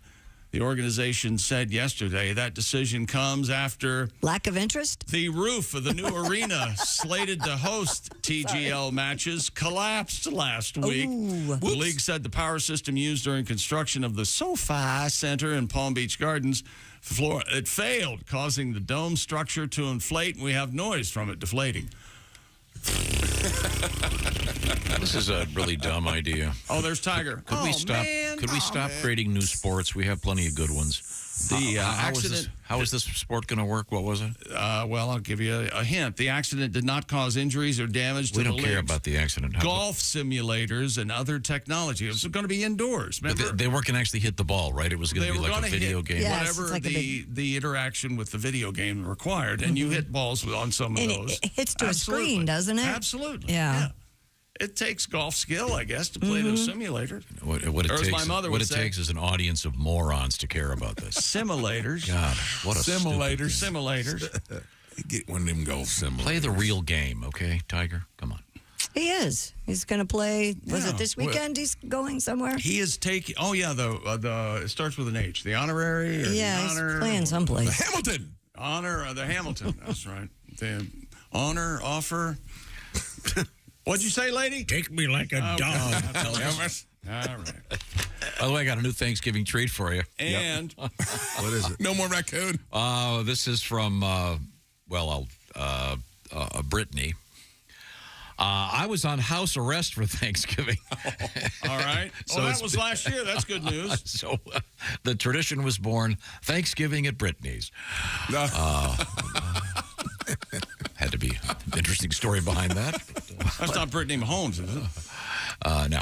The organization said yesterday that decision comes after Lack of interest? the roof of the new arena slated to host TGL matches collapsed last week. Ooh. The league said the power system used during construction of the SoFi Center in Palm Beach Gardens, Florida, it failed, causing the dome structure to inflate, and we have noise from it deflating. This is a really dumb idea. Oh, there's Tiger. Could we stop? Could we stop creating new sports? We have plenty of good ones. The accident. How is this sport going to work? What was it? Well, I'll give you a hint. The accident did not cause injuries or damage to We the don't care league's about the accident. golf simulators and other technology. It was going to be indoors. But Remember? they weren't going to actually hit the ball, right? It was going They to be were like a gonna video hit game. Yeah. whatever it's like a the interaction with the video game required, and you hit balls on some of And those. it hits to Absolutely. a screen, doesn't it? Absolutely. Yeah. It takes golf skill, I guess, to play those simulators. What it Or as takes, my mother what would it say- takes is an audience of morons to care about this. Simulators. God, what a Simulators. Simulators. Get one of them golf simulators. Play the real game, okay, Tiger? Come on. He is. He's going to play. Was Yeah. it this weekend he's going somewhere? He is taking. Oh yeah, the it starts with an H. The honorary. Or Yeah, the he's honor, playing someplace. Hamilton. Honor the Hamilton. That's right. The honor offer. What'd you say, lady? Take me like a dog, Elvis. All right. By the way, I got a new Thanksgiving treat for you. And What is it? No more raccoon. This is from, Brittany. I was on house arrest for Thanksgiving. all right. So Oh, that it's- was last year. That's good news. So the tradition was born Thanksgiving at Brittany's. Had to be an interesting story behind that. That's not Brittany Mahomes, is it? No.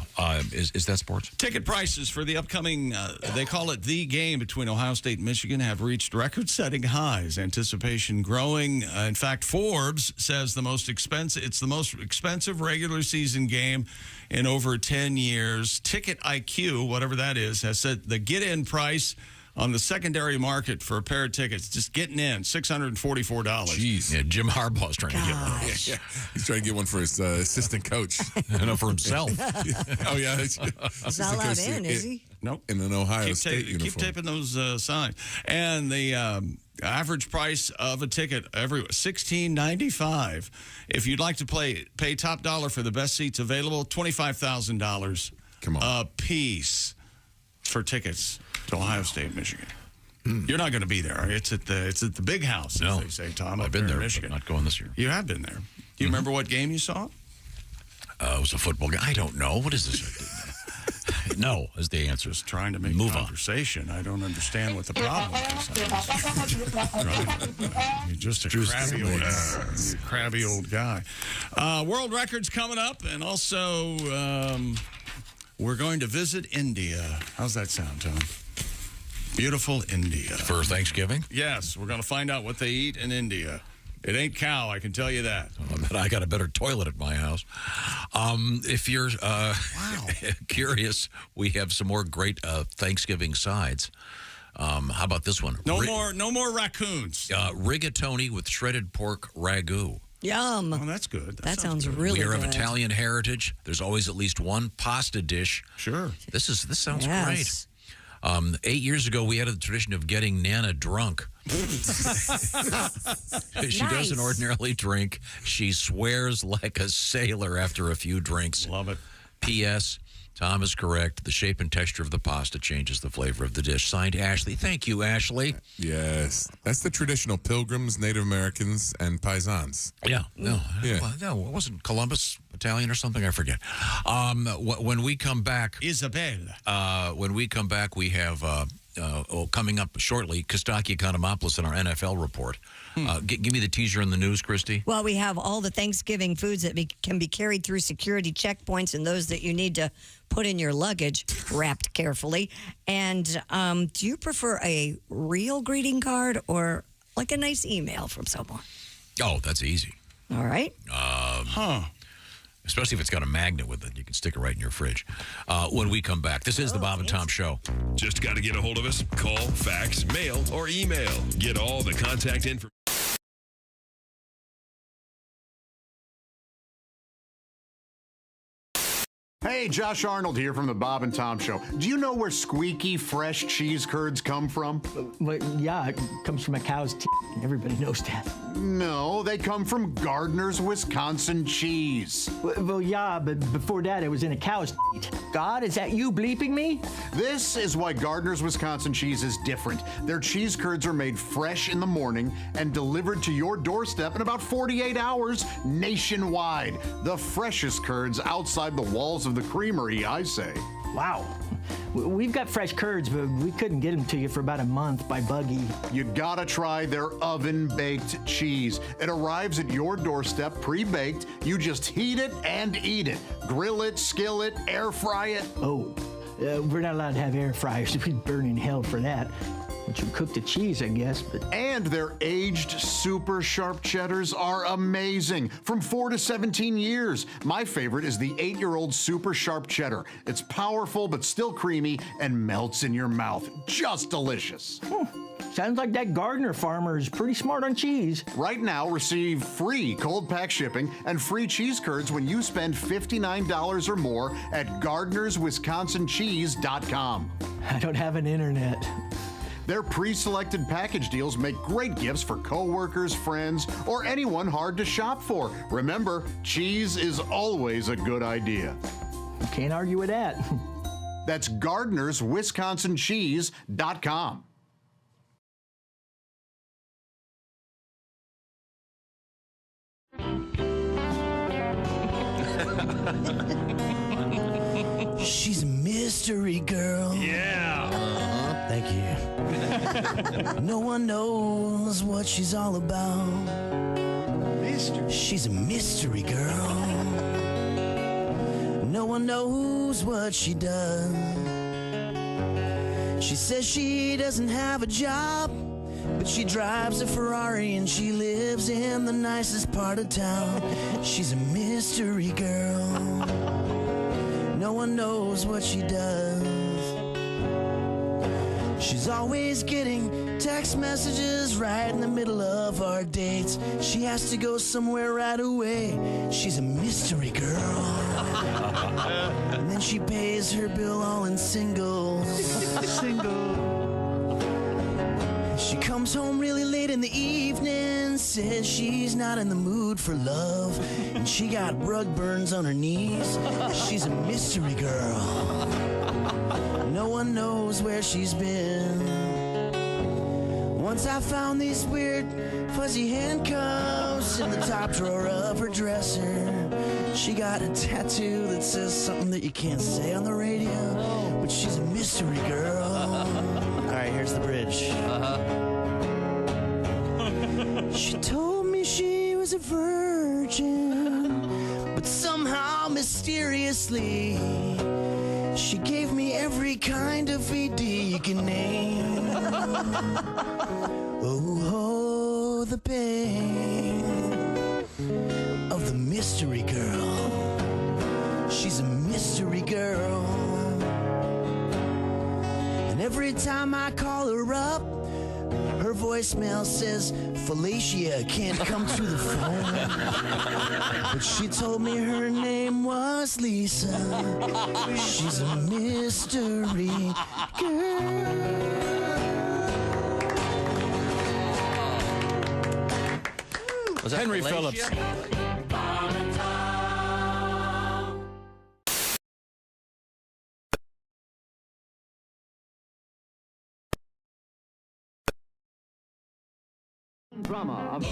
Is that sports? Ticket prices for the upcoming, they call it the game between Ohio State and Michigan, have reached record-setting highs. Anticipation growing. In fact, Forbes says it's the most expensive regular season game in over 10 years. Ticket IQ, whatever that is, has said the get-in price on the secondary market for a pair of tickets, just getting in, $644. Jeez. Yeah, Jim Harbaugh's trying to get one. Yeah. He's trying to get one for his assistant coach. No, for himself. Oh, yeah. He's not allowed in, is he? Nope. In an Ohio State Keep uniform. taping those signs. And the average price of a ticket $16.95. If you'd like to pay top dollar for the best seats available, $25,000 Come on. a piece for tickets to Ohio State, Michigan. You're not going to be there. It's at the big house, as they say, Tom. I've been there, in Michigan. but not going this year. You have been there. Do you remember what game you saw? It was a football game. I don't know. What is this? No, is the answer. Just trying to make conversation. I don't understand what the problem is. You're just a crabby old guy. World records coming up, and also we're going to visit India. How's that sound, Tom? Beautiful India. For Thanksgiving? Yes, we're going to find out what they eat in India. It ain't cow, I can tell you that. I got a better toilet at my house. If you're curious, we have some more great Thanksgiving sides. How about this one? No more raccoons. Rigatoni with shredded pork ragu. Yum. Oh, that's good. That sounds really good. We are of Italian heritage. There's always at least one pasta dish. Sure. This sounds great. 8 years ago, we had a tradition of getting Nana drunk. She doesn't ordinarily drink. She swears like a sailor after a few drinks. Love it. P.S. Tom is correct. The shape and texture of the pasta changes the flavor of the dish. Signed, Ashley. Thank you, Ashley. Yes. That's the traditional Pilgrims, Native Americans, and Paisans. Yeah. No, Yeah. no, wasn't Columbus Italian or something? I forget. When we come back... Isabella. When we come back, we have... coming up shortly, Kostaki Economopoulos in our NFL report. Give me the teaser in the news, Christy. Well, we have all the Thanksgiving foods that can be carried through security checkpoints and those that you need to put in your luggage, wrapped carefully. And do you prefer a real greeting card or like a nice email from someone? Oh, that's easy. All right. Especially if it's got a magnet with it. You can stick it right in your fridge. When we come back, this is the Bob and Tom Show. Just got to get a hold of us. Call, fax, mail, or email. Get all the contact information. Hey, Josh Arnold here from the Bob and Tom Show. Do you know where squeaky, fresh cheese curds come from? Well, yeah, it comes from a cow's teeth. Everybody knows that. No, they come from Gardner's Wisconsin cheese. Well, yeah, but before that, it was in a cow's teeth. God, is that you bleeping me? This is why Gardner's Wisconsin cheese is different. Their cheese curds are made fresh in the morning and delivered to your doorstep in about 48 hours nationwide. The freshest curds outside the walls of the creamery, I say. Wow. We've got fresh curds, but we couldn't get them to you for about a month by buggy. You gotta try their oven-baked cheese. It arrives at your doorstep pre-baked. You just heat it and eat it. Grill it, skill it, air fry it. Oh, we're not allowed to have air fryers. We'd burn in hell for that. But you cook the cheese, I guess. And their aged super sharp cheddars are amazing. From 4 to 17 years. My favorite is the 8-year-old super sharp cheddar. It's powerful but still creamy and melts in your mouth. Just delicious. Sounds like that Gardner farmer is pretty smart on cheese. Right now, receive free cold pack shipping and free cheese curds when you spend $59 or more at GardnersWisconsinCheese.com. I don't have an internet. Their pre-selected package deals make great gifts for coworkers, friends, or anyone hard to shop for. Remember, cheese is always a good idea. Can't argue with that. That's GardnersWisconsinCheese.com. She's a mystery girl. Yeah. Thank you. No one knows what she's all about. She's a mystery girl. No one knows what she does. She says she doesn't have a job, but she drives a Ferrari and she lives in the nicest part of town. She's a mystery girl. No one knows what she does. She's always getting text messages right in the middle of our dates. She has to go somewhere right away. She's a mystery girl. And then she pays her bill all in singles. She comes home really late in the evening, says she's not in the mood for love, and she got rug burns on her knees. She's a mystery girl. No one knows where she's been. Once I found these weird fuzzy handcuffs in the top drawer of her dresser. She got a tattoo that says something that you can't say on the radio, but she's a mystery girl. All right, here's the bridge. She told me she was a virgin, but somehow mysteriously she gave me every kind of VD you can name. Oh, the pain of the mystery girl. She's a mystery girl. And every time I call her up, her voicemail says Felicia can't come to the phone. But she told me her name was Lisa. She's a mystery girl. Was that Henry Phillips? Drama of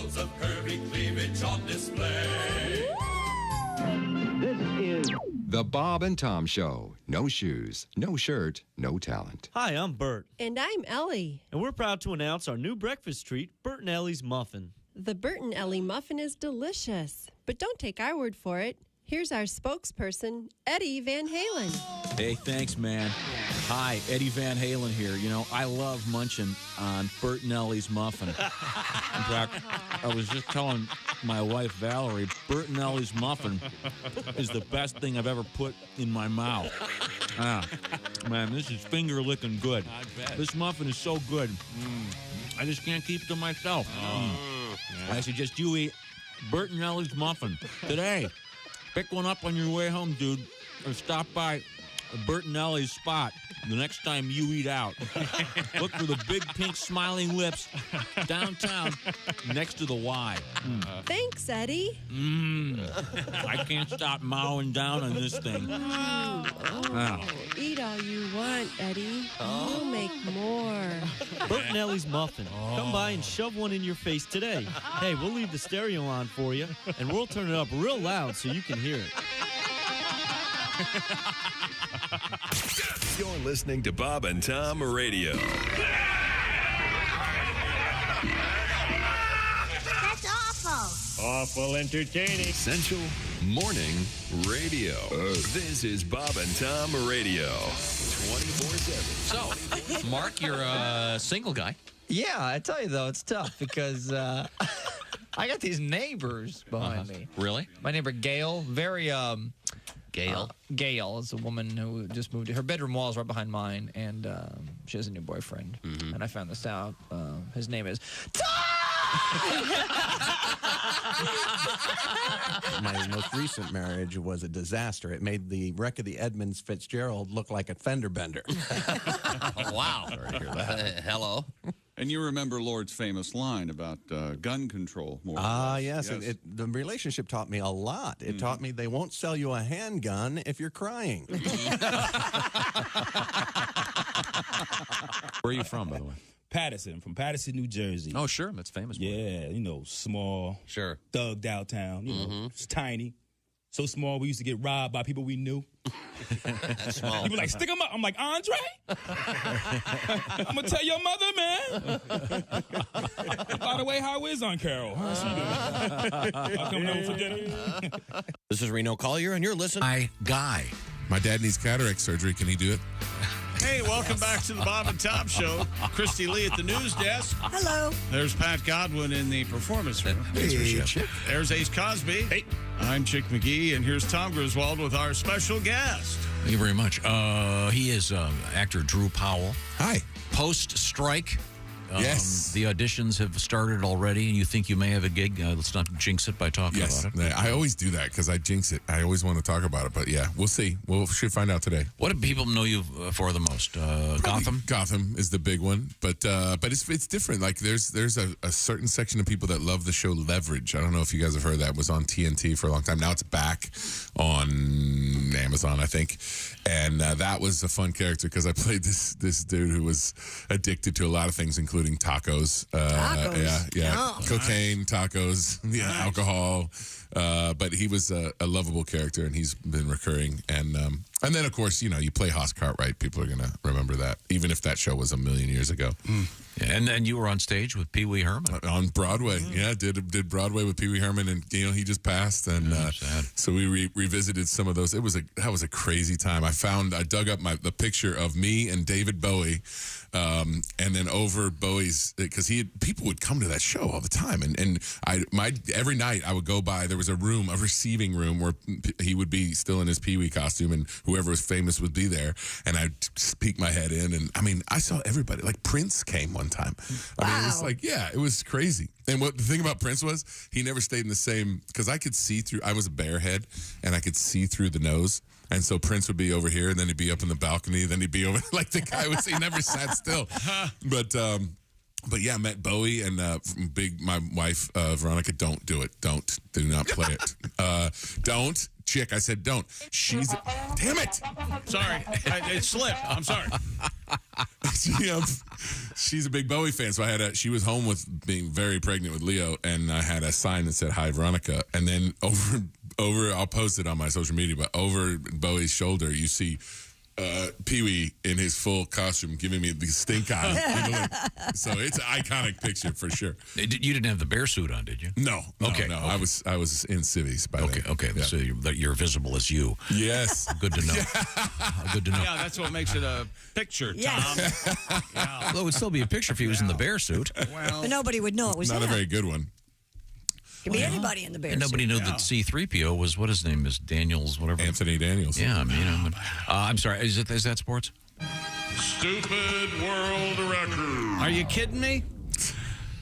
curvy cleavage on display. This is The Bob and Tom Show. No shoes, no shirt, no talent. Hi, I'm Bert. And I'm Ellie. And we're proud to announce our new breakfast treat, Bert and Ellie's Muffin. The Bert and Ellie Muffin is delicious. But don't take our word for it. Here's our spokesperson, Eddie Van Halen. Hey, thanks, man. Hi, Eddie Van Halen here. You know, I love munching on Bert and Ellie's muffin. In fact, I was just telling my wife, Valerie, Bert and Ellie's muffin is the best thing I've ever put in my mouth. Man, this is finger-licking good. This muffin is so good. I just can't keep it to myself. I suggest you eat Bert and Ellie's muffin today. Pick one up on your way home, dude, or stop by Bert and Ellie's spot the next time you eat out. Look for the big pink smiling lips downtown next to the Y. Thanks, Eddie. I can't stop mowing down on this thing. Eat all you want, Eddie. We'll make more. Bert and Ellie's Muffin. Come by and shove one in your face today. Hey, we'll leave the stereo on for you, and we'll turn it up real loud so you can hear it. You're listening to Bob and Tom Radio. That's awful. Awful entertaining. Central Morning Radio. This is Bob and Tom Radio. 24/7. So, Mark, you're a single guy. Yeah, I tell you, though, it's tough because I got these neighbors behind me. Really? My neighbor, Gail, very... Gail? Gail is a woman who just moved. Her bedroom wall is right behind mine, and she has a new boyfriend. And I found this out. His name is My most recent marriage was a disaster. It made the wreck of the Edmunds Fitzgerald look like a fender bender. Wow. Sorry to hear that. Hello. And you remember Lord's famous line about gun control, more or less. Yes. The relationship taught me a lot. It taught me they won't sell you a handgun if you're crying. Where are you from, by the way? Patterson, from Patterson, New Jersey. Oh, sure. That's famous. Yeah, you know, small. Sure. Thugged out town. You know, it's tiny. So small, we used to get robbed by people we knew. Small. People like, stick them up. I'm like, Andre? I'm going to tell your mother, man. By the way, how is Aunt Carol? How's she doing? I'll come over for dinner. This is Reno Collier, and you're listening. My guy. My dad needs cataract surgery. Can he do it? Hey, welcome back to the Bob and Tom Show. Christy Lee at the news desk. Hello. There's Pat Godwin in the performance room. Hey, Chick. There's Ace Cosby. Hey. I'm Chick McGee, and here's Tom Griswold with our special guest. Thank you very much. He is actor Drew Powell. Hi. Post-strike. Yes. The auditions have started already, and you think you may have a gig. Let's not jinx it by talking about it. I always do that because I jinx it. I always want to talk about it, but yeah, we'll see. We should find out today. What do people know you for the most? most? Gotham? Gotham is the big one, but it's different. Like there's a certain section of people that love the show Leverage. I don't know if you guys have heard that. It was on TNT for a long time. Now it's back on Amazon, I think. And that was a fun character because I played this dude who was addicted to a lot of things, including tacos. Yeah. Oh. Cocaine, tacos, alcohol. But he was a lovable character, and he's been recurring. And then, of course, you play Hoss Cartwright. People are going to remember that, even if that show was a million years ago. Yeah, and then you were on stage with Pee Wee Herman. On Broadway. Yeah, did Broadway with Pee Wee Herman, and, he just passed. And so we revisited some of those. That was a crazy time. I dug up the picture of me and David Bowie, and then over Bowie's, because people would come to that show all the time, and every night I would go by. There was a receiving room where he would be still in his Pee Wee costume, and whoever was famous would be there, and I'd peek my head in, and I saw everybody. Like Prince came one time. It was like, it was crazy. And the thing about Prince was he never stayed in the same, because I could see through. I was a bear head, and I could see through the nose. And so Prince would be over here, and then he'd be up in the balcony, then he'd be over, like the guy he never sat still. But yeah, I met Bowie and my wife, Veronica, don't do it. Do not play it. Don't. Chick, I said don't. Damn it. Sorry. It slipped. I'm sorry. She's a big Bowie fan, so she was home with being very pregnant with Leo, and I had a sign that said, "Hi, Veronica." And then over, I'll post it on my social media, but over Bowie's shoulder, you see Pee Wee in his full costume giving me the stink eye. So it's an iconic picture for sure. You didn't have the bear suit on, did you? No. Okay. I was in civvies by then. Okay. Yeah. So you're visible as you. Yes. Good to know. Good to know. Yeah, that's what makes it a picture, Tom. Yes. Well, it would still be a picture if he was in the bear suit. Well, but nobody would know it was not him. a very good one. Could be anybody in the bear and nobody suit. knew that C-3PO was, what his name is, Daniels, whatever. Anthony Daniels. Yeah, I'm sorry. Is that sports? Stupid world record. Are you kidding me?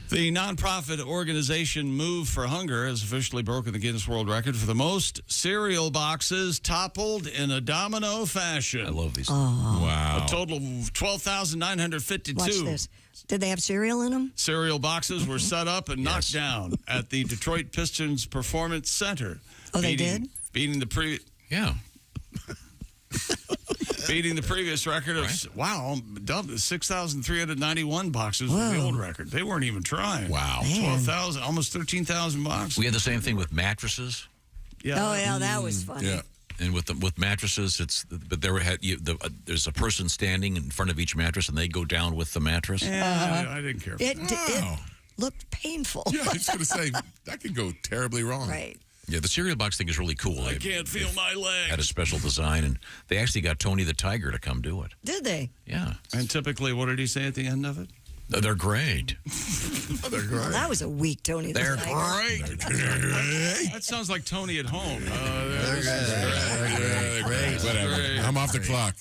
The nonprofit organization Move for Hunger has officially broken the Guinness World Record for the most cereal boxes toppled in a domino fashion. I love these. Oh. Wow. A total of 12,952. Watch this. Did they have cereal in them? Cereal boxes were set up and knocked down at the Detroit Pistons Performance Center. Oh, they did? Beating the beating the previous record of 6,391 boxes was the old record. They weren't even trying. Wow. 12,000, almost 13,000 boxes. We had the same thing with mattresses. Yeah. Oh, yeah, that was funny. Yeah. And with mattresses, there's a person standing in front of each mattress, and they go down with the mattress. Yeah, I didn't care. It looked painful. Yeah, I was going to say, that could go terribly wrong. Right. Yeah, the cereal box thing is really cool. I can't feel my legs. Had a special design, and they actually got Tony the Tiger to come do it. Did they? Yeah. And typically, what did he say at the end of it? They're great. They're great. Well, that was a weak Tony. They're great. That sounds like Tony at home. They're great. Whatever. I'm off the clock.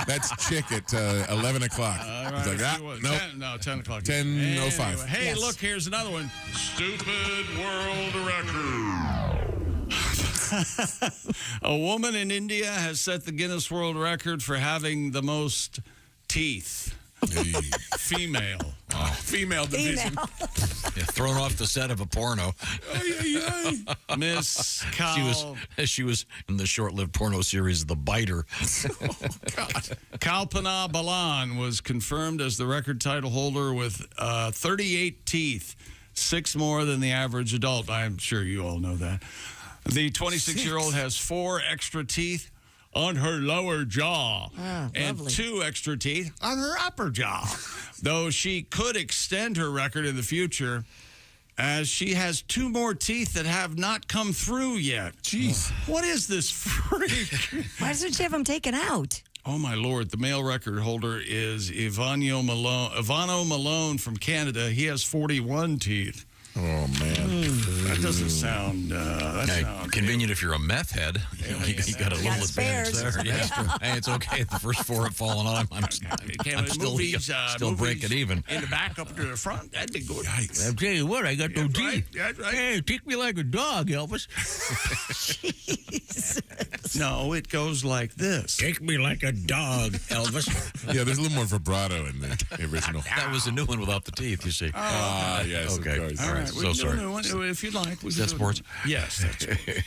That's Chick at 11 o'clock. Right. He's like, nope. 10 o'clock. 10:05. Anyway, hey, look, here's another one. Stupid world record. A woman in India has set the Guinness World Record for having the most teeth. Female. Female division. Yeah, thrown off the set of a porno. Miss Cal. She was in the short-lived porno series The Biter. Kalpana Balan was confirmed as the record title holder with 38 teeth, 6 more than the average adult. I'm sure you all know that. The 26-year-old has 4 extra teeth on her lower jaw and lovely. 2 extra teeth on her upper jaw. Though she could extend her record in the future, as she has 2 more teeth that have not come through yet. Jeez. What is this freak? Why doesn't she have them taken out? Oh, my Lord. The male record holder is Ivano Malone from Canada. He has 41 teeth. Oh, man. That doesn't sound. Convenient if you're a meth head. You got a little advantage spares. there. Yeah. Hey, it's okay. The first 4 have fallen on. I'm still breaking even. In the back up to the front, that'd be good. I'll tell you what, I got no teeth. That's right. Hey, take me like a dog, Elvis. No, it goes like this. Take me like a dog, Elvis. Yeah, there's a little more vibrato in the original. That was a new one without the teeth, you see. Yes, okay. of course. All right, So sorry. If you'd like. Is that sports? Yes, that's right.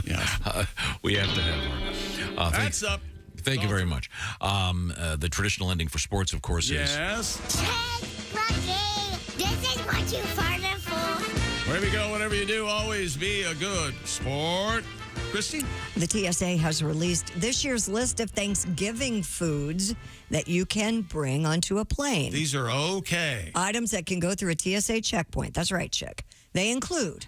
Yeah. We have to have our. That's up. Thank you very much. The traditional ending for sports, of course, is. Yes. Hey, Lucky, this is what you farted for. Wherever you go, whatever you do, always be a good sport. Christy? The TSA has released this year's list of Thanksgiving foods that you can bring onto a plane. These are okay. Items that can go through a TSA checkpoint. That's right, Chick. They include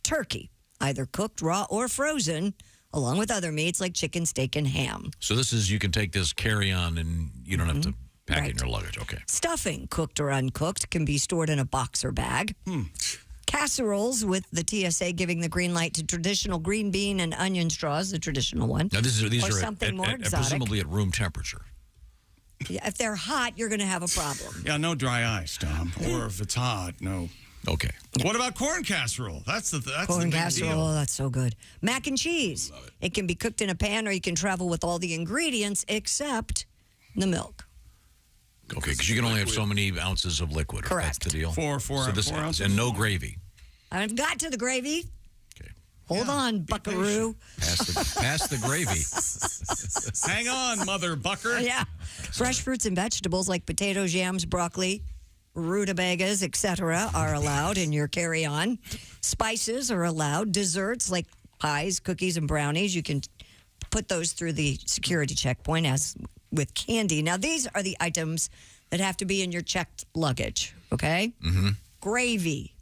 turkey, either cooked, raw, or frozen, along with other meats like chicken, steak, and ham. So this is, you can take this carry-on and you don't have to pack in your luggage. Okay. Stuffing, cooked or uncooked, can be stored in a box or bag. Casseroles, with the TSA giving the green light to traditional green bean and onion straws, the traditional one. Now, these or are something more exotic. presumably at room temperature. Yeah, if they're hot, you're going to have a problem. Yeah, no dry ice, Tom. Or if it's hot, no. Okay. What about corn casserole? That's the Corn big casserole, deal. that's so good. Mac and cheese. It can be cooked in a pan, or you can travel with all the ingredients except the milk. Okay, because you can only have so many ounces of liquid. Correct. That's the deal. Four ounces. And no gravy. I've got to the gravy. Okay. Hold on, buckaroo. Pass the gravy. Hang on, Mother Bucker. Yeah. Fresh fruits and vegetables like potatoes, yams, broccoli, rutabagas, etc. are allowed in your carry-on. Spices are allowed. Desserts like pies, cookies, and brownies, you can put those through the security checkpoint, as with candy. Now, these are the items that have to be in your checked luggage, okay? Gravy.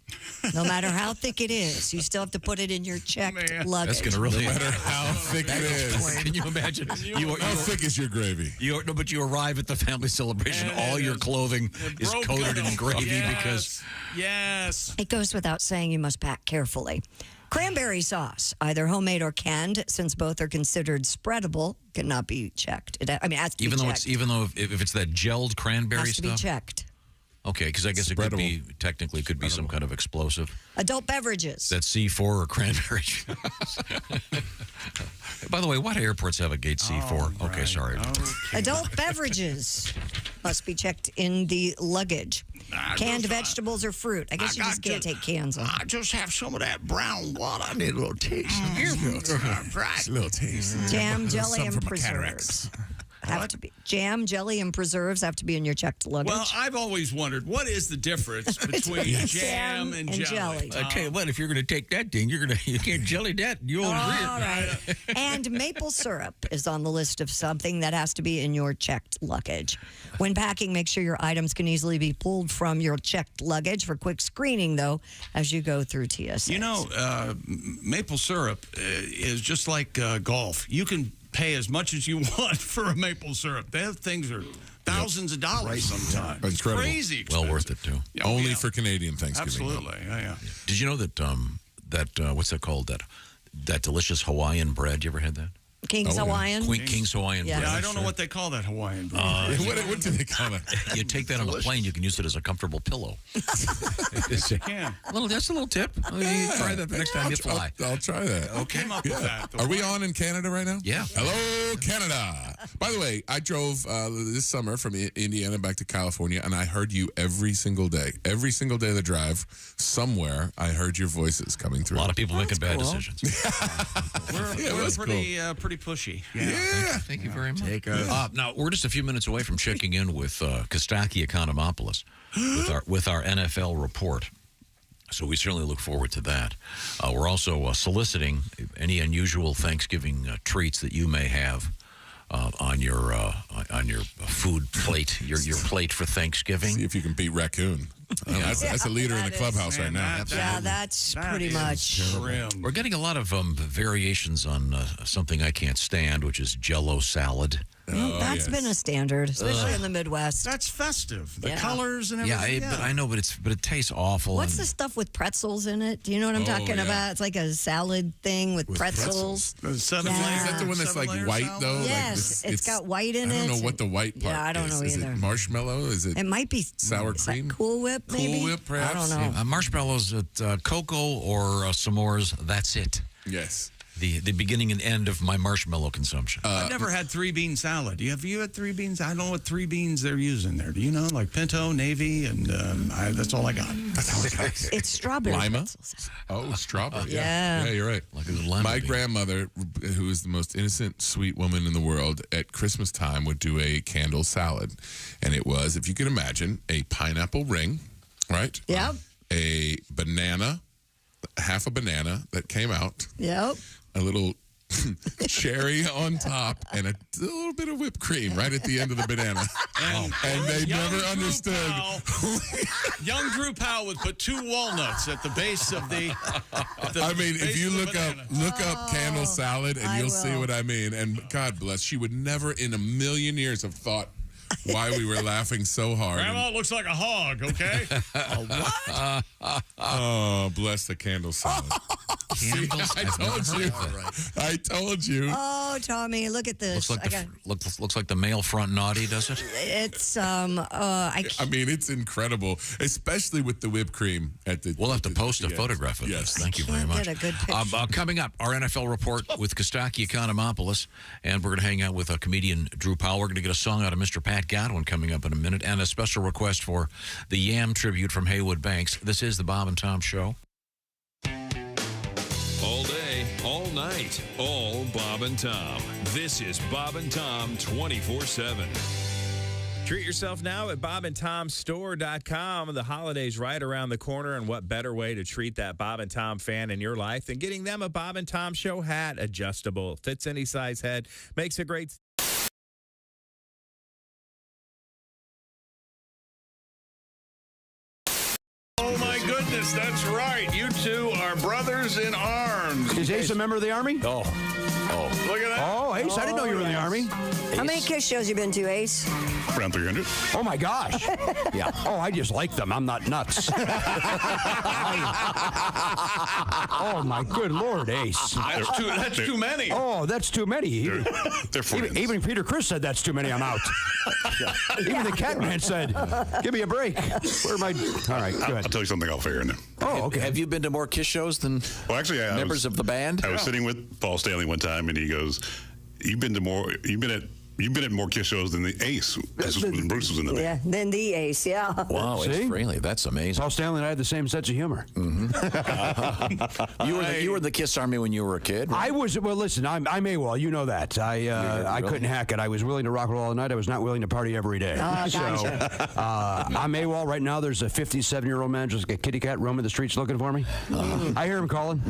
No matter how thick it is, you still have to put it in your checked luggage. That's going to really. No matter how thick it is. Can you imagine? How thick is your gravy? But you arrive at the family celebration, all your clothing is coated in gravy because. Yes. It goes without saying you must pack carefully. Cranberry sauce, either homemade or canned, since both are considered spreadable, cannot be checked. It has to be checked. Even though if it's that gelled cranberry has to stuff. be checked. Okay, because I guess it could be technically could be some kind of explosive. Adult beverages. That's C4 or cranberry. By the way, what airports have a gate C4? Okay, sorry. Adult beverages must be checked in the luggage. Canned vegetables or fruit. I guess you just can't take cans on. I just have some of that brown water. I need a little taste. A little taste. Jam, jelly, Something and from my preserves. Have to be jam, jelly, and preserves have to be in your checked luggage. Well, I've always wondered, what is the difference between jam and jelly? I tell you what, if you're going to take that thing, you can't jelly that. You'll All right. And maple syrup is on the list of something that has to be in your checked luggage. When packing, make sure your items can easily be pulled from your checked luggage for quick screening, though, as you go through TSA. You know, maple syrup is just like golf. You can pay as much as you want for a maple syrup. Those things are thousands of dollars sometimes. It's incredible. Crazy expensive. Well worth it, too. Only for Canadian Thanksgiving. Absolutely. Yeah. Did you know that, what's that called? That delicious Hawaiian bread? You ever had that? King's Hawaiian? King's Hawaiian bread. Yeah, I don't know what they call that Hawaiian bread. What do they call it? You take that on a plane, you can use it as a comfortable pillow. You can. That's a little tip. Try that the next time you fly. I'll try that. Who came up with that? Are we on in Canada right now? Yeah. Hello, Canada. By the way, I drove this summer from Indiana back to California, and I heard you every single day. Every single day of the drive, somewhere, I heard your voices coming through. A lot of people making bad decisions. We're pretty pushy. Yeah. Thank you very much. Now, we're just a few minutes away from checking in with Kostaki Economopoulos with our NFL report. So we certainly look forward to that. We're also soliciting any unusual Thanksgiving treats that you may have on your food plate, your plate for Thanksgiving. See if you can beat raccoon. That's a leader in the clubhouse right now. That's pretty much. We're getting a lot of variations on something I can't stand, which is Jell-O salad. Well, that's been a standard, especially in the Midwest. That's festive. The Yeah. colors and everything. But I know, but it tastes awful. What's the stuff with pretzels in it? Do you know what I'm talking about? It's like a salad thing with pretzels. Is that the one that's like white though? Yes, like it's got white in it. I don't know what the white part is. Yeah, I don't know Is either. it marshmallow? Is it? It might be sour cream. Cool Whip, maybe. Cool Whip, perhaps. I don't know. Marshmallows at cocoa or s'mores. That's it. Yes. The beginning and end of my marshmallow consumption. I've never had 3-bean salad. Have you had 3 beans? I don't know what 3 beans they're using there. Do you know? Like pinto, navy, and that's all I got. It's strawberry Lima? pretzels. Oh, strawberry. Yeah. Yeah, you're right. Like a lima My bean. grandmother, who is the most innocent, sweet woman in the world, at Christmas time would do a candle salad. And it was, if you can imagine, a pineapple ring, right? Yep. A banana, half a banana that came out. Yep. A little cherry on top, and a little bit of whipped cream right at the end of the banana. And they never understood. Young Drew Powell would put 2 walnuts at the base of the. I mean, if you look up candle salad, and you'll see what I mean. And God bless, she would never in a million years have thought why we were laughing so hard. Grandma looks like a hog, okay? What? Oh, bless the candle salad. Candles? I told you. I told you. Oh, Tommy, look at this. Looks like the male front naughty, does it? It's I mean, it's incredible, especially with the whipped cream at the. We'll have to post a photograph of this. Thank you very much. Get a good picture. Coming up, our NFL report with Kostaki Economopoulos, and we're going to hang out with comedian Drew Powell. We're going to get a song out of Mr. Pat Godwin coming up in a minute, and a special request for the Yam tribute from Haywood Banks. This is the Bob and Tom Show. All day, all night, all Bob and Tom. This is Bob and Tom 24/7. Treat yourself now at bobandtomstore.com. The holidays right around the corner, and what better way to treat that Bob and Tom fan in your life than getting them a Bob and Tom Show hat. Adjustable, fits any size head, makes a great... Oh, my goodness, that's right. You two are brothers in arms. Is Ace a member of the Army? Oh. Look at that. Oh, Ace, I didn't know you were in the Army. How many kiss shows you been to, Ace? Around 300. Oh, my gosh. Yeah. Oh, I just like them. I'm not nuts. Oh, my good Lord, Ace. That's too many. Oh, that's too many. Even Peter Chris said that's too many. I'm out. Even the Catman said, give me a break. Where am I? All right, good. I'll tell you something. I'll figure it out. Oh, okay. Have you been to more Kiss shows than members of the band? I was sitting with Paul Stanley one time, and he goes, "You've been at more Kiss shows than the Ace." When Bruce was in the band. Yeah, then the Ace, yeah. Wow, See? Really? That's amazing. Paul Stanley and I had the same sense of humor. You were in the Kiss Army when you were a kid, right? I was. Well, listen, I'm AWOL. You know that. I couldn't hack it. I was willing to rock and roll all night. I was not willing to party every day. Oh, So gotcha. I'm AWOL right now. There's a 57-year-old man, just like a kitty cat, roaming the streets looking for me. I hear him calling.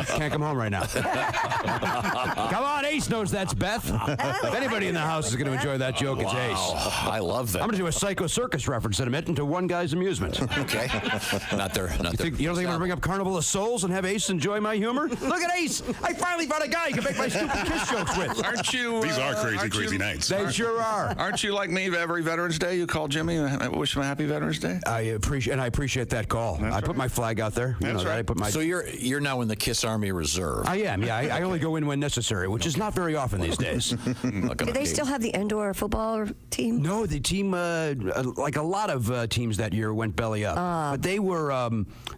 Can't come home right now. Come on, Ace knows that's Beth. If anybody in the house is going to enjoy that joke, it's Ace. I love that. I'm going to do a Psycho Circus reference in a minute into one guy's amusement. Okay. Not there. You don't think I'm going to bring up Carnival of Souls and have Ace enjoy my humor? Look at Ace! I finally found a guy I can make my stupid Kiss jokes with. Aren't you? These are crazy nights. They sure are. Aren't you like me? Every Veterans Day, you call Jimmy and wish him a happy Veterans Day. I appreciate that call. I put my flag out there. You know that. I put my. So you're now in the Kiss Army Reserve. I am. Yeah, I only go in when necessary, which is not very often these days. Do they still have the indoor football team? No, the team, like a lot of teams that year, went belly up. But they were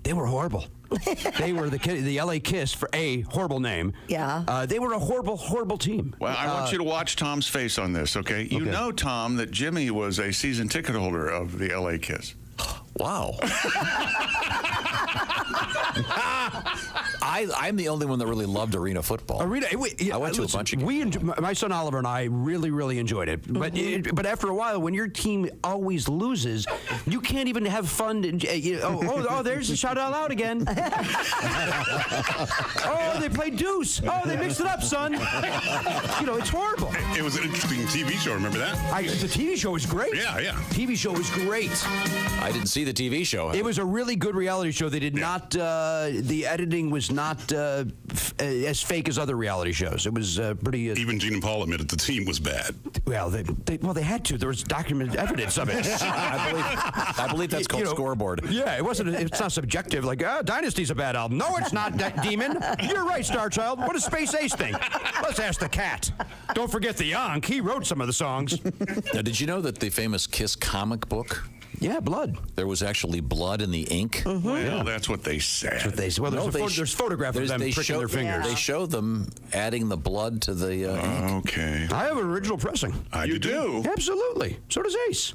horrible. They were the LA Kiss, for a horrible name. Yeah. They were a horrible team. Well, I want you to watch Tom's face on this, okay? You know, Tom, that Jimmy was a season ticket holder of the LA Kiss. Wow. I'm the only one that really loved arena football. I went to a bunch of games. My son Oliver and I really enjoyed it. But after a while, when your team always loses, you can't even have fun. There's a shout out loud again. Oh, they played deuce. Oh, they mixed it up, son. It's horrible. It was an interesting TV show. Remember that? The TV show was great. Yeah. TV show was great. I didn't see the TV show. It was a really good reality show. They did not. The editing was not not as fake as other reality shows. It was pretty. Even Gene and Paul admitted the team was bad. Well, they had to. There was documented evidence of it. I believe that's called scoreboard. Yeah, it's not subjective. Like, Dynasty's a bad album. No, it's not, Demon. You're right, Star Child. What does Space Ace think? Let's ask the cat. Don't forget the Yonk. He wrote some of the songs. Now, did you know that the famous Kiss comic book? Yeah, blood. There was actually blood in the ink. Mm-hmm. Well, that's what they said. That's what they said. Well, there's photographs of them pricking their fingers. They show them adding the blood to the ink. Okay. I have an original pressing. You do? Absolutely. So does Ace.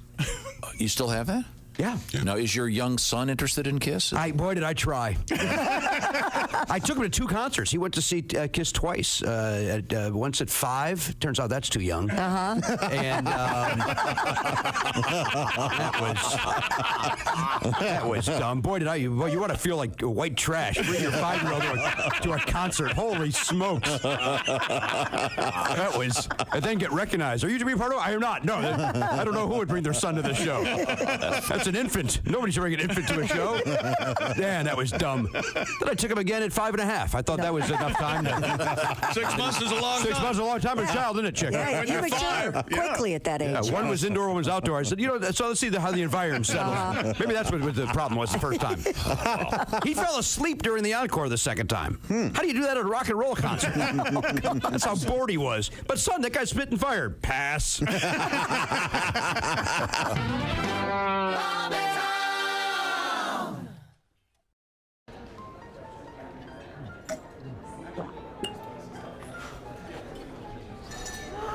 You still have that? Yeah. Now, is your young son interested in Kiss? Boy, did I try. I took him to 2 concerts. He went to see Kiss twice. Once at 5. Turns out that's too young. Uh-huh. And that was dumb. Boy, you want to feel like white trash. Bring your 5-year-old to a concert. Holy smokes. That was... And then get recognized. Are you to be part of it? I am not. No, I don't know who would bring their son to this show. That's an infant. Nobody should bring an infant to a show. Man, that was dumb. Then I took him again at 5.5. I thought that was enough time. 6 months is a long time. 6 months is a long time for a child, isn't it, chick? Yeah, you mature quickly at that age. Yeah, one was indoor, one was outdoor. I said, so let's see how the environment settles. Maybe that's what the problem was the first time. He fell asleep during the encore the second time. How do you do that at a rock and roll concert? That's how bored he was. But son, that guy spit and fired. Pass.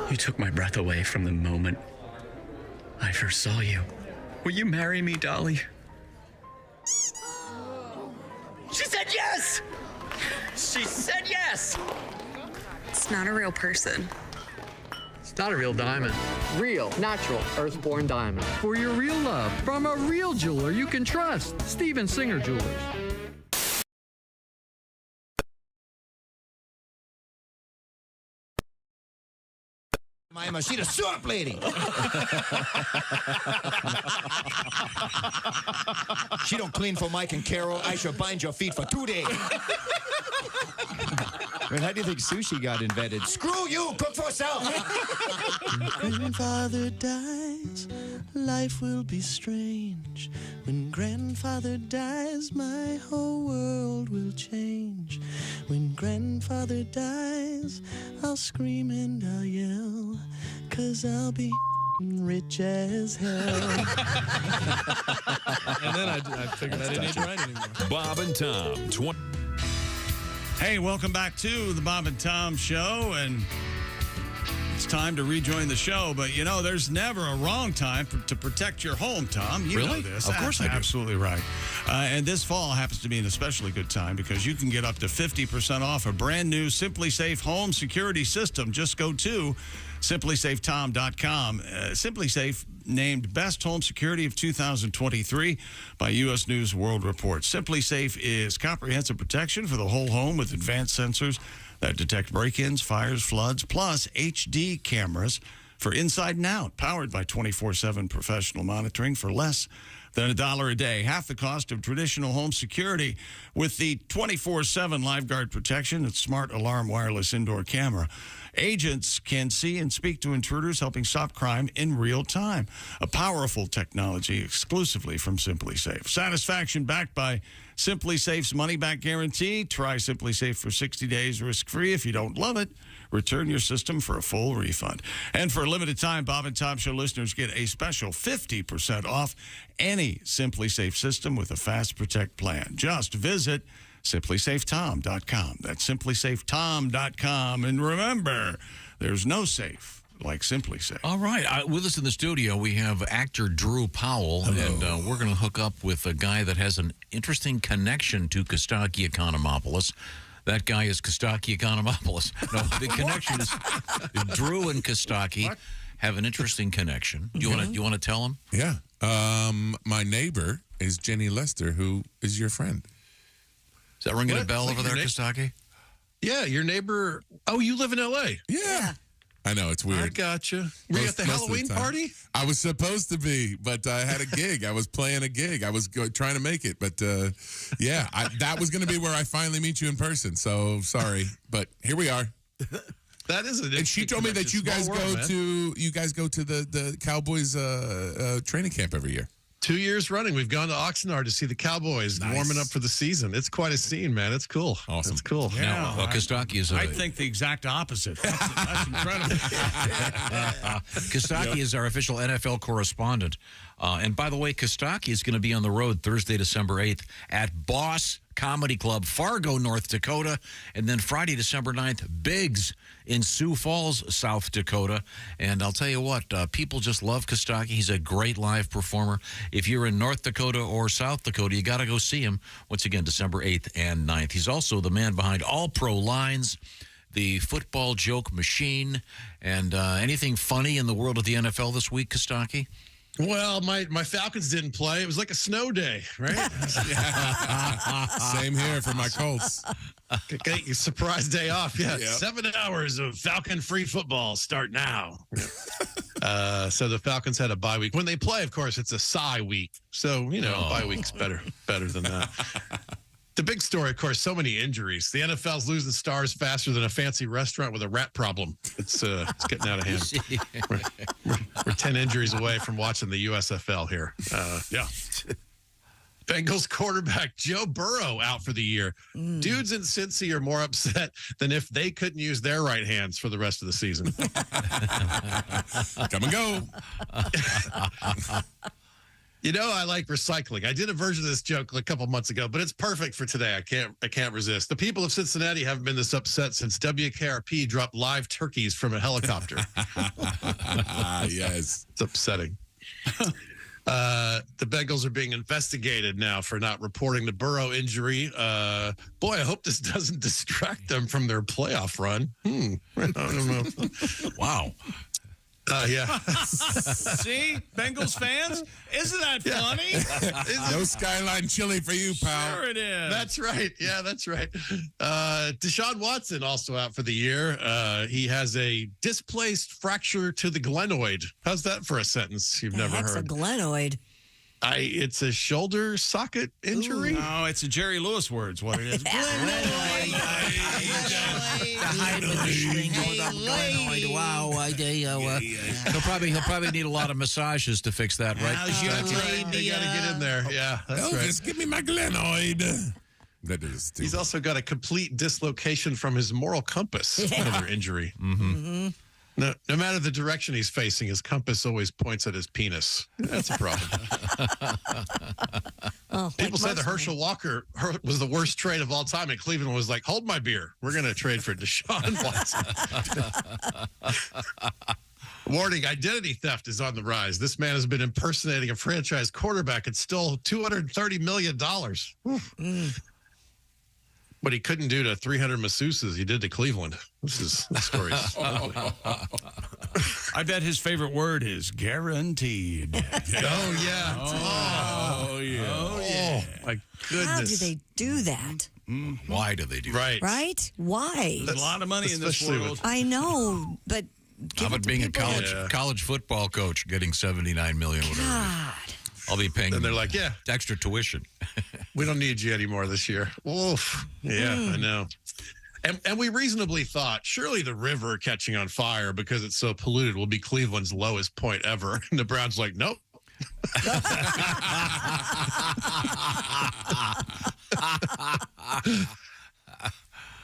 You took my breath away from the moment I first saw you. Will you marry me, Dolly? She said yes! She said yes! It's not a real person. It's not a real diamond. Real, natural, earthborn diamond. For your real love, from a real jeweler you can trust. Steven Singer Jewelers. Mama, she the syrup lady. She don't clean for Mike and Carol. I shall bind your feet for 2 days. Man, how do you think sushi got invented? Screw you, cook for yourself. When grandfather dies, life will be strange. When grandfather dies, my whole world will change. When grandfather dies, I'll scream and I'll yell, 'cause I'll be rich as hell. And then I figured I didn't need to write anymore. Bob and Tom. Hey, welcome back to the Bob and Tom Show, and it's time to rejoin the show. But, you know, there's never a wrong time to protect your home, Tom. You know this. Of course I do. Absolutely right. And this fall happens to be an especially good time because you can get up to 50% off a brand new Simply Safe home security system. Just go to simplysafetom.com. Simply Safe named Best Home Security of 2023 by U.S. News World Report. Simply Safe is comprehensive protection for the whole home with advanced sensors that detect break-ins, fires, floods, plus HD cameras for inside and out, powered by 24/7 professional monitoring for less than $1 a day, half the cost of traditional home security with the 24/7 LiveGuard protection and smart alarm wireless indoor camera. Agents can see and speak to intruders, helping stop crime in real time. A powerful technology exclusively from Simply Safe. Satisfaction backed by Simply Safe's money-back guarantee. Try Simply Safe for 60 days risk-free. If you don't love it, return your system for a full refund. And for a limited time, Bob and Tom Show listeners get a special 50% off any Simply Safe system with a Fast Protect plan. Just visit simplysafetom.com. That's simplysafetom.com. And remember, there's no safe like Simply Safe. All right. With us in the studio, we have actor Drew Powell. Hello. And we're going to hook up with a guy that has an interesting connection to Kostaki Economopoulos. That guy is Kostaki Economopoulos. No, the connection is Drew and Kostaki have an interesting connection. You want to tell him? Yeah. My neighbor is Jenny Lester, who is your friend. Is that ringing a bell over there, Kostaki? Yeah, your neighbor. Oh, you live in L.A.? Yeah. I know, it's weird. I gotcha. Were you at the Halloween party? I was supposed to be, but I had a gig. I was playing a gig. I was trying to make it, but that was going to be where I finally meet you in person. So sorry, but here we are. That is an. And she told me that you guys go to the Cowboys training camp every year. 2 years running, we've gone to Oxnard to see the Cowboys warming up for the season. It's quite a scene, man. It's cool. Awesome. It's cool. Yeah, Kostaki is. I think the exact opposite. That's incredible. Kostaki is our official NFL correspondent. And by the way, Kostaki is going to be on the road Thursday, December 8th at Boss Comedy Club, Fargo, North Dakota. And then Friday, December 9th, Biggs in Sioux Falls, South Dakota. And I'll tell you what, people just love Kostaki. He's a great live performer. If you're in North Dakota or South Dakota, you got to go see him. Once again, December 8th and 9th. He's also the man behind All Pro Lines, the football joke machine, and anything funny in the world of the NFL this week, Kostaki? Well, my Falcons didn't play. It was like a snow day, right? Same here for my Colts. Okay, surprise day off. Yeah, 7 hours of Falcon-free football start now. So the Falcons had a bye week. When they play, of course, it's a sigh week. So, bye week's better than that. The big story, of course, so many injuries. The NFL's losing stars faster than a fancy restaurant with a rat problem. It's getting out of hand. We're 10 injuries away from watching the USFL here. Bengals quarterback Joe Burrow out for the year. Dudes in Cincy are more upset than if they couldn't use their right hands for the rest of the season. Come and go. I like recycling. I did a version of this joke a couple months ago, but it's perfect for today. I can't resist. The people of Cincinnati haven't been this upset since WKRP dropped live turkeys from a helicopter. Yes. It's upsetting. The Bengals are being investigated now for not reporting the Burrow injury. Boy, I hope this doesn't distract them from their playoff run. I don't know. Wow. Yeah. See, Bengals fans? Isn't that funny? No Skyline chili for you, pal. Sure it is. That's right. Yeah, that's right. Deshaun Watson also out for the year. He has a displaced fracture to the glenoid. How's that for a sentence you've never heard? That's a glenoid. It's a shoulder socket injury. Ooh. No, it's a Jerry Lewis word's what it is. Wow, he'll probably need a lot of massages to fix that, right? How's your They got to get in there. Yeah, that's right. Just give me my glenoid. He's also got a complete dislocation from his moral compass. Another injury. Mm-hmm. No matter the direction he's facing, his compass always points at his penis. That's a problem. People say the Herschel Walker was the worst trade of all time, and Cleveland was like, hold my beer. We're going to trade for Deshaun Watson. Warning, identity theft is on the rise. This man has been impersonating a franchise quarterback and stole $230 million. What he couldn't do to 300 masseuses, he did to Cleveland. This is the story. I bet his favorite word is guaranteed. Oh, yeah. Oh, yeah. Oh, my goodness. How do they do that? Why do they do that? Right? Why? There's a lot of money in this world. I know, but how about being a college football coach getting $79 million? God. I'll be paying. And they're like, extra tuition. We don't need you anymore this year. Oof. Yeah, I know. And we reasonably thought, surely the river catching on fire because it's so polluted will be Cleveland's lowest point ever. And the Browns like, nope.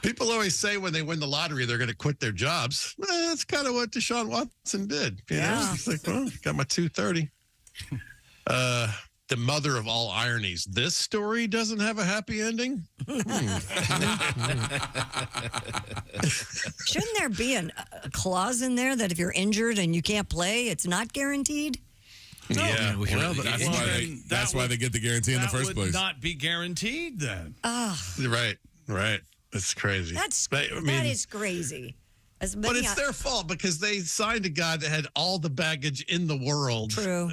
People always say when they win the lottery, they're going to quit their jobs. That's kind of what Deshaun Watson did. You know? He's like, well, got my 230. The mother of all ironies. This story doesn't have a happy ending. Shouldn't there be a clause in there that if you're injured and you can't play, it's not guaranteed? No. Yeah, well, that's why they get the guarantee in the first place. That would not be guaranteed then. Right. That's crazy. That is crazy. But it's their fault because they signed a guy that had all the baggage in the world. True.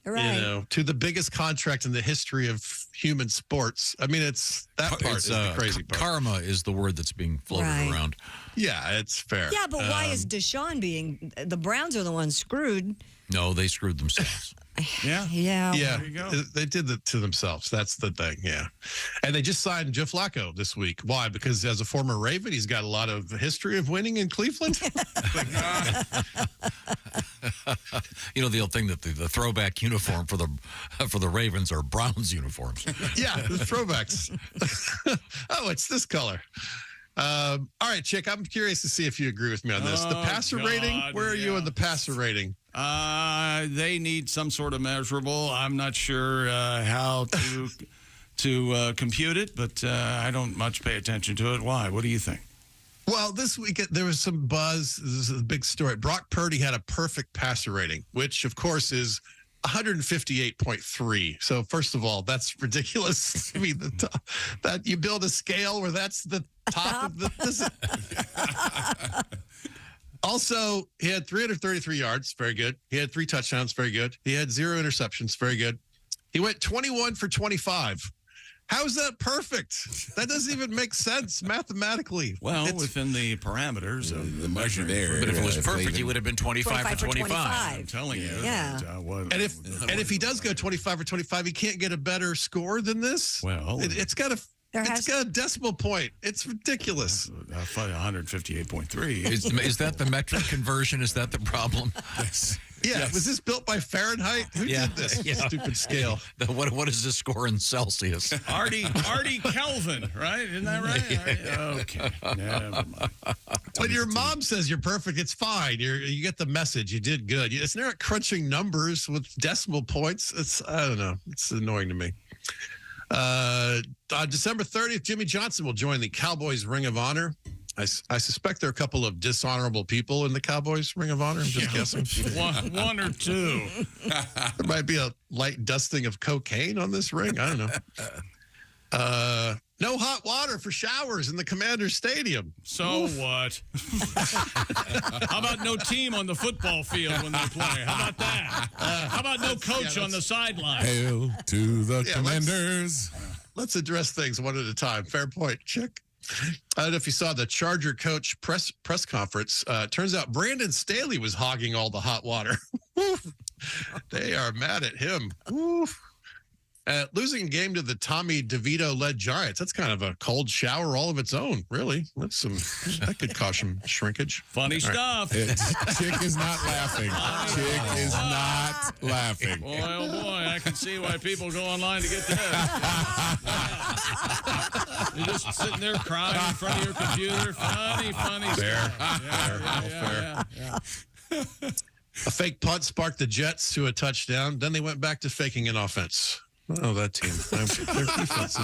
Right. To the biggest contract in the history of human sports. I mean, that part is the crazy part. Karma is the word that's being floated around. Yeah, it's fair. Yeah, but why is Deshaun being? The Browns are the ones screwed. No, they screwed themselves. Yeah. Yeah, There you go. they did it to themselves. That's the thing. Yeah, and they just signed Joe Flacco this week. Why? Because as a former Raven, he's got a lot of history of winning in Cleveland. You know the old thing that the throwback uniform for the Ravens are Browns uniforms. Yeah, the throwbacks. Oh, it's this color. All right, Chick, I'm curious to see if you agree with me on this. The passer rating, where are you in the passer rating? They need some sort of measurable. I'm not sure how to compute it, but I don't much pay attention to it. Why? What do you think? Well, this week there was some buzz. This is a big story. Brock Purdy had a perfect passer rating, which, of course, is 158.3. So, first of all, that's ridiculous. I mean, that you build a scale where that's the top of the. Also, he had 333 yards. Very good. He had 3 touchdowns. Very good. He had 0 interceptions. Very good. He went 21 for 25. How is that perfect? That doesn't even make sense mathematically. Well, within the parameters of the measure there. But if it was perfect, he would have been 25 for 25. I'm telling you. Yeah. And if he does go 25 for 25, he can't get a better score than this. Well, it's got a decimal point. It's ridiculous. 158.3. Is that the metric conversion? Is that the problem? Yes. Yeah, was this built by Fahrenheit? Who did this stupid scale? What is this score in Celsius? Artie Kelvin, right? Isn't that right? Yeah. Okay. Never mind. When your mom says you're perfect, it's fine. You get the message. You did good. It's not crunching numbers with decimal points. I don't know. It's annoying to me. On December 30th, Jimmy Johnson will join the Cowboys Ring of Honor. I suspect there are a couple of dishonorable people in the Cowboys Ring of Honor. I'm just guessing. One or two. There might be a light dusting of cocaine on this ring. I don't know. No hot water for showers in the Commander Stadium. So what? How about no team on the football field when they play? How about that? How about no coach on the sideline? Hail to the Commanders. Let's address things one at a time. Fair point, Chick. I don't know if you saw the Charger coach press conference. Turns out Brandon Staley was hogging all the hot water. They are mad at him. Losing a game to the Tommy DeVito-led Giants. That's kind of a cold shower all of its own, really. That could cause some shrinkage. Funny stuff. Chick is not laughing. Chick is not laughing. Boy, oh boy, I can see why people go online to get this. You're just sitting there crying in front of your computer. Funny Fair. stuff. Fair. A fake punt sparked the Jets to a touchdown. Then they went back to faking an offense. Oh, that team. Their defense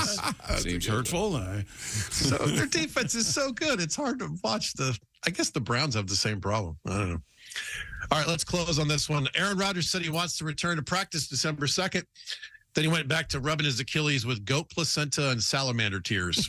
seems hurtful. So their defense is so good. It's hard to watch I guess the Browns have the same problem. I don't know. All right, let's close on this one. Aaron Rodgers said he wants to return to practice December 2nd. Then he went back to rubbing his Achilles with goat placenta and salamander tears.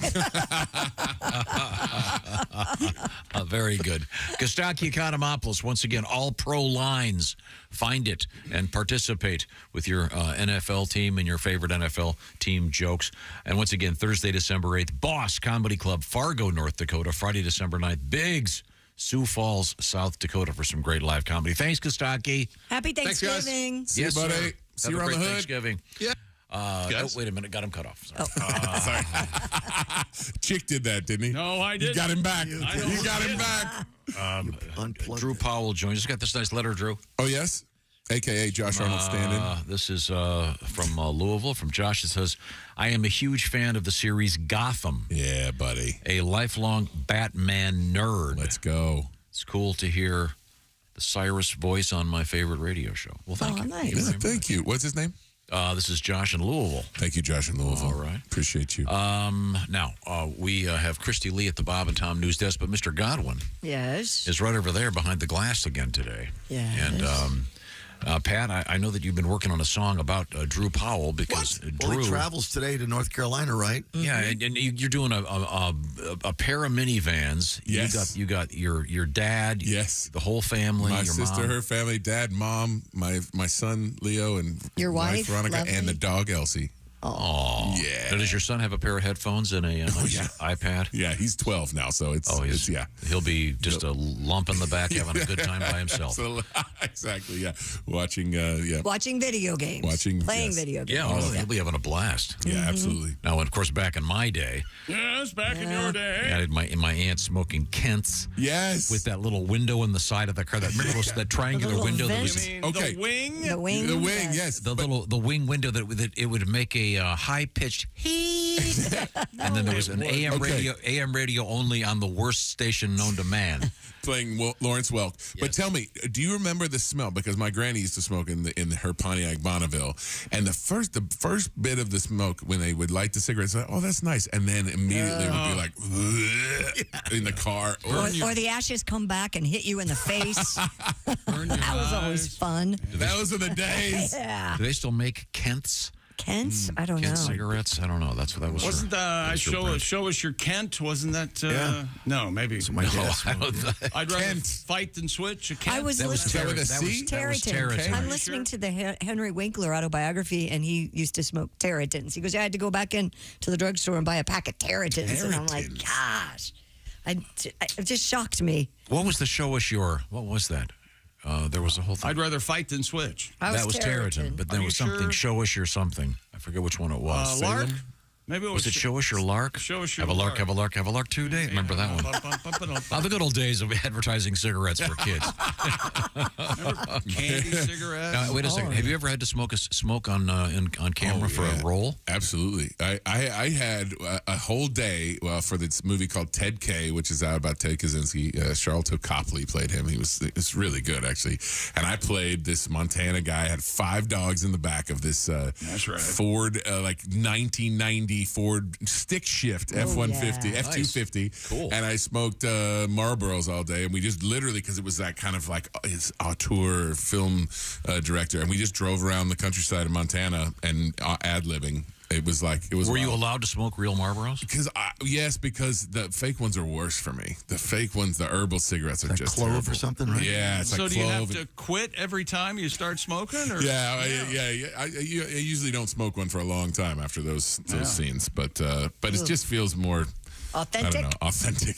Very good. Kostaki Economopoulos, once again, all pro lines. Find it and participate with your NFL team and your favorite NFL team jokes. And once again, Thursday, December 8th, Boss Comedy Club, Fargo, North Dakota. Friday, December 9th, Biggs, Sioux Falls, South Dakota for some great live comedy. Thanks, Kostaki. Happy Thanksgiving. Thanks, See you, buddy. Sir. See you Have a around great the hood. Thanksgiving. Yeah. Oh, wait a minute. Got him cut off. Sorry. Chick did that, didn't he? No, I didn't. You got him back. You got him back. Drew Powell joins us. Got this nice letter, Drew. Oh, yes? A.K.A. Josh Arnold stand-in. This is from Louisville, from Josh. It says, I am a huge fan of the series Gotham. Yeah, buddy. A lifelong Batman nerd. Let's go. It's cool to hear the Cyrus voice on my favorite radio show. Well, thank you. Nice. Yeah, thank you. What's his name? This is Josh in Louisville. Thank you, Josh in Louisville. All right. Appreciate you. Now, we have Christy Lee at the Bob and Tom News Desk, but Mr. Godwin Yes. is right over there behind the glass again today. Yes. And Pat, I know that you've been working on a song about Drew Powell because Well, Drew he travels today to North Carolina, right? Yeah, and you're doing a pair of minivans. Yes. You got your dad. Yes. The whole family. My your sister, mom. her family, dad, mom, my son Leo, and Your wife, Veronica, lovely. and the dog Elsie. Oh, yeah. Now, does your son have a pair of headphones and a nice iPad? Yeah, he's 12 now, so it's he'll be just a lump in the back having a good time by himself. Exactly, yeah. Watching video games. Playing video games. Yeah, he'll be having a blast. Yeah, absolutely. Now, of course, back in my day, Yes, back in your day. I had my aunt smoking Kents. Yes. With that little window in the side of the car. Remember that triangular window that was The wing? The wing. The wing, yes. The wing window that it would make a high pitched heat, and then there was an AM radio only on the worst station known to man. Playing Lawrence Welk. Yes. But tell me, do you remember the smell? Because my granny used to smoke in her Pontiac Bonneville, and the first bit of the smoke when they would light the cigarettes, like, oh, that's nice, and then immediately it would be like in the car, or the ashes come back and hit you in the face. That was always fun. Those are the days. Yeah. Do they still make Kents? Kents? I don't know. Kent cigarettes? I don't know. That was. Wasn't show us your Kent? Wasn't that? No, maybe. So my I'd rather fight than switch. A Kent. I was listening. That was Territon. I'm listening to the Henry Winkler autobiography, and he used to smoke Territons. He goes, I had to go back in to the drugstore and buy a pack of Territons. And I'm like, gosh, it just shocked me. What was the show us your? What was that? There was a whole thing. I'd rather fight than switch. That was Territon, but there was something show us your something. I forget which one it was. Lark? Maybe it was it show us your lark? Show us your have a lark, have a lark, have a lark 2 day. Remember that one? The good old days of advertising cigarettes for kids. Remember candy cigarettes? Wait a second. Have you ever had to smoke on camera for a role? Absolutely. I had a whole day for this movie called Ted K, which is out about Ted Kaczynski. Charlton Copley played him. It's really good, actually. And I played this Montana guy. I had 5 dogs in the back of this Ford, 1990 Ford stick shift F-150, F-250. Cool. And I smoked Marlboros all day. And we just literally, because it was that kind of like his auteur film director, and we just drove around the countryside of Montana and ad-libbing. It was like it was. Were you allowed to smoke real Marlboros? Because the fake ones are worse for me. The fake ones, the herbal cigarettes are just clove terrible. Or something, right? Yeah, it's so like do you clove. have to quit every time you start smoking? Or? Yeah. I usually don't smoke one for a long time after those scenes, but it just feels more. Authentic? I don't know. Authentic.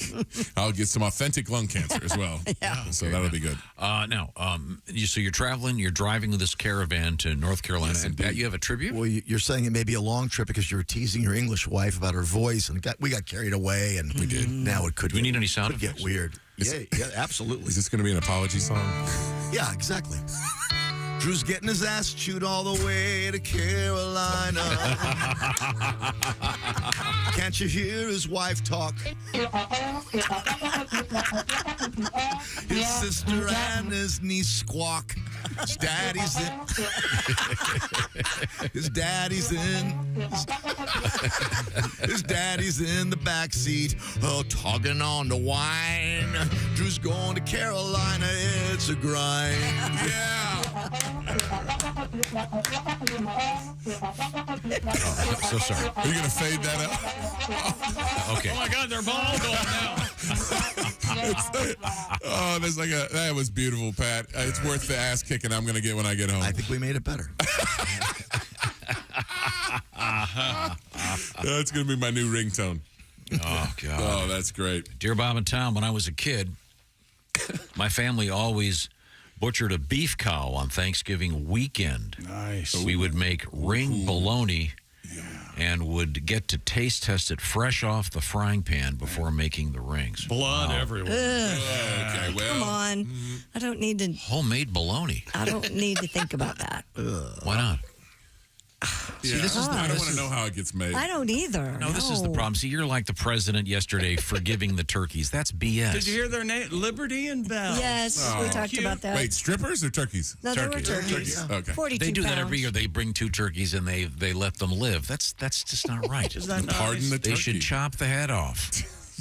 I'll get some authentic lung cancer as well. So that'll be good. Now, so you're traveling, you're driving with this caravan to North Carolina, and Pat, you have a tribute? Well, you're saying it may be a long trip because you were teasing your English wife about her voice, and we got carried away, and we did. Now it could. Do we need any sound effects? Get weird. Yeah, absolutely. Is this going to be an apology song? Yeah, exactly. Drew's getting his ass chewed all the way to Carolina. Can't you hear his wife talk? His sister and his niece squawk. His daddy's in. His daddy's in the back seat, tugging on the wine. Drew's going to Carolina. It's a grind. Yeah. So sorry. Are you going to fade that out? Okay. Oh my God, they're bald now. There's that was beautiful, Pat. It's worth the ass kicking I'm going to get when I get home. I think we made it better. That's going to be my new ringtone. Oh, God. Oh, that's great. Dear Bob and Tom, when I was a kid, my family always butchered a beef cow on Thanksgiving weekend. Nice. We would make ring bologna and would get to taste test it fresh off the frying pan before making the rings. Blood everywhere. Okay, well. Come on. I don't need to. Homemade bologna. I don't need to think about that. Why not? See, I don't want to know how it gets made. I don't either. No, this is the problem. See, you're like the president yesterday forgiving the turkeys. That's BS. Did you hear their name? Liberty and Bell. Yes, we talked about that. Wait, strippers or turkeys? No, they were turkeys. Okay. 42 They do that pounds. every year. They bring 2 turkeys and they let them live. That's just not right. Is that nice? Pardon the turkey. They should chop the head off.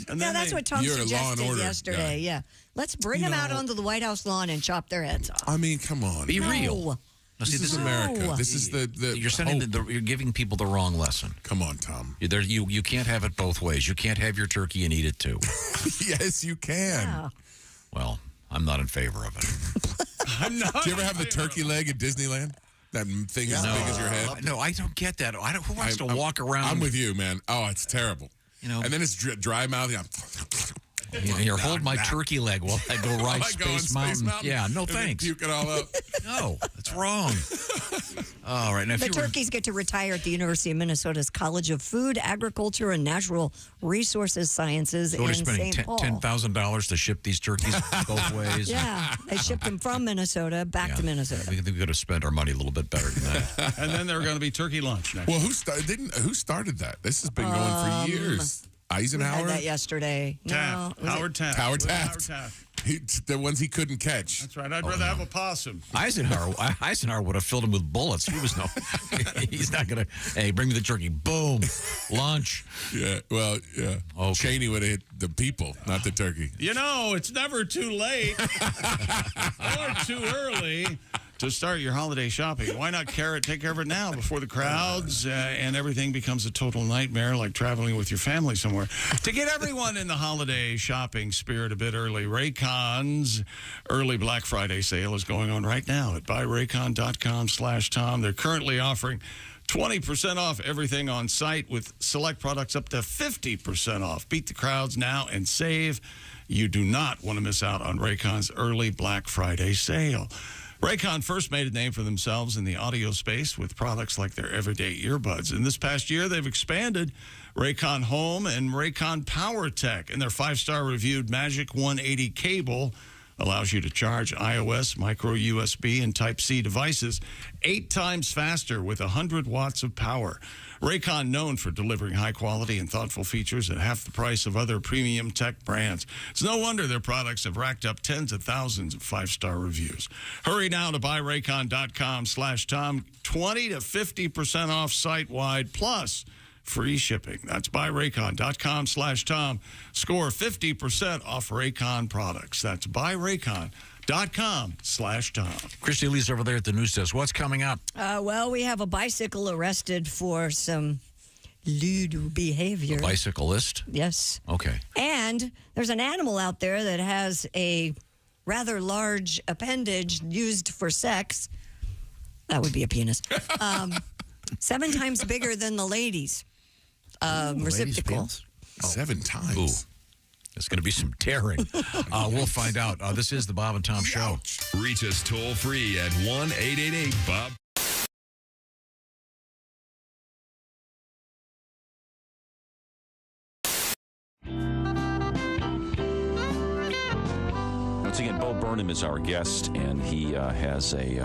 And Yeah, that's what Tom You're a Law and suggested Order yesterday. guy. Yeah. Let's bring them out onto the White House lawn and chop their heads off. I mean, come on. Be real. This is America. This is the You're sending you're giving people the wrong lesson. Come on, Tom. You can't have it both ways. You can't have your turkey and eat it too. Yes, you can. Yeah. Well, I'm not in favor of it. I'm not. Do you ever have the turkey leg at Disneyland? That thing as big as your head. No, I don't get that. Who wants to walk around? I'm with you, man. Oh, it's terrible. And then it's dry mouth. You're holding my turkey leg while I go ride Space Mountain. Yeah, no thanks. Puke it all up. No, that's wrong. All right. Now, the turkeys get to retire at the University of Minnesota's College of Food, Agriculture, and Natural Resources Sciences in St. Paul. $10,000 to ship these turkeys both ways. Yeah, they shipped them from Minnesota back to Minnesota. We could have spent our money a little bit better than that. And then they're going to be turkey lunch next. Well, who started that? This has been going for years. Eisenhower? We had that yesterday. Taft. No, Howard Taft. Howard Taft. The ones he couldn't catch. That's right. I'd rather have a possum. Eisenhower would have filled him with bullets. He was he's not going to, hey, bring me the turkey. Boom. Lunch. Yeah. Well, yeah. Okay. Cheney would have hit the people, not the turkey. It's never too late or too early to start your holiday shopping. Why not take care of it now before the crowds and everything becomes a total nightmare, like traveling with your family somewhere? To get everyone in the holiday shopping spirit a bit early, Raycon's early Black Friday sale is going on right now at buyraycon.com/Tom. They're currently offering 20% off everything on site with select products up to 50% off. Beat the crowds now and save. You do not want to miss out on Raycon's early Black Friday sale. Raycon first made a name for themselves in the audio space with products like their everyday earbuds. And this past year, they've expanded Raycon Home and Raycon Power Tech. And their 5-star reviewed Magic 180 cable allows you to charge iOS, micro USB, and Type-C devices 8 times faster with 100 watts of power. Raycon, known for delivering high quality and thoughtful features at half the price of other premium tech brands. It's no wonder their products have racked up tens of thousands of 5-star reviews. Hurry now to buyraycon.com/Tom. 20 to 50% off site-wide, plus free shipping. That's buyraycon.com/Tom. Score 50% off Raycon products. That's buyraycon.com/Tom. Christy Lee's over there at the news desk. What's coming up? Well, we have a bicycle arrested for some lewd behavior. A bicyclist? Yes. Okay. And there's an animal out there that has a rather large appendage used for sex. That would be a penis. 7 times bigger than the ladies' receptacle. 7 times. Ooh. There's going to be some tearing. We'll find out. This is the Bob and Tom Show. Reach us toll free at 1-888-BOB. Once again, Bo Burnham is our guest, and he has a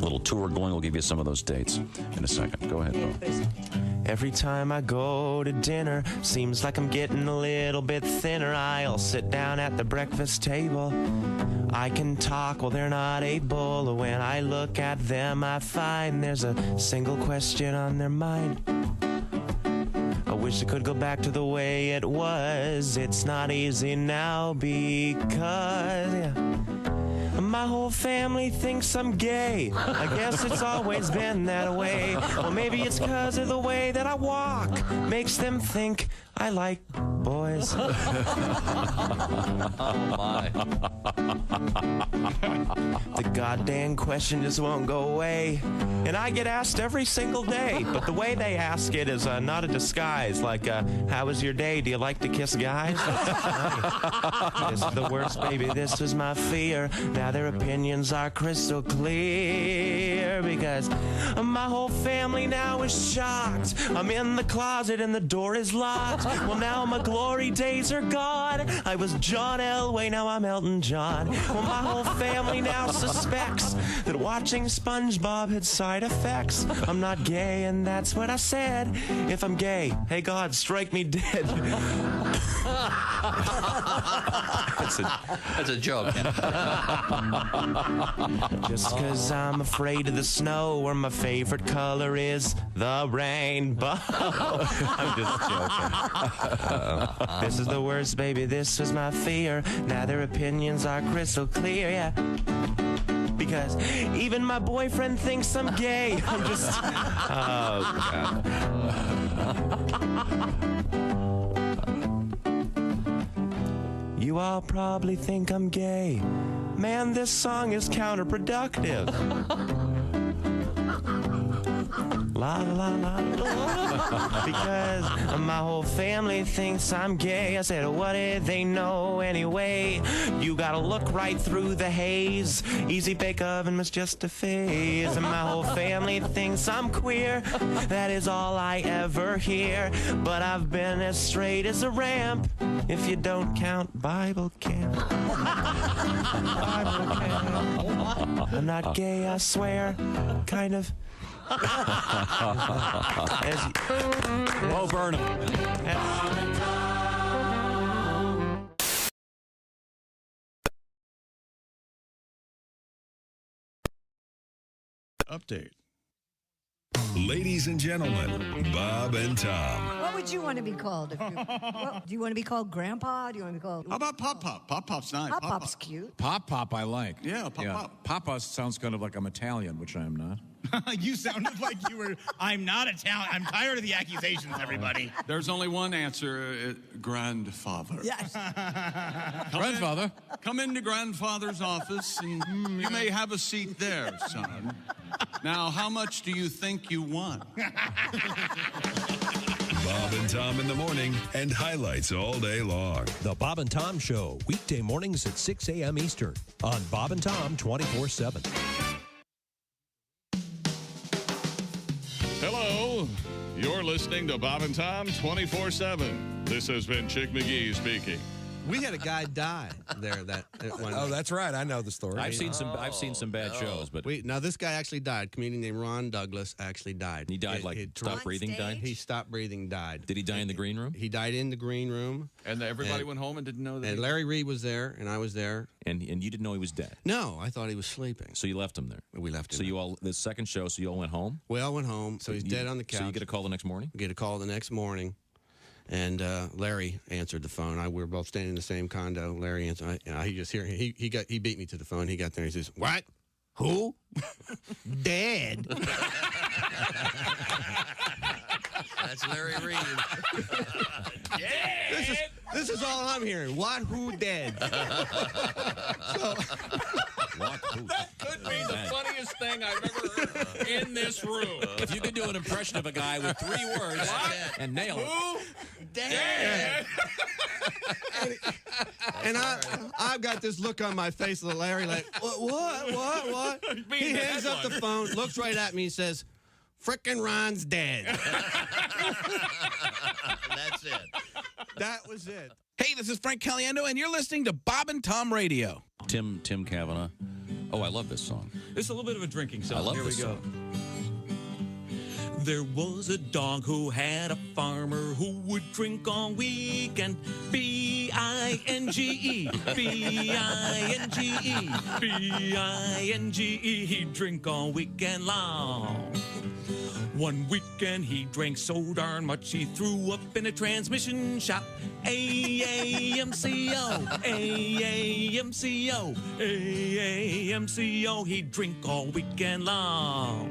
little tour going. We'll give you some of those dates in a second. Go ahead, Bo. Every time I go to dinner, seems like I'm getting a little bit thinner. I'll sit down at the breakfast table. I can talk, well, they're not able. When I look at them, I find there's a single question on their mind. I wish I could go back to the way it was. It's not easy now because my whole family thinks I'm gay. I guess it's always been that way. Well, maybe it's because of the way that I walk. Makes them think I like boys. Oh, my. The goddamn question just won't go away. And I get asked every single day. But the way they ask it is not a disguise. Like, how was your day? Do you like to kiss guys? This is the worst, baby. This was my fear. Now their opinions are crystal clear. Because my whole family now is shocked. I'm in the closet and the door is locked. Well, now my glory days are gone. I was John Elway, now I'm Elton John. Well, my whole family now suspects that watching SpongeBob had side effects. I'm not gay, and that's what I said. If I'm gay, hey God, strike me dead. That's a joke. Just because I'm afraid of the snow, or my favorite color is the rainbow. I'm just joking. This is the worst, baby. This was my fear. Now their opinions are crystal clear, yeah. Because even my boyfriend thinks I'm gay. I'm just... Oh, God. You all probably think I'm gay. Man, this song is counterproductive. La la la la. Because my whole family thinks I'm gay. I said, what did they know anyway? You gotta look right through the haze. Easy bake oven was just a phase. And my whole family thinks I'm queer. That is all I ever hear. But I've been as straight as a ramp, if you don't count Bible camp. Bible camp. I'm not gay, I swear. Kind of. Whoa, burn him. Update. Ladies and gentlemen, Bob and Tom. What would you want to be called? Do you want to be called Grandpa? Do you want to be called... How about Pop Pop? Pop Pop's nice. Pop Pop's cute. Pop Pop, I like. Yeah, Pop Pop. Papa sounds kind of like I'm Italian, which I am not. You sounded like you were. I'm not Italian. I'm tired of the accusations, everybody. There's only one answer, grandfather. Yes. Grandfather? Come into grandfather's office, and you may have a seat there, son. Now, how much do you think you want? Bob and Tom in the morning and highlights all day long. The Bob and Tom Show, weekday mornings at 6 a.m. Eastern on Bob and Tom 24/7. Hello, you're listening to Bob and Tom 24/7. This has been Chick McGee speaking. We had a guy die there. Oh, that's right. I know the story. I've seen some bad shows, but Now this guy actually died. A comedian named Ron Douglas actually died. He died stopped breathing. Died. He stopped breathing. Died. Did he die in the green room? He died in the green room. And everybody went home and didn't know that. And Larry Reed was there, and I was there. And you didn't know he was dead. No, I thought he was sleeping. So you left him there. We left him. So the second show. So you all went home. We all went home. So he's dead on the couch. So you get a call the next morning. We get a call the next morning. And Larry answered the phone. We were both standing in the same condo. Larry answered. He just here. He beat me to the phone. He got there. He says, "What? Who? Dead?" That's Larry Reed. Yeah. This is all I'm hearing. What? Who? Dead? That could be the funniest thing I've ever heard in this room. If you could do an impression of a guy with 3 words and nail it. Who? Dead. And I've got this look on my face of Larry like, what? He hands up the phone, looks right at me, and says, "Frickin' Ron's dead." That's it. That was it. Hey, this is Frank Caliendo, and you're listening to Bob and Tom Radio. Tim Cavanaugh. Oh, I love this song. It's a little bit of a drinking song. I love Here this we go. song. There was a dog who had a farmer who would drink all weekend. B-I-N-G-E, B-I-N-G-E, B-I-N-G-E. He'd drink all weekend long. One weekend he drank so darn much he threw up in a transmission shop. A-A-M-C-O, A-A-M-C-O, A-A-M-C-O. He'd drink all weekend long.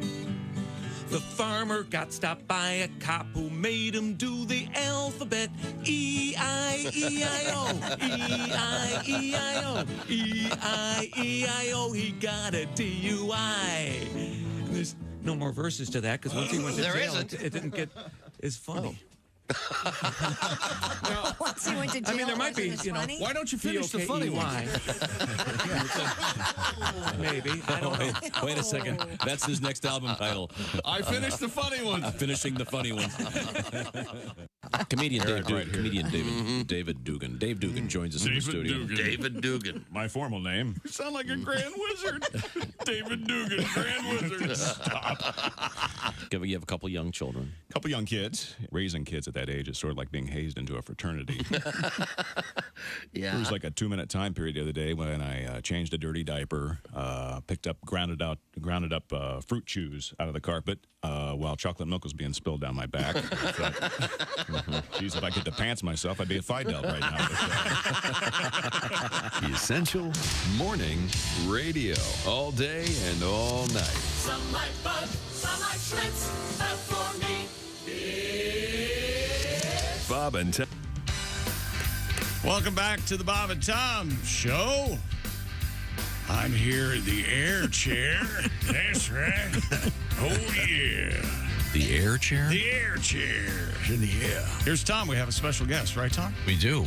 The farmer got stopped by a cop who made him do the alphabet. E-I-E-I-O, E-I-E-I-O, E-I-E-I-O. He got a DUI. There's no more verses to that because once he went to jail, it didn't get as funny. Once he went to jail, there might be, funny? Why don't you finish the funny one? Maybe. I don't know. Wait a second. That's his next album title. I finished the funny ones. Finishing the funny ones. Comedian David Dugan. Dave Dugan joins us in the studio. David Dugan. My formal name. You sound like a grand wizard. David Dugan, grand wizard. Stop. You have a couple young children. A couple young kids. Raising kids at that age is sort of like being hazed into a fraternity. Yeah. There was like a 2-minute time period the other day when I changed a dirty diaper, grounded up fruit chews out of the carpet while chocolate milk was being spilled down my back. Geez, if I could pants myself, I'd be a Fidel right now. The Essential Morning Radio. All day and all night. Some like Bud, some like Schlitz, but for me, it's Bob and Tom. Welcome back to the Bob and Tom Show. I'm here in the air chair. That's right. Oh, yeah. The air chair? The air chair in the air. Here's Tom. We have a special guest, right, Tom? We do.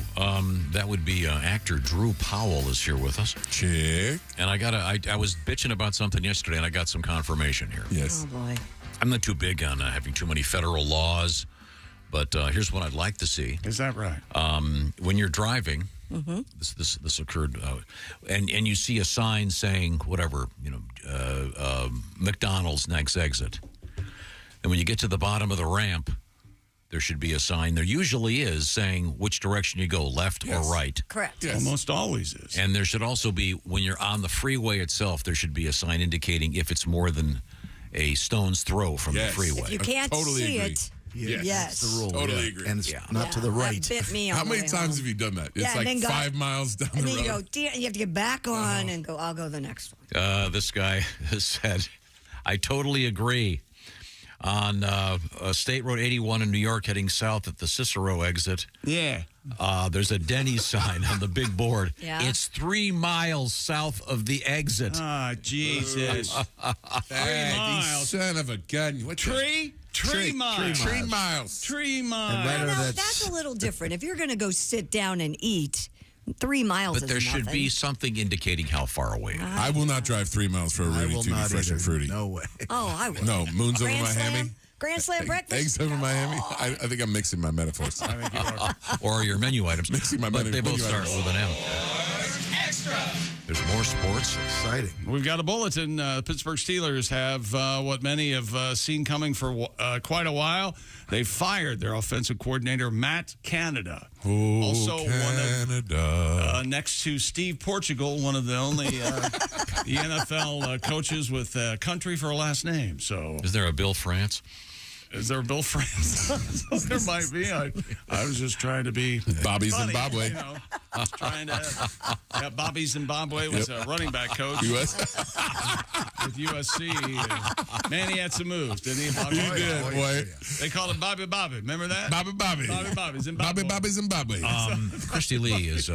That would be actor Drew Powell is here with us. Chick. And I was bitching about something yesterday, and I got some confirmation here. Yes. Oh, boy. I'm not too big on having too many federal laws, but here's what I'd like to see. Is that right? When you're driving, this occurred, and you see a sign saying whatever, McDonald's next exit. And when you get to the bottom of the ramp, there should be a sign. There usually is saying which direction you go, left or right. Correct. Yes. Almost always is. And there should also be, when you're on the freeway itself, there should be a sign indicating if it's more than a stone's throw from the freeway. If you can't see it, yes. That's the rule. Totally agree. And it's not to the right. That bit me on How the many way times home. have you done that? It's Yeah, and like then 5 miles down And the then you road. go, you have to get back on and go, I'll go the next one. This guy has said, I totally agree. On State Road 81 in New York, heading south at the Cicero exit. Yeah. There's a Denny's sign on the big board. Yeah. It's 3 miles south of the exit. Ah, Jesus. 3 Hey, miles. son of a gun. What the- Tree miles. Tree miles. 3 miles. And No, that's a little different. If you're going to go sit down and eat, 3 miles But is there should nothing. be something indicating how far away it is. I will not drive 3 miles for a I Rudy will Tooty not Fresh either. and Fruity. No way. Oh, I would. No, moons over Grand Miami. Slam? Grand Slam breakfast? Eggs over Miami. I think I'm mixing my metaphors. I think you are. Or your menu items. Mixing my but menu- they both menu start items. with an M. There's more sports. Exciting. We've got a bulletin. Pittsburgh Steelers have what many have seen coming for quite a while. They fired their offensive coordinator, Matt Canada. Oh, Also Canada. next to Steve Portugal, one of the only the NFL coaches with country for a last name. So, Is there a Bill France? is there a Bill France? There might be. I was just trying to be Bobby funny, Zimbabwe. You know, trying to. Yeah, Bobby Zimbabwe was a running back coach U.S. with USC. Man, he had some moves, didn't he? Bobby? You did, boy. They called him Bobby Bobby. Remember that? Bobby. Bobby Zimbabwe. Bobby Zimbabwe. Christy Lee is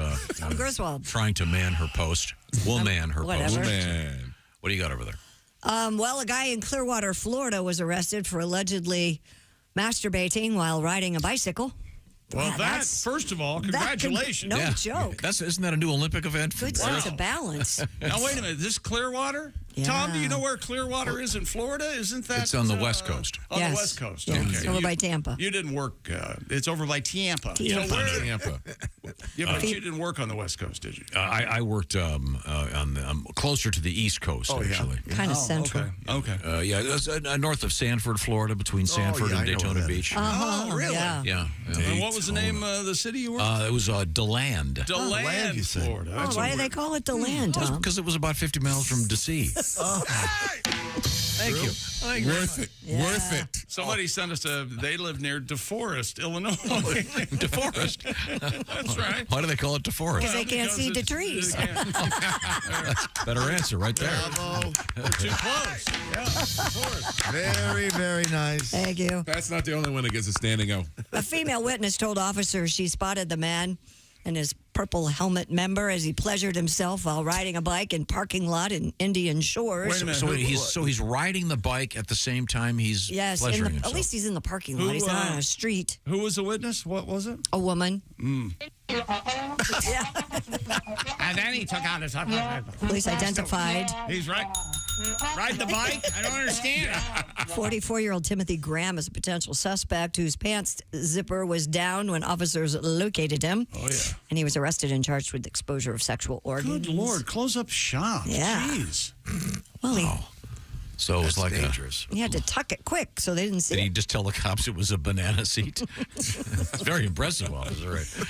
Griswold. trying to man her post. Will man her post. whatever. Man. What do you got over there? Well, a guy in Clearwater, Florida was arrested for allegedly masturbating while riding a bicycle. Well, Yeah, that, that's- first of all, that could- congratulations. no joke. Isn't that a new Olympic event? Good sense of balance. Now, wait a minute. This Clearwater? Yeah. Tom, do you know where Clearwater is in Florida? Isn't that? It's on the West Coast. On Yes. the West Coast. Yeah, Okay. it's over by Tampa. You didn't work. It's over by Tampa. Tampa. So where, Tampa. yeah, but you didn't work on the West Coast, did you? I worked on the, closer to the East Coast, actually. Kind of central. Okay. Yeah, it was, north of Sanford, Florida, between Sanford and I know Daytona that. Beach. Oh, really? Yeah. Yeah. And what was the name of the city you were? It was DeLand. DeLand, you said. Florida. Oh, That's why a do they weird- call it DeLand, Tom? Because it was about 50 miles from D.C. Thank you. Thank you. Worth it. Yeah. Worth it. Somebody sent us they live near DeForest, Illinois. DeForest. That's right. Why do they call it DeForest? Because they can't see DeTrees. Better answer right there. Bravo. Too close. Yeah, DeForest. Very, very nice. Thank you. That's not the only one that gets a standing O. A female witness told officers she spotted the man and his purple helmet member as he pleasured himself while riding a bike in parking lot in Indian Shores. Wait a minute. So he's riding the bike at the same time he's Yes, pleasuring himself. at least he's in the parking lot. He's not on a street. Who was the witness? What was it? A woman. And then he took out his. Police identified He's right. Ride the bike? I don't understand. 44-year-old Timothy Graham as a potential suspect whose pants zipper was down when officers located him. Oh, yeah. And he was arrested and charged with exposure of sexual organs. Good Lord, close up shop. Yeah. Jeez. Well, So it was like dangerous. he had to tuck it quick so they didn't see Did he it. just tell the cops it was a banana seat? It's very impressive, officer. Right?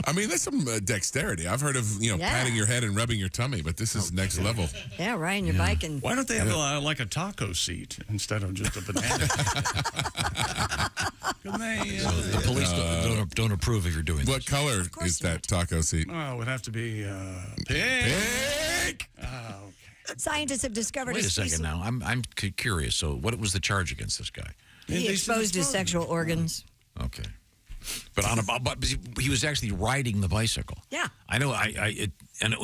I mean, that's some dexterity. I've heard of, Yeah. patting your head and rubbing your tummy, but this is next level. Yeah, riding your bike and Why don't they have like a taco seat instead of just a banana? Couldn't they? The police don't approve if you're doing What this. color is that taco seat? Oh, it would have to be pink. Pink! scientists have discovered Wait a species- second now. I'm curious. So what was the charge against this guy? He exposed his sexual organs. Okay. But but he was actually riding the bicycle. Yeah. I know. And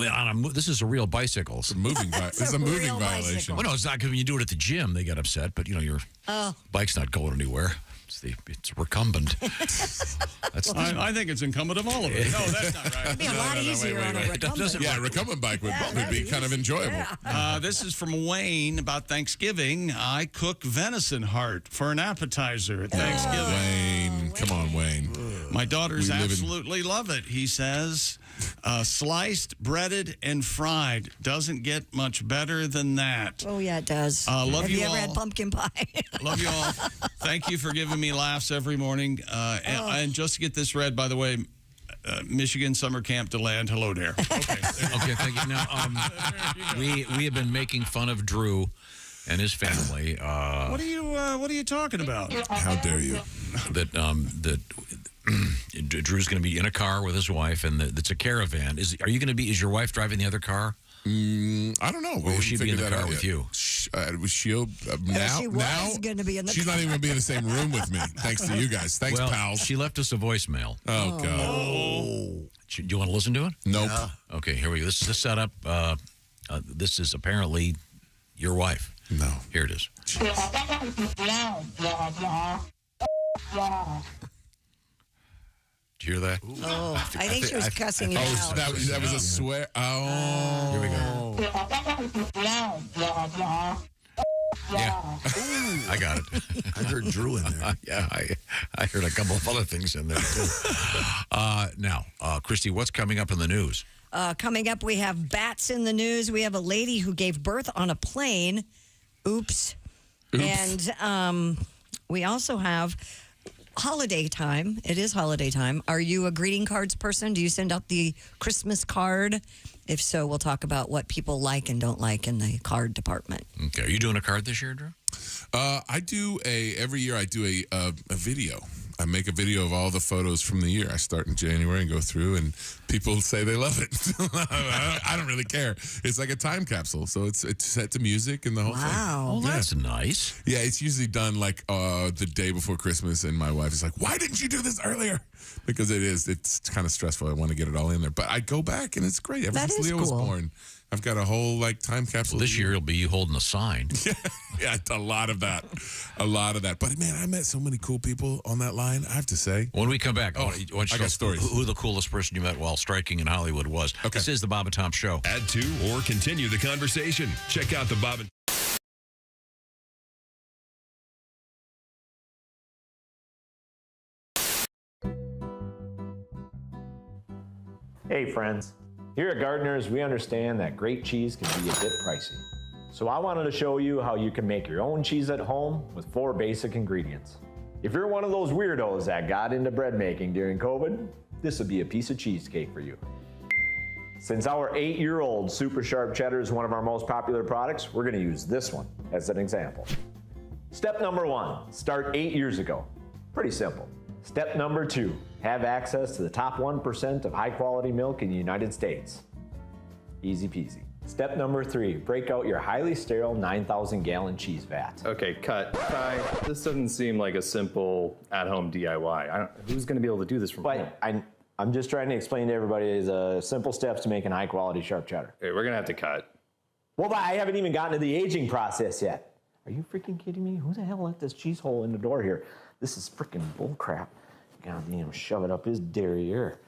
this is a real bicycle. It's a moving violation. Well, no, it's not because when you do it at the gym, they get upset. But, your bike's not going anywhere. It's recumbent. I think it's incumbent of all of us. No, that's not right. It'd be a lot easier on a recumbent. Yeah, a recumbent bike would be kind of enjoyable. Yeah. This is from Wayne about Thanksgiving. I cook venison heart for an appetizer at Thanksgiving. Wayne, come on, Wayne. My daughters absolutely love it, he says. Sliced, breaded, and fried. Doesn't get much better than that. Oh, yeah, it does. Have you ever had pumpkin pie? Love you all. Thank you for giving me laughs every morning. And just to get this read, by the way, Michigan summer camp to land. Hello there. Okay, thank you. Now, we have been making fun of Drew and his family. What are you talking about? How dare you? That Drew's going to be in a car with his wife, and it's a caravan. Is your wife driving the other car? I don't know. Or will she be in the car with you? She was going to be in the car. She's not even going to be in the same room with me, thanks to you guys. Thanks, pals. She left us a voicemail. Oh, God. Do you want to listen to it? Nope. Okay, here we go. This is the setup. This is apparently your wife. No. Here it is. Did you hear that? Oh, I think she was cussing you out. That was a swear. Oh. Here we go. Yeah. I got it. I heard Drew in there. Yeah, I heard a couple of other things in there, too. Now, Christy, what's coming up in the news? Coming up, we have bats in the news. We have a lady who gave birth on a plane. Oops. And we also have holiday time. It is holiday time. Are you a greeting cards person? Do you send out the Christmas card? If so, we'll talk about what people like and don't like in the card department. Okay. Are you doing a card this year, Drew? Every year I do a video. I make a video of all the photos from the year. I start in January and go through, and people say they love it. I don't really care. It's like a time capsule, so it's set to music and the whole thing. Wow. Oh, that's nice. Yeah, it's usually done like the day before Christmas, and my wife is like, "Why didn't you do this earlier?" Because it's kind of stressful. I want to get it all in there, but I go back and it's great. Ever since Leo was born, I've got a whole time capsule. Well, this year it'll be you holding a sign. Yeah, a lot of that. But man, I met so many cool people on that line, I have to say. When we come back, I got stories. Who the coolest person you met while striking in Hollywood was. Okay. This is the Bob and Tom Show. Add to or continue the conversation. Check out the Bob and Hey friends, here at Gardeners we understand that great cheese can be a bit pricey. So I wanted to show you how you can make your own cheese at home with 4 basic ingredients. If you're one of those weirdos that got into bread making during COVID, this would be a piece of cheesecake for you. Since our 8-year-old super sharp cheddar is one of our most popular products, we're going to use this one as an example. Step number 1, start 8 years ago. Pretty simple. Step number 2, have access to the top 1% of high quality milk in the United States. Easy peasy. Step number 3, break out your highly sterile 9,000 gallon cheese vat. Okay, cut. Ty, this doesn't seem like a simple at-home DIY. Who's going to be able to do this from home? I'm just trying to explain to everybody the simple steps to making high quality sharp cheddar. Okay, we're going to have to cut. Well, I haven't even gotten to the aging process yet. Are you freaking kidding me? Who the hell let this cheese hole in the door here? This is freaking bull crap. God, shove it up his derriere.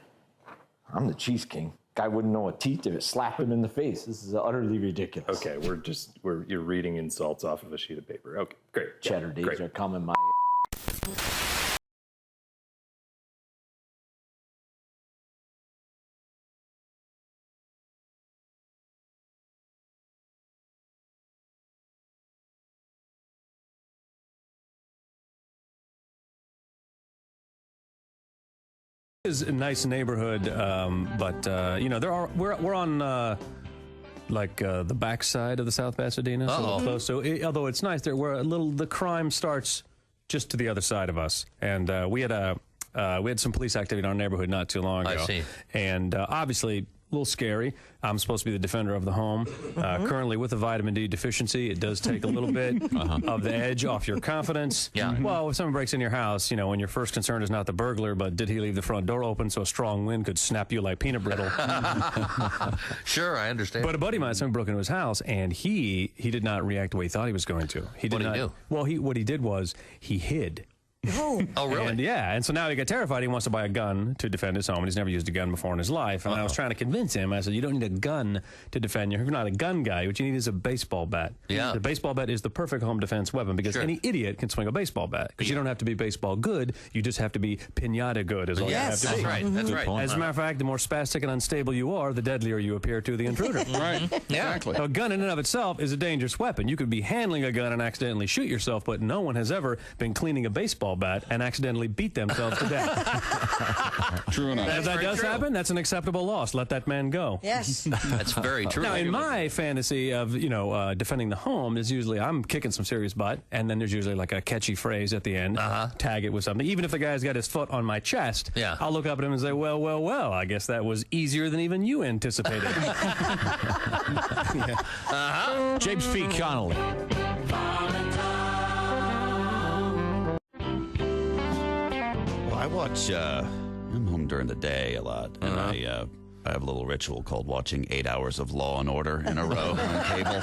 I'm the cheese king. Guy wouldn't know a teeth if it slapped him in the face. This is utterly ridiculous. Okay, you're reading insults off of a sheet of paper. Okay, great. Cheddar days are coming, my is a nice neighborhood, but we're on the backside of the South Pasadena, so close. So although it's nice, the crime starts just to the other side of us, and we had some police activity in our neighborhood not too long ago. I see. And obviously, little scary. I'm supposed to be the defender of the home. Currently, with a vitamin D deficiency, it does take a little bit of the edge off your confidence. Yeah. Well, if someone breaks in your house, when your first concern is not the burglar, but did he leave the front door open so a strong wind could snap you like peanut brittle? Sure, I understand. But a buddy of mine, someone broke into his house, and he did not react the way he thought he was going to. What did he do? Well, what he did was he hid. Oh, really? And so now he got terrified. He wants to buy a gun to defend his home. He's never used a gun before in his life. And I was trying to convince him. I said, you don't need a gun to defend you. If you're not a gun guy, what you need is a baseball bat. Yeah. The baseball bat is the perfect home defense weapon because any idiot can swing a baseball bat. Because you don't have to be baseball good. You just have to be pinata good is all you have to be. That's right. That's right. As a matter of fact, the more spastic and unstable you are, the deadlier you appear to the intruder. Right. Exactly. A gun in and of itself is a dangerous weapon. You could be handling a gun and accidentally shoot yourself, but no one has ever been cleaning a baseball bat and accidentally beat themselves to death. True enough. If that does happen, that's an acceptable loss. Let that man go. Yes. That's very true. Now, in my fantasy of, defending the home is usually I'm kicking some serious butt, and then there's usually like a catchy phrase at the end. Tag it with something. Even if the guy's got his foot on my chest, I'll look up at him and say, well, I guess that was easier than even you anticipated. James P. Connolly. I watch, I'm home during the day a lot, and I have a little ritual called watching 8 hours of Law and Order in a row on cable.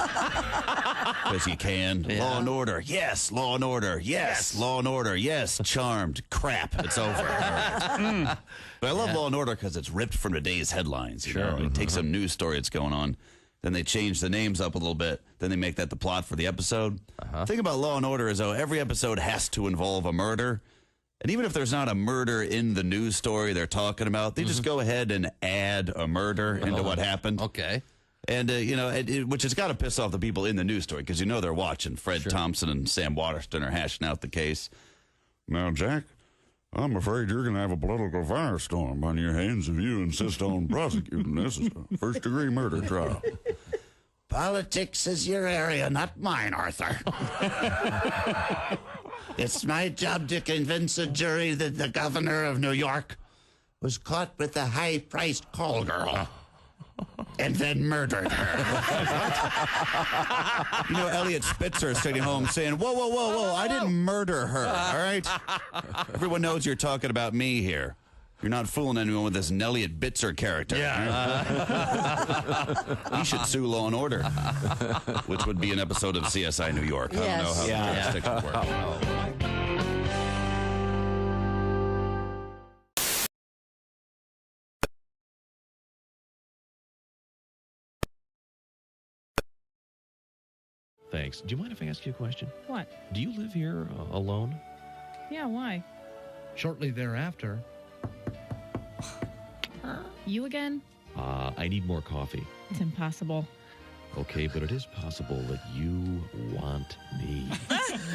Because you can. Yeah. Law and Order, yes. Law and Order, yes. Law and Order, yes. Charmed, crap, it's over. Right. But I love Law and Order because it's ripped from today's headlines. You know? You take some news story that's going on, then they change the names up a little bit, then they make that the plot for the episode. The thing about Law and Order is, though, every episode has to involve a murder. And even if there's not a murder in the news story they're talking about, they just go ahead and add a murder into what happened. Okay. And, which has got to piss off the people in the news story because they're watching. Fred Thompson and Sam Waterston are hashing out the case. Now, Jack, I'm afraid you're going to have a political firestorm on your hands if you insist on prosecuting this as a first-degree murder trial. Politics is your area, not mine, Arthur. It's my job to convince a jury that the governor of New York was caught with a high-priced call girl and then murdered her. Elliot Spitzer is sitting home saying, whoa, I didn't murder her, all right? Everyone knows you're talking about me here. You're not fooling anyone with this Elliot Bitzer character. Yeah. He should sue Law and Order, which would be an episode of CSI New York. I don't know how the sticks would work. Thanks. Do you mind if I ask you a question? What? Do you live here alone? Yeah, why? Shortly thereafter, You again? I need more coffee. It's impossible. Okay, but it is possible that you want me.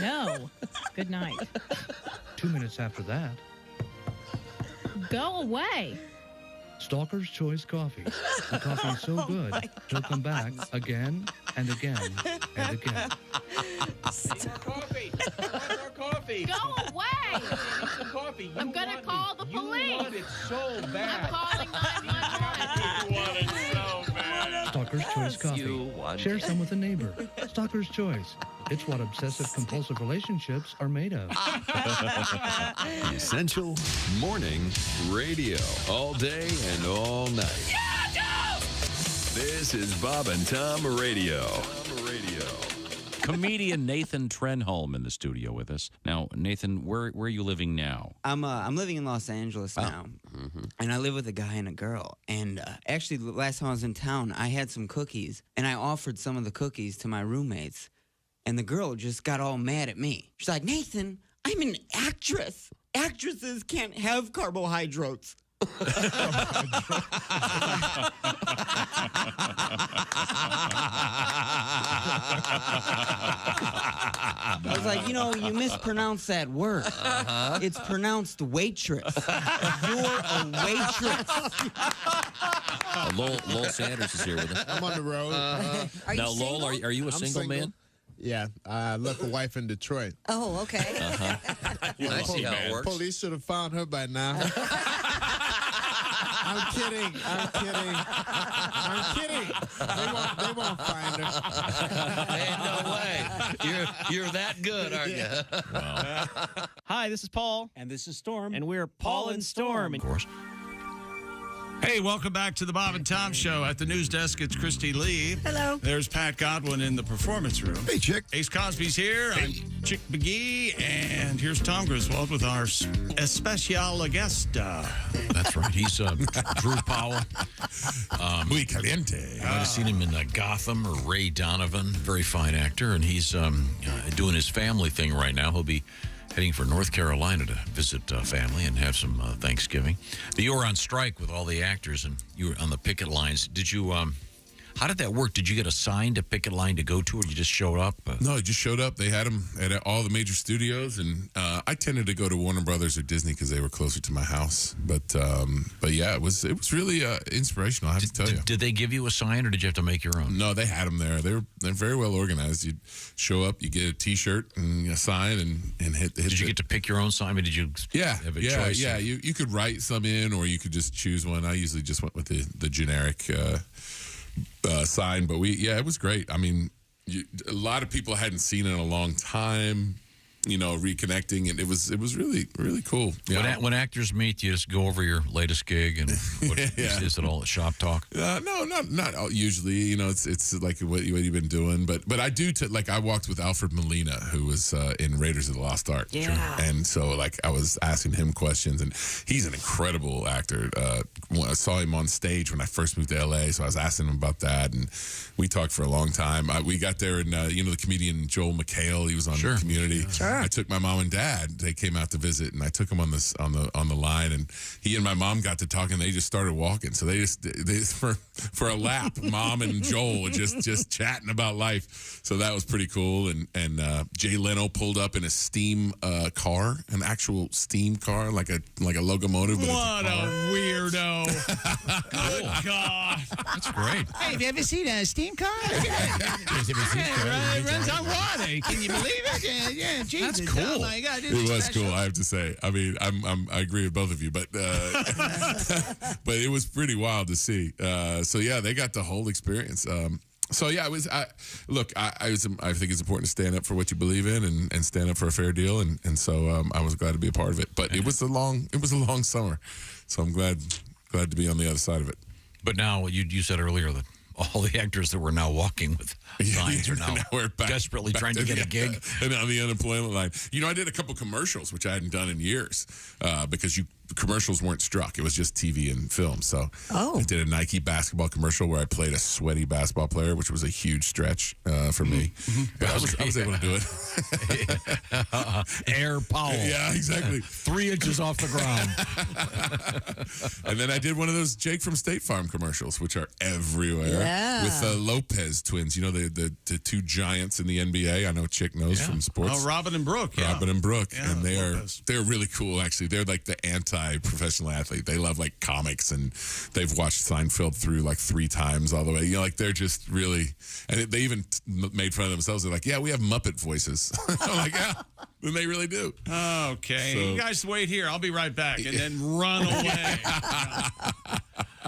No. Good night. 2 minutes after that, Go away. Stalker's Choice Coffee. The coffee is so good, he'll come back again and again and again. Coffee. More coffee. Go away. Some coffee. I'm going to call the police. You want it so bad. I'm calling 911. You want it so bad. Stalker's Choice Coffee. Share some with a neighbor. Stalker's Choice. It's what obsessive-compulsive relationships are made of. Essential Morning Radio. All day and all night. This is Bob and Tom Radio. Comedian Nathan Trenholm in the studio with us. Now, Nathan, where are you living now? I'm living in Los Angeles now, and I live with a guy and a girl. And actually, the last time I was in town, I had some cookies, and I offered some of the cookies to my roommates, and the girl just got all mad at me. She's like, Nathan, I'm an actress. Actresses can't have carbohydrates. I was like, you mispronounced that word. It's pronounced waitress. You're a waitress. Lowell Sanders is here with us. I'm on the road. Now, Lowell, are you a single man? Yeah, I left a wife in Detroit. Oh, okay. I see how it works. Police should have found her by now. I'm kidding. They won't find her. Ain't no way. You're that good, aren't you? Hi, this is Paul. And this is Storm. And we're Paul and Storm. Of course. Hey, welcome back to the Bob and Tom Show. At the news desk, it's Christy Lee. Hello. There's Pat Godwin in the performance room. Hey, Chick. Ace Cosby's here. I'm Chick McGee. And here's Tom Griswold with our especial guest. That's right. He's Drew Powell. Muy caliente. You might have seen him in Gotham or Ray Donovan. Very fine actor. And he's doing his family thing right now. He'll be heading for North Carolina to visit family and have some Thanksgiving. But you were on strike with all the actors, and you were on the picket lines. Did you? How did that work? Did you get assigned a picket line to go to, or you just showed up? No, I just showed up. They had them at all the major studios, and I tended to go to Warner Brothers or Disney because they were closer to my house. But yeah, it was really inspirational. I have to tell you. Did they give you a sign, or did you have to make your own? No, they had them there. They're very well organized. You show up, you get a T-shirt and a sign, and hit. Did you get to pick your own sign? I mean, did you? Have a choice? Yeah. You could write some in, or you could just choose one. I usually just went with the generic sign, but it was great. I mean, a lot of people hadn't seen it in a long time, reconnecting, and it was really, really cool. When actors meet, you just go over your latest gig, and is it all shop talk? No, not usually. It's like what you've been doing, but I do. I walked with Alfred Molina, who was in Raiders of the Lost Ark. Yeah. And so I was asking him questions, and he's an incredible actor. I saw him on stage when I first moved to LA, so I was asking him about that, and we talked for a long time. We got there, and the comedian Joel McHale, he was on Community. Sure. I took my mom and dad. They came out to visit, and I took them on the line, and he and my mom got to talking. They just started walking. So they for a lap, mom and Joel were just chatting about life. So that was pretty cool. And Jay Leno pulled up in a steam car, an actual steam car, like a locomotive. But What a weirdo! Good God, that's great. Hey, have you ever seen a steam car? It runs on water. Can you believe it? Yeah, Jesus. That's cool. Oh my God, It was cool, I have to say. I mean, I agree with both of you, but but it was pretty wild to see. So yeah, they got the whole experience. So yeah, it was. I think it's important to stand up for what you believe in and stand up for a fair deal, and so I was glad to be a part of it. But it was a long summer, so I'm glad to be on the other side of it. But now you said earlier that all the actors that were now walking with signs are now we're desperately trying to get a gig. And on the unemployment line. I did a couple commercials, which I hadn't done in years because commercials weren't struck. It was just TV and film. So I did a Nike basketball commercial where I played a sweaty basketball player, which was a huge stretch for me. But I was able to do it. Air Powell. Yeah, exactly. 3 inches off the ground. And then I did one of those Jake from State Farm commercials, which are everywhere. Yeah. With the Lopez twins, the two giants in the NBA. I know Chick knows from sports. Oh, Robin and Brooke. Yeah. Robin and Brooke, Yeah, and they're really cool. Actually, they're like the anti-professional athlete. They love comics, and they've watched Seinfeld through 3 times all the way. They're just really, and they even made fun of themselves. They're like, yeah, we have Muppet voices. I'm like, yeah, then they really do. Okay, So- you guys wait here. I'll be right back, and then run away.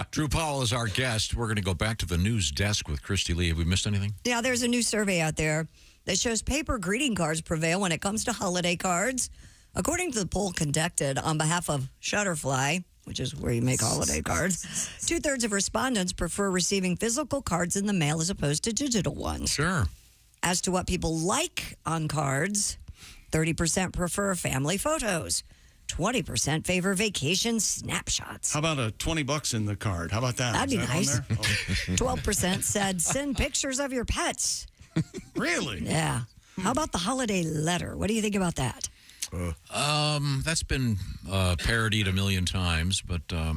Drew Powell is our guest. We're going to go back to the news desk with Christy Lee. Have we missed anything? Yeah, there's a new survey out there that shows paper greeting cards prevail when it comes to holiday cards. According to the poll conducted on behalf of Shutterfly, which is where you make holiday cards, 2/3 of respondents prefer receiving physical cards in the mail as opposed to digital ones. Sure. As to what people like on cards, 30% prefer family photos. 20% favor vacation snapshots. How about a $20 in the card? How about that? That'd Is be that on nice. there? Oh. 12% said send pictures of your pets. Really? Yeah. How about the holiday letter? What do you think about that? That's been parodied a million times, but I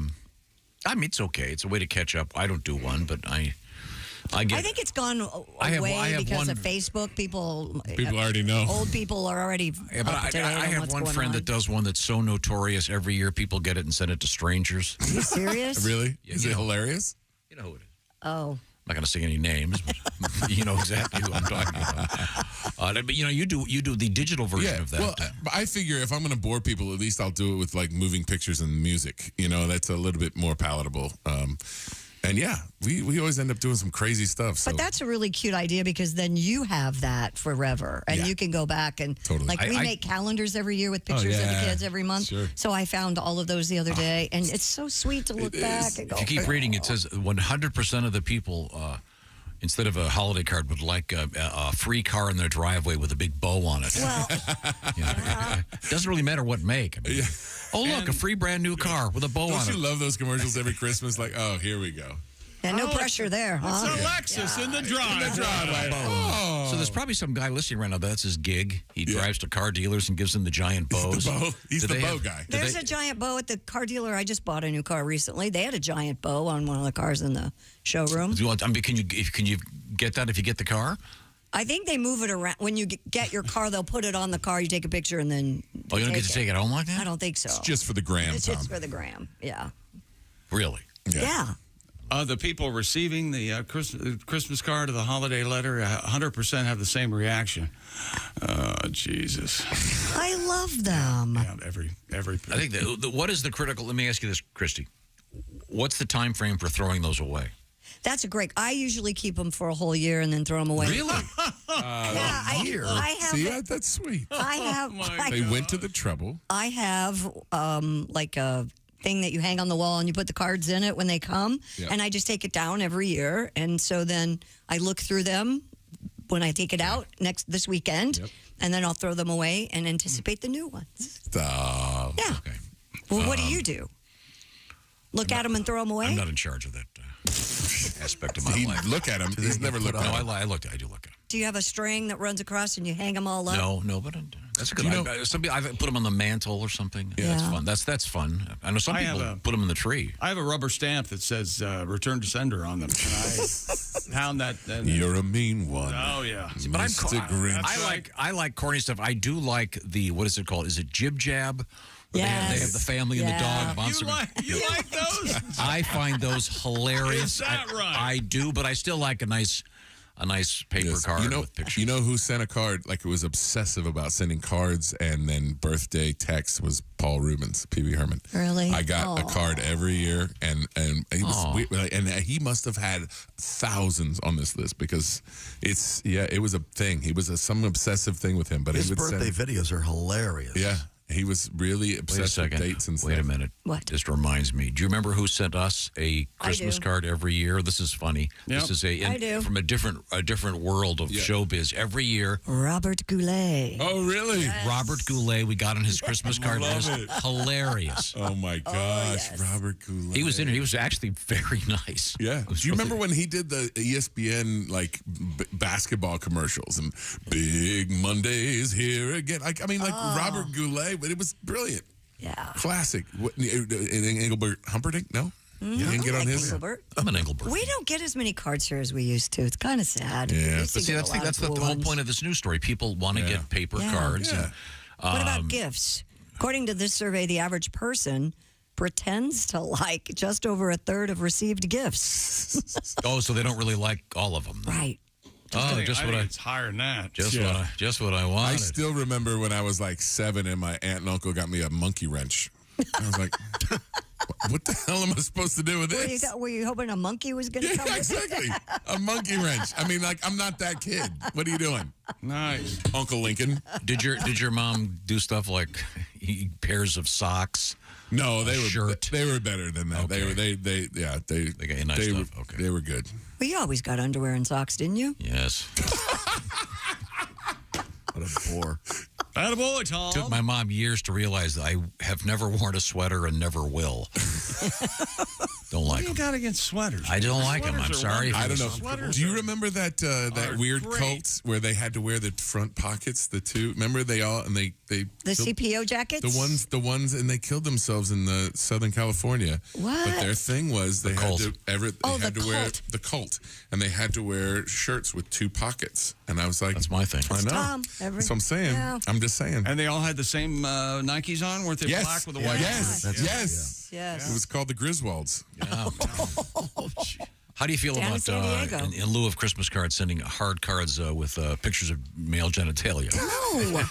mean, it's okay. It's a way to catch up. I don't do one, but I get. I think it's gone I have because one- of Facebook. People already know. Old people are already Yeah, but up to date on I have what's one going friend on. that does one that's so notorious. Every year, people get it and send it to strangers. Are you serious? Really? Yeah, Is you it know. hilarious? You know who it is. Oh. not going to say any names, but you know exactly who I'm talking about. But you do the digital version of that. Well, I figure if I'm going to bore people, at least I'll do it with like moving pictures and music. That's a little bit more palatable. And yeah, we always end up doing some crazy stuff. So. But that's a really cute idea because then you have that forever, and you can go back and totally. We make calendars every year with pictures of the kids every month. Sure. So I found all of those the other day, and it's so sweet to look back and go. If you keep reading, it says 100% of the people, instead of a holiday card, would like a free car in their driveway with a big bow on it. Well, it doesn't really matter what make. I mean, oh, look, a free brand new car with a bow on it. Don't you love those commercials every Christmas? Like, oh, here we go. And no pressure there, huh? It's a Lexus in the driveway. Oh. So there's probably some guy listening right now. That's his gig. He drives to car dealers and gives them the giant bows. He's the bow guy. There's a giant bow at the car dealer. I just bought a new car recently. They had a giant bow on one of the cars in the showroom. Can you get that if you get the car? I think they move it around. When you get your car, they'll put it on the car. You take a picture and then. Oh, you don't get to take it home like that? I don't think so. It's just for the gram. It's just for the gram. Yeah. Really? Yeah. The people receiving the Christmas card or the holiday letter, 100% have the same reaction. Jesus. I love them. Yeah, every. I think what is the critical? Let me ask you this, Christy. What's the time frame for throwing those away? That's a great. I usually keep them for a whole year and then throw them away. Really? I have. See, that's sweet. I have. They went to the trouble. I have like a thing that you hang on the wall and you put the cards in it when they come, and I just take it down every year, and so then I look through them when I take it out this weekend, and then I'll throw them away and anticipate the new ones. Stop. Yeah. Okay. Well, what do you do? Look at them and throw them away? I'm not in charge of that aspect of my life. Look at him. He's never looked at him. No, I do look at him. Do you have a string that runs across and you hang them all up? No, but that's a good. I put them on the mantle or something. Yeah, that's fun. That's fun. I know some people put them in the tree. I have a rubber stamp that says "Return to Sender" on them. And I pound that. You're a mean one. Oh yeah, but Mr. Grinch. I like corny stuff. I do like the what is it called? Is it jib jab? Yes. They have the family and the dog. You like those? I find those hilarious. Is that right? I do, but I still like a nice paper card with pictures. You know who sent a card? Like, it was obsessive about sending cards, and then birthday text was Paul Rubens, Pee-wee Herman. Really? I got a card every year, and he was weird, and he must have had thousands on this list because it was a thing. He was some obsessive thing with him. But his birthday videos are hilarious. Yeah. He was really obsessed with dates and stuff. Wait a minute. What? Just reminds me. Do you remember who sent us a Christmas card every year? This is funny. Yep. This is from a different world of showbiz. Every year. Robert Goulet. Oh, really? Yes. Robert Goulet. We got on his Christmas card. It was hilarious. Oh, my gosh. Yes. Robert Goulet. He was in it. He was actually very nice. Yeah. Do you remember when he did the ESPN basketball commercials and Big Monday's here again? Robert Goulet, but it was brilliant. Yeah. Classic. Engelbert Humperdinck? No? You didn't get on his? Engelbert. I'm an Engelbert. We don't get as many cards here as we used to. It's kind of sad. Yeah. But see, that's the whole point of this news story. People want to get paper cards. Yeah. And, what about gifts? According to this survey, the average person pretends to like just over a third of received gifts. Oh, so they don't really like all of them. Right. It's higher than that. Just what I wanted. I still remember when I was like 7 and my aunt and uncle got me a monkey wrench. I was like, what the hell am I supposed to do with this? Were you hoping a monkey was going to come? Exactly. A monkey wrench. I mean, I'm not that kid. What are you doing? Nice. Uncle Lincoln. Did your mom do stuff like pairs of socks? No, they were better than that. Okay. They got you nice stuff. Okay. They were good. Well, you always got underwear and socks, didn't you? Yes. What a bore. Attaboy, Tom. Took my mom years to realize that I have never worn a sweater and never will. Don't like them. What do you got against sweaters? I don't like them. I'm sorry. I don't know. Do you remember that weird cult where they had to wear the front pockets? The two. Remember they the CPO jackets. The ones, and they killed themselves in the Southern California. What? But their thing was they had to wear the cult, and they had to wear shirts with 2 pockets. And I was like, that's my thing. I know. Tom, that's what I'm saying. Yeah. I'm just saying. And they all had the same Nikes on, weren't they? Black with the white. Yes. Yes. It was called the Griswolds. Yeah. How do you feel Down in about, San Diego. in lieu of Christmas cards, sending hard cards with pictures of male genitalia? No.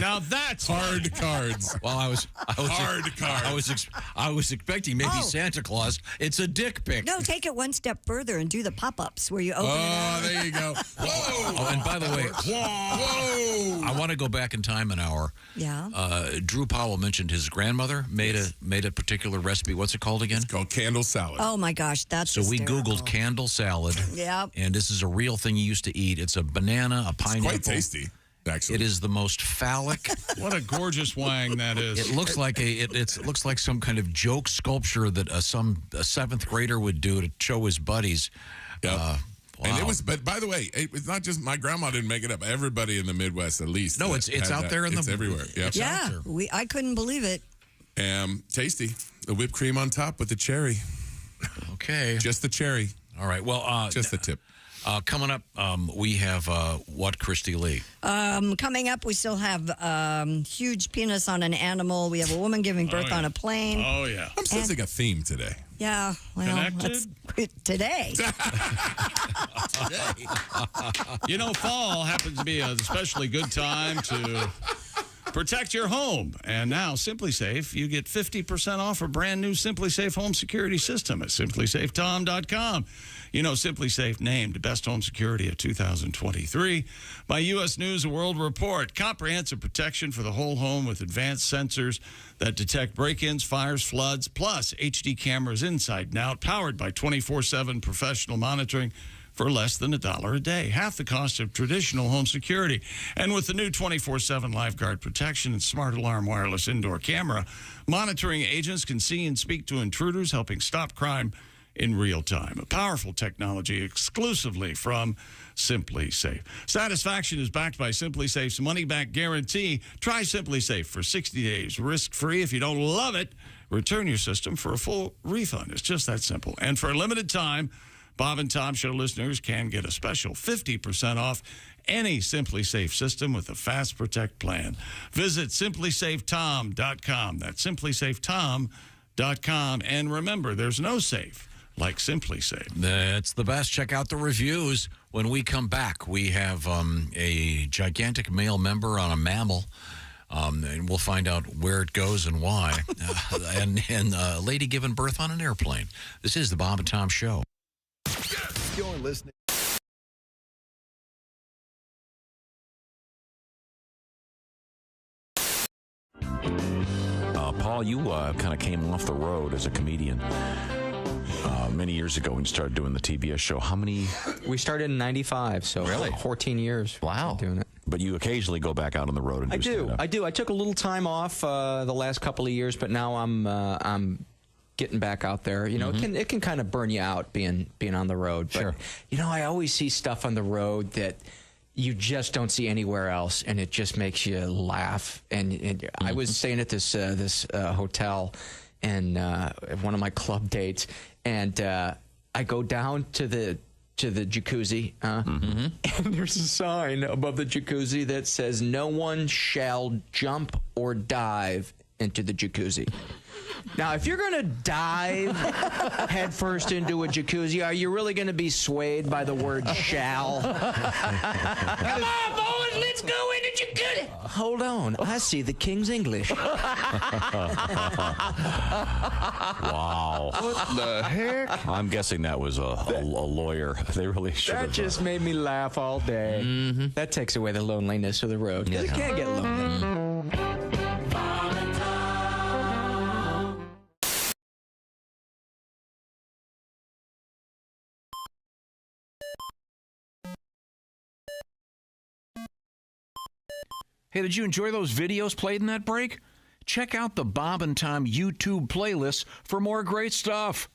Now that's hard cards. Well, I was hard cards. I was expecting maybe Oh. Santa Claus. It's a dick pic. No, take it one step further and do the pop-ups where you open it Oh, up. there you go. Whoa. Oh, and by the way, Whoa. I want to go back in time an hour. Yeah. Drew Powell mentioned his grandmother made a particular recipe. What's it called again? It's called candle salad. Oh my gosh, that's So we hysterical. Googled candle salad. Yep. And this is a real thing you used to eat. It's a banana, a pineapple. Quite tasty, actually. It is the most phallic. What a gorgeous wang that is. It looks like it looks like some kind of joke sculpture that a seventh grader would do to show his buddies. Yep. Wow. And it was, but by the way, it's not just my grandma didn't make it up. Everybody in the Midwest, at least. No, it's out there in it's everywhere. Yep. Yeah, I couldn't believe it. Tasty. The whipped cream on top with the cherry. Okay. Just the cherry. All right. Well, just the tip. Coming up, we have what, Christy Lee? Coming up, we still have huge penis on an animal. We have a woman giving birth on a plane. Oh, yeah. I'm sensing a theme today. Yeah, well, Connected? today. You know, fall happens to be an especially good time to protect your home. And now, Simply Safe, you get 50% off a brand new Simply Safe home security system at simplysafetom.com. You know, Simply Safe named Best Home Security of 2023 by U.S. News & World Report. Comprehensive protection for the whole home with advanced sensors that detect break-ins, fires, floods, plus HD cameras inside and out, powered by 24/7 professional monitoring for less than $1 a day, half the cost of traditional home security. And with the new 24/7 lifeguard protection and smart alarm wireless indoor camera, monitoring agents can see and speak to intruders, helping stop crime in real time. A powerful technology exclusively from Simply Safe. Satisfaction is backed by Simply Safe's money-back guarantee. Try Simply Safe for 60 days, risk-free. If you don't love it, return your system for a full refund. It's just that simple. And for a limited time, Bob and Tom Show listeners can get a special 50% off any Simply Safe system with a Fast Protect plan. Visit simplysafetom.com. That's simplysafetom.com. And remember, there's no safe like Simply Safe. That's the best. Check out the reviews. When we come back, we have a gigantic male member on a mammal. And we'll find out where it goes and why. and a lady giving birth on an airplane. This is the Bob and Tom Show. You're listening. Paul, you kind of came off the road as a comedian many years ago when you started doing the TBS show. How many? We started in 95, so Really? 14 years. Wow. Doing it. But you occasionally go back out on the road and do stand-up. I do. I took a little time off the last couple of years, but now I'm getting back out there. You know, it can kind of burn you out being on the road. But, Sure. you know, I always see stuff on the road that you just don't see anywhere else, and it just makes you laugh. And I was staying at this hotel and one of my club dates, and I go down to the jacuzzi, and there's a sign above the jacuzzi that says, "No one shall jump or dive into the jacuzzi." Now, if you're going to dive headfirst into a jacuzzi, are you really going to be swayed by the word shall? Come on, boys, let's go into jacuzzi. Hold on, I see the King's English. Wow. What the heck? I'm guessing that was a lawyer. They really should have. That just made me laugh all day. That takes away the loneliness of the road. 'Cause it can get lonely. Hey, did you enjoy those videos played in that break? Check out the Bob and Tom YouTube playlist for more great stuff.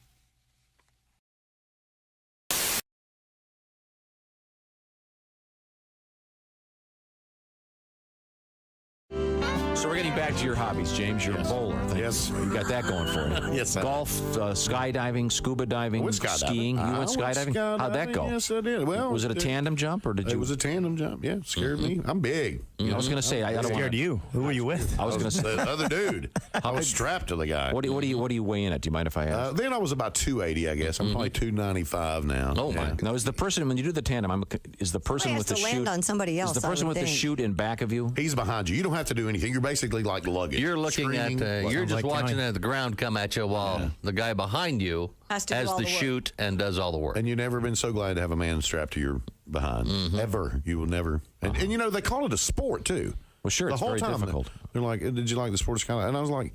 So we're getting back to your hobbies, James. You're a bowler. Yes. You got that going for you. Yes, I Golf, skydiving, scuba diving, skiing. You went skydiving? How'd that go? Yes, I did. Well, was it a tandem jump or did you? It was a tandem jump. Yeah, scared me. I'm big. I was going to say I don't Scared you. Who were you with? I was going to say the other dude. I was strapped to the guy. What do you weigh in at? Do you mind if I ask? Then I was about 280, I guess. I'm probably 295 now. Oh my! Now is the person when you do the tandem? Is the person Somebody with has the to chute land on somebody else, Is the person I would with the think. chute in back of you? He's behind you. You don't have to do anything. You're basically like luggage. You're looking Screaming. at, you're just watching the ground come at you while the guy behind you Has to do all the the work. chute and does all the work. And you've never been so glad to have a man strapped to your behind. Ever. You will never. And you know, they call it a sport, too. Well, sure, the it's whole very time difficult. They're like, "Did you like the sport?" And I was like,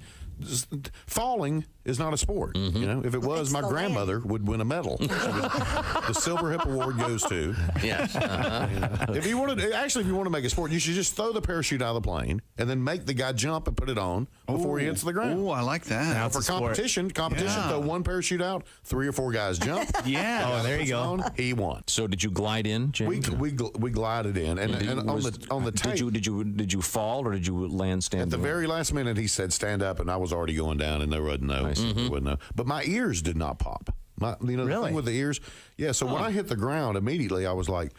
falling is not a sport. You know, if it was, my grandmother would win a medal. The Silver Hip Award goes to. Yes. If you want to make a sport, you should just throw the parachute out of the plane and then make the guy jump and put it on before he hits the ground. Oh, I like that. Now, for competition, throw one parachute out, 3 or 4 guys jump. Yeah. Oh, there you go. On, he won. So did you glide in, James? We glided in, and on the tape. Did you fall or did you land standing? At the very last minute, he said, "Stand up," and I was already going down, and there wasn't no. There wasn't no. But my ears did not pop. The thing with the ears. Yeah. So when I hit the ground, immediately I was like.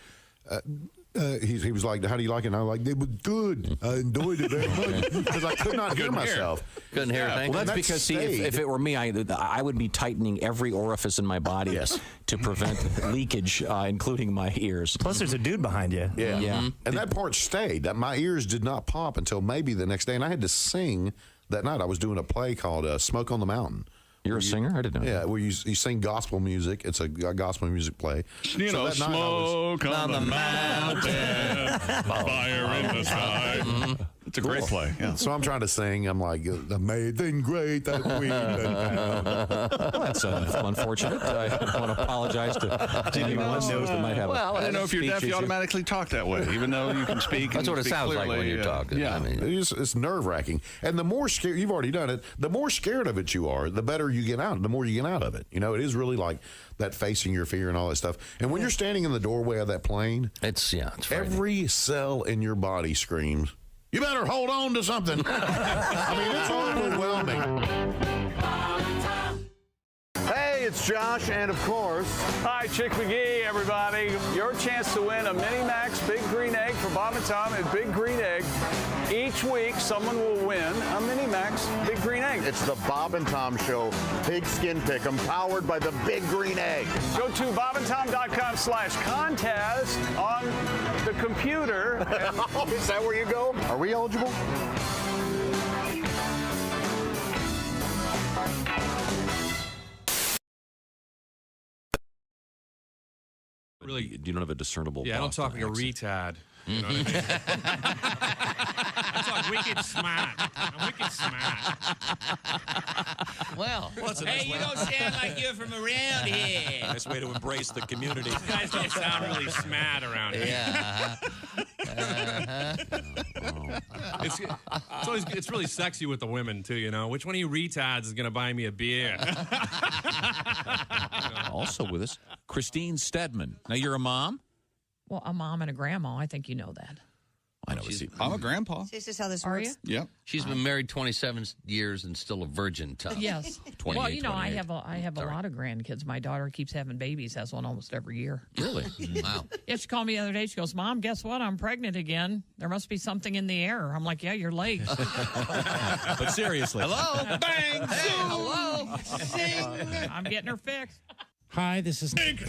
He was like, "How do you like it?" And I was like, "It was good. I enjoyed it very much because I could not hear myself. Couldn't hear a thing. Well, that's because if it were me, I would be tightening every orifice in my body to prevent leakage, including my ears. Plus, there's a dude behind you. Yeah. And that part stayed. That my ears did not pop until maybe the next day, and I had to sing that night. I was doing a play called "Smoke on the Mountain." You're a singer? I didn't know. Yeah, where you sing gospel music. It's a gospel music play. You know, that night smoke on the mountain, fire in the sky. It's a great play. Yeah. So I'm trying to sing. I'm like, amazing, great that we. Well, that's unfortunate. I want to apologize to anyone that might have. I don't know if you're deaf, you automatically talk that way, even though you can speak. That's what it sounds like when you're talking. Yeah, I mean, it's nerve wracking. And the more scared you've already done it, the more scared of it you are, the better you get out. The more you get out of it. You know, it is really like that facing your fear and all that stuff. And when you're standing in the doorway of that plane, it's every cell in your body screams, "You better hold on to something." I mean, it's overwhelming. Hey, it's Josh, and of course... Hi, Chick McGee, everybody. Your chance to win a Mini Max Big Green Egg for Bob and Tom at Big Green Egg. Each week, someone will win a Mini Max Big Green Egg. It's the Bob and Tom Show Pigskin Pick'em, powered by the Big Green Egg. Go to bobandtom.com/contest on the computer. Is that where you go? Are we eligible? Really, you don't have a discernible. Yeah, I don't talk like a retard. You know what I mean? I talk wicked smart. I'm wicked smart. Well, hey, you don't sound like you're from around here. Nice way to embrace the community. You guys don't sound really smart around here. Yeah. It's really sexy with the women too, you know. Which one of you retards is gonna buy me a beer? Also with us, Christine Stedman. Now you're a mom. Well, a mom and a grandma. I think you know that. I know. I'm a grandpa. This is how this Are works. you? Yep. She's been married 27 years and still a virgin, Tom. Yes. 28, Well, you know, I 28. have a lot of grandkids. My daughter keeps having babies. Has one almost every year. Really? Wow. Yeah, she called me the other day. She goes, "Mom, guess what? I'm pregnant again. There must be something in the air." I'm like, "Yeah, you're late." But seriously. Hello? Bang! Hey, hello! Zing! I'm getting her fixed. Hi, this is Nick.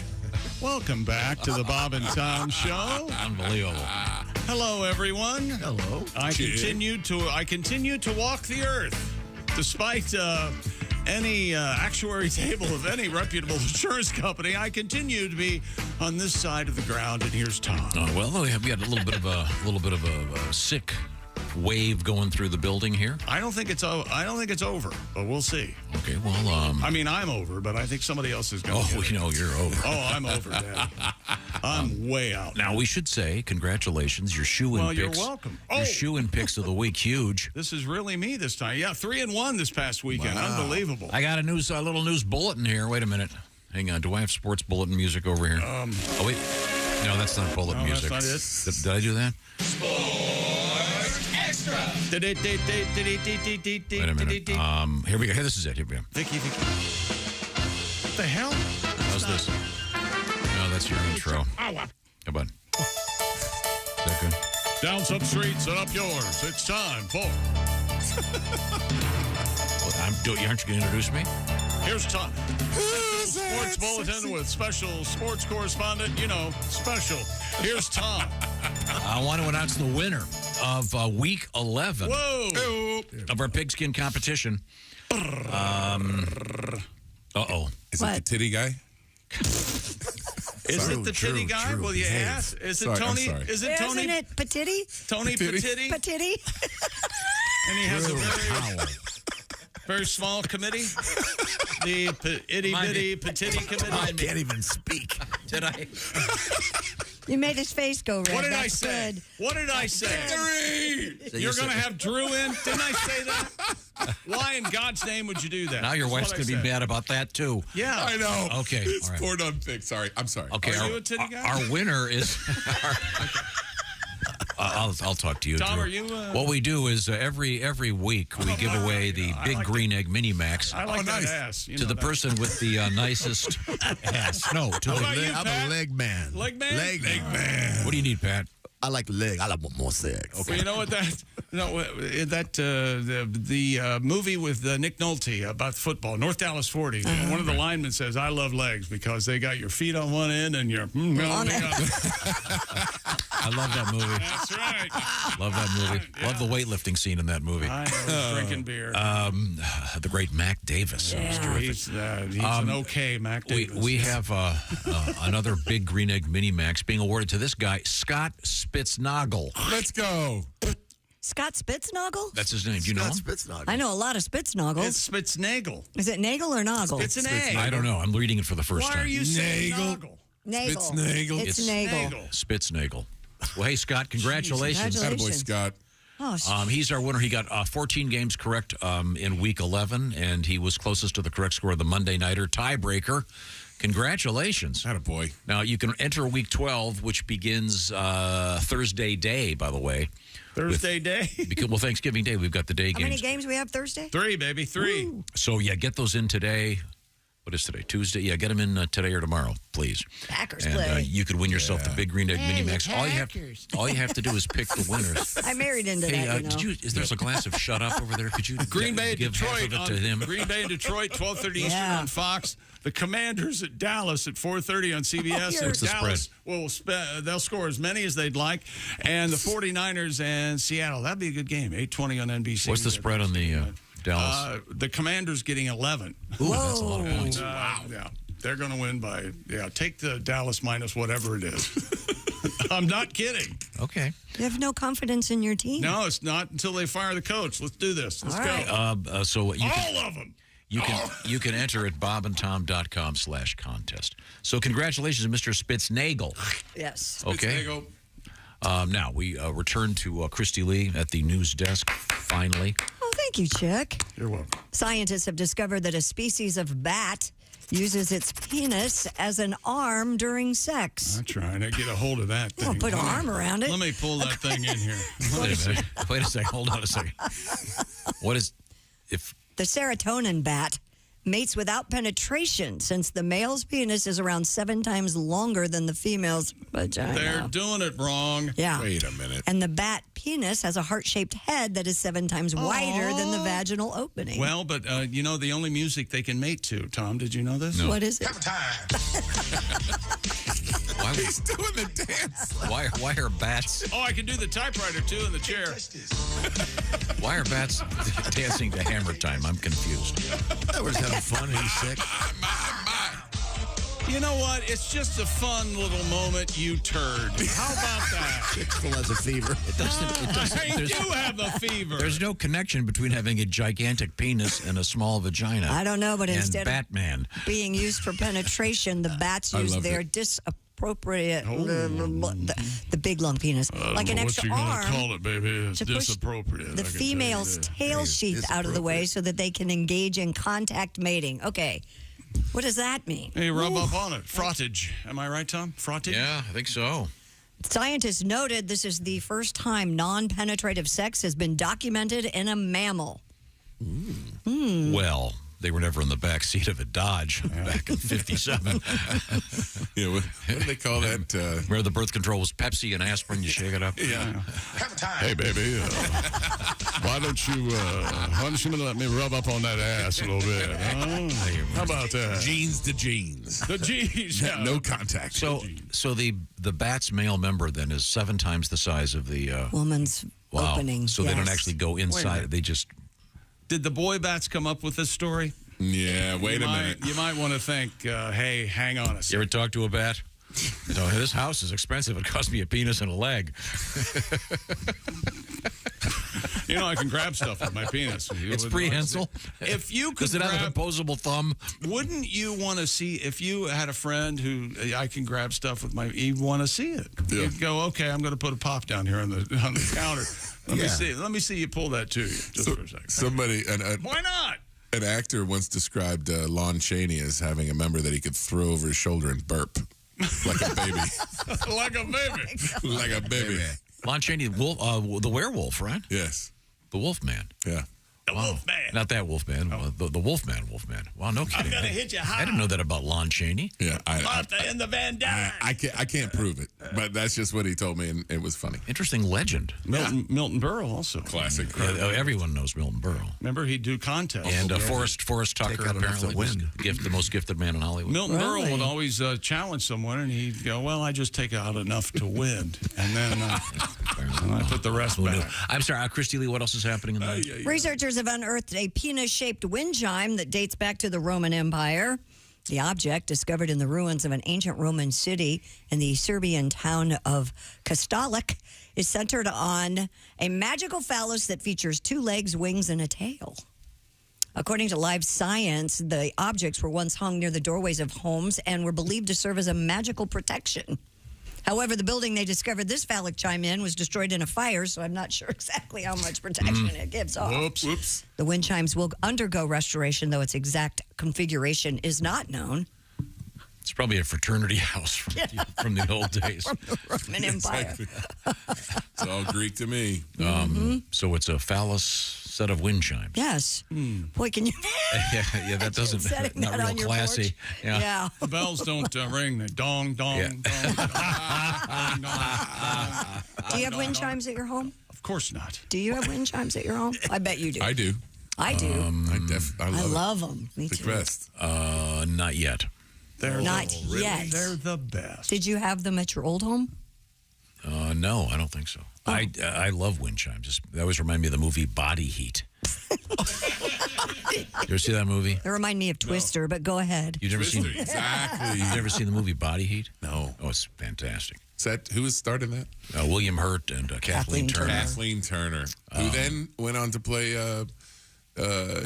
Welcome back to the Bob and Tom Show. Unbelievable. Hello, everyone. Hello. I continue to walk the earth, despite any actuary table of any reputable insurance company. I continue to be on this side of the ground, and here's Tom. Well, we got a little bit of a sick wave going through the building here. I don't think it's over, but we'll see. Okay, well, I mean, I'm over, but I think somebody else is going to. Oh, you know, you're over. Oh, I'm over, Dad. I'm way out. Now, we should say congratulations. Your shoe-in picks. You're welcome. Your shoe-in picks of the week, huge. This is really me this time. Yeah, 3-1 this past weekend. Wow. Unbelievable. I got a little news bulletin here. Wait a minute. Hang on. Do I have sports bulletin music over here? Oh, wait. No, that's not bulletin music. That's not it. Did I do that? Sports Extra. Wait a minute. Here we go. Here, this is it. Here we go. Vicky. What the hell? How's this? No, that's your intro. Come on. Is that good? Down some streets and up yours. It's time for. Aren't you going to introduce me? Here's Tom. Sports Bulletin with special sports correspondent. You know, special. Here's Tom. I want to announce the winner of week 11 of our pigskin competition. Uh-oh. Is it the titty guy? Is it the titty guy? Will you ask? Is it Tony? Is it Tony? Isn't it Petiti? Tony Petiti? Petiti? And he has a very small committee. The itty-bitty Petiti committee. I can't even speak. Did I? You made his face go red. What did I That's say? good. What did I say? So You're going to have Drew in? Didn't I say that? Why in God's name would you do that? Now your wife's going to be mad about that, too. Yeah. I know. Okay. It's all right. poured on thick. Sorry. I'm sorry. Okay. Are you a titty guy? Our winner is... I'll talk to you, Tom, Drew. are you... What we do is every week we give away the Big Green Egg Mini Max I like that ass. You to know the that. person with the nicest ass. No, to How the about you, I'm Pat? a leg man. Leg man? Leg man. What do you need, Pat? I like the leg. I like more sex. Well, you know what the movie with Nick Nolte about football, North Dallas 40. One of the linemen says, "I love legs because they got your feet on one end and your on the other." I love that movie. That's right. Love that movie. Love the weightlifting scene in that movie. I know, drinking beer. The great Mac Davis. He's an okay Mac Davis. We have another Big Green Egg Mini Max being awarded to this guy, Scott Spitznagel. Let's go. Scott Spitznagel? That's his name. Do you know him? Spitznagel. I know a lot of Spitznagels. It's Spitznagel. Is it Nagel or Noggle? It's an egg. I don't know. I'm reading it for the first time. Why are you saying Noggle? Nagel. Spitznagel. It's Nagel. Spitznagel. Well, hey, Scott, congratulations. Congratulations. Attaboy, Scott. Oh, He's our winner. He got 14 games correct in week 11, and he was closest to the correct score of the Monday Nighter tiebreaker. Congratulations. Attaboy. Now, you can enter week 12, which begins Thursday day, by the way. Thursday day? Well, Thanksgiving Day, we've got the day How games. many games we have Thursday? 3, baby, 3. Ooh. So, yeah, get those in today. What is today? Tuesday? Yeah, get them in today or tomorrow, please. Packers and play. You could win yourself the Big Green Egg Hey, Mini Max. All you have to do is pick the winners. I married into that, you know. Is there a glass of Shut Up over there? Could you Green Bay, give half Detroit of it to him? Green Bay and Detroit, 12:30 Eastern on Fox. The Commanders at Dallas at 4:30 on CBS. What's the Dallas they'll score as many as they'd like. And the 49ers and Seattle. That'd be a good game. 8:20 on NBC. What's the spread on the Dallas? The Commanders getting 11. Ooh, that's a lot of points. Wow. Yeah. They're going to win by, take the Dallas minus whatever it is. I'm not kidding. Okay. You have no confidence in your team? No, it's not until they fire the coach. Let's do this. Let's go. So you all of them. You can enter at bobandtom.com/contest. So congratulations to Mr. Spitznagel. Yes. Okay. Now we return to Christy Lee at the news desk, finally. Oh, thank you, Chick. You're welcome. Scientists have discovered that a species of bat uses its penis as an arm during sex. I'm trying to get a hold of that thing. Well, put an arm around it. Let me pull that thing in here. Wait a minute. Wait a second. Hold on a second. What is if the serotonin bat mates without penetration, since the male's penis is around 7 times longer than the female's vagina. They're doing it wrong. Yeah. Wait a minute. And the bat penis has a heart-shaped head that is 7 times wider than the vaginal opening. Well, but you know the only music they can mate to, Tom, did you know this? No. What is it? He's doing the dance. Why are bats? Oh, I can do the typewriter too in the chair. Why are bats dancing to Hammer Time? I'm confused. That was having fun. He's sick. You know what? It's just a fun little moment, you turd. How about that? Chick still has a fever. It doesn't. I do have the fever. There's no connection between having a gigantic penis and a small vagina. I don't know, but and instead Batman of being used for penetration, the bats use their disappropriate, the big long penis, like an extra arm. What you gonna call it, baby? It's to push disappropriate. the female's tail sheath out of the way so that they can engage in contact mating. Okay. What does that mean? Hey, rub up on it. Frottage. Am I right, Tom? Frottage? Yeah, I think so. Scientists noted this is the first time non-penetrative sex has been documented in a mammal. Well, they were never in the back seat of a Dodge back in 57. Yeah, what do they call that? Where the birth control was Pepsi and aspirin, you shake it up. Yeah. Hey, baby, why don't you let me rub up on that ass a little bit? Huh? How about that? Jeans to jeans. The jeans. Yeah. No contact. So the bat's male member then is 7 times the size of the woman's opening. So they don't actually go inside. They just. Did the boy bats come up with this story? Yeah, wait a minute. You might want to think, hey, hang on a second. You ever talk to a bat? You know, this house is expensive. It cost me a penis and a leg. You know, I can grab stuff with my penis. It's prehensile. If you could Does it have an opposable thumb? Wouldn't you want to see, if you had a friend who I can grab stuff with my, you'd want to see it. Yeah. You'd go, okay, I'm going to put a pop down here on the counter. Let me see you pull that to you just for a second. Somebody, why not? An actor once described Lon Chaney as having a member that he could throw over his shoulder and burp like a baby. Like a baby. Like a baby. Lon Chaney, the werewolf, right? Yes. The Wolfman. Yeah. The Wolfman. Not that Wolfman. The Wolfman. Wow, no kidding. I'm going to hit you high. I didn't know that about Lon Chaney. Yeah. Martha and the Van Dyne. I can't prove it, but that's just what he told me, and it was funny. Interesting legend. Milton Berle also. Classic. Everyone knows Milton Berle. Remember, he'd do contests. And Forrest Tucker apparently was the most gifted man in Hollywood. Milton Berle would always challenge someone, and he'd go, well, I just take out enough to win. And then I put the rest back. I'm sorry, Christy Lee, what else is happening in the night? Researchers have unearthed a penis-shaped wind chime that dates back to the Roman Empire. The object, discovered in the ruins of an ancient Roman city in the Serbian town of Kostalik, is centered on a magical phallus that features 2 legs, wings, and a tail. According to Live Science, the objects were once hung near the doorways of homes and were believed to serve as a magical protection. However, the building they discovered this phallic chime in was destroyed in a fire, so I'm not sure exactly how much protection it gives off. Whoops. The wind chimes will undergo restoration, though its exact configuration is not known. It's probably a fraternity house from the old days. From the Roman Empire. It's all Greek to me. So it's a phallus set of wind chimes. Yes. Boy, can you... yeah, that doesn't... Setting Not that real on your classy. porch. Yeah. The bells don't ring. They dong, dong, dong, dong, Do you have wind chimes at your home? Of course not. Do you have wind chimes at your home? I bet you do. I do. I do. I love them. Me the too. best. Not yet. They're Not yet. They're the best. Did you have them at your old home? No, I don't think so. Oh. I love wind chimes. They always remind me of the movie Body Heat. You ever see that movie? They remind me of Twister, but go ahead. You've never seen Exactly. You've never seen the movie Body Heat? No. Oh, it's fantastic. Is that who was starting that? William Hurt and Kathleen Turner. Kathleen Turner, who then went on to play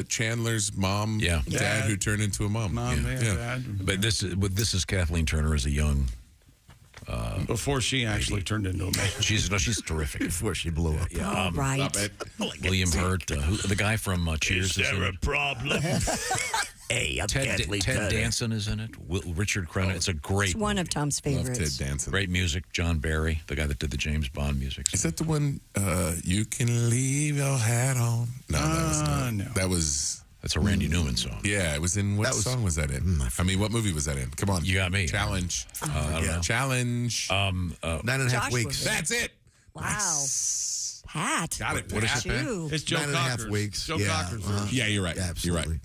Chandler's mom, dad, who turned into a mom. Dad. But this is Kathleen Turner as a young. Before she actually turned into a man. She's terrific. Before she blew up. All right. William Hurt, the guy from Cheers. Is there a problem? Hey, I'm Ted Danson is in it. Richard Crenna. It's a great. It's one of Tom's favorites. Love Ted Danson. Great music. John Barry, the guy that did the James Bond music. Is that the one? You can leave your hat on. No, that was not. No. That's a Randy Newman song. Yeah, it was in what song was that in? I mean, what movie was that in? Come on, you got me. Challenge. I don't know. Challenge. 9.5 weeks. That's it. Wow. Nice. Pat. Got it. What is it, Pat? It's Joe 9.5 weeks. Joe Cocker's. Yeah, you're right. Absolutely. You're right.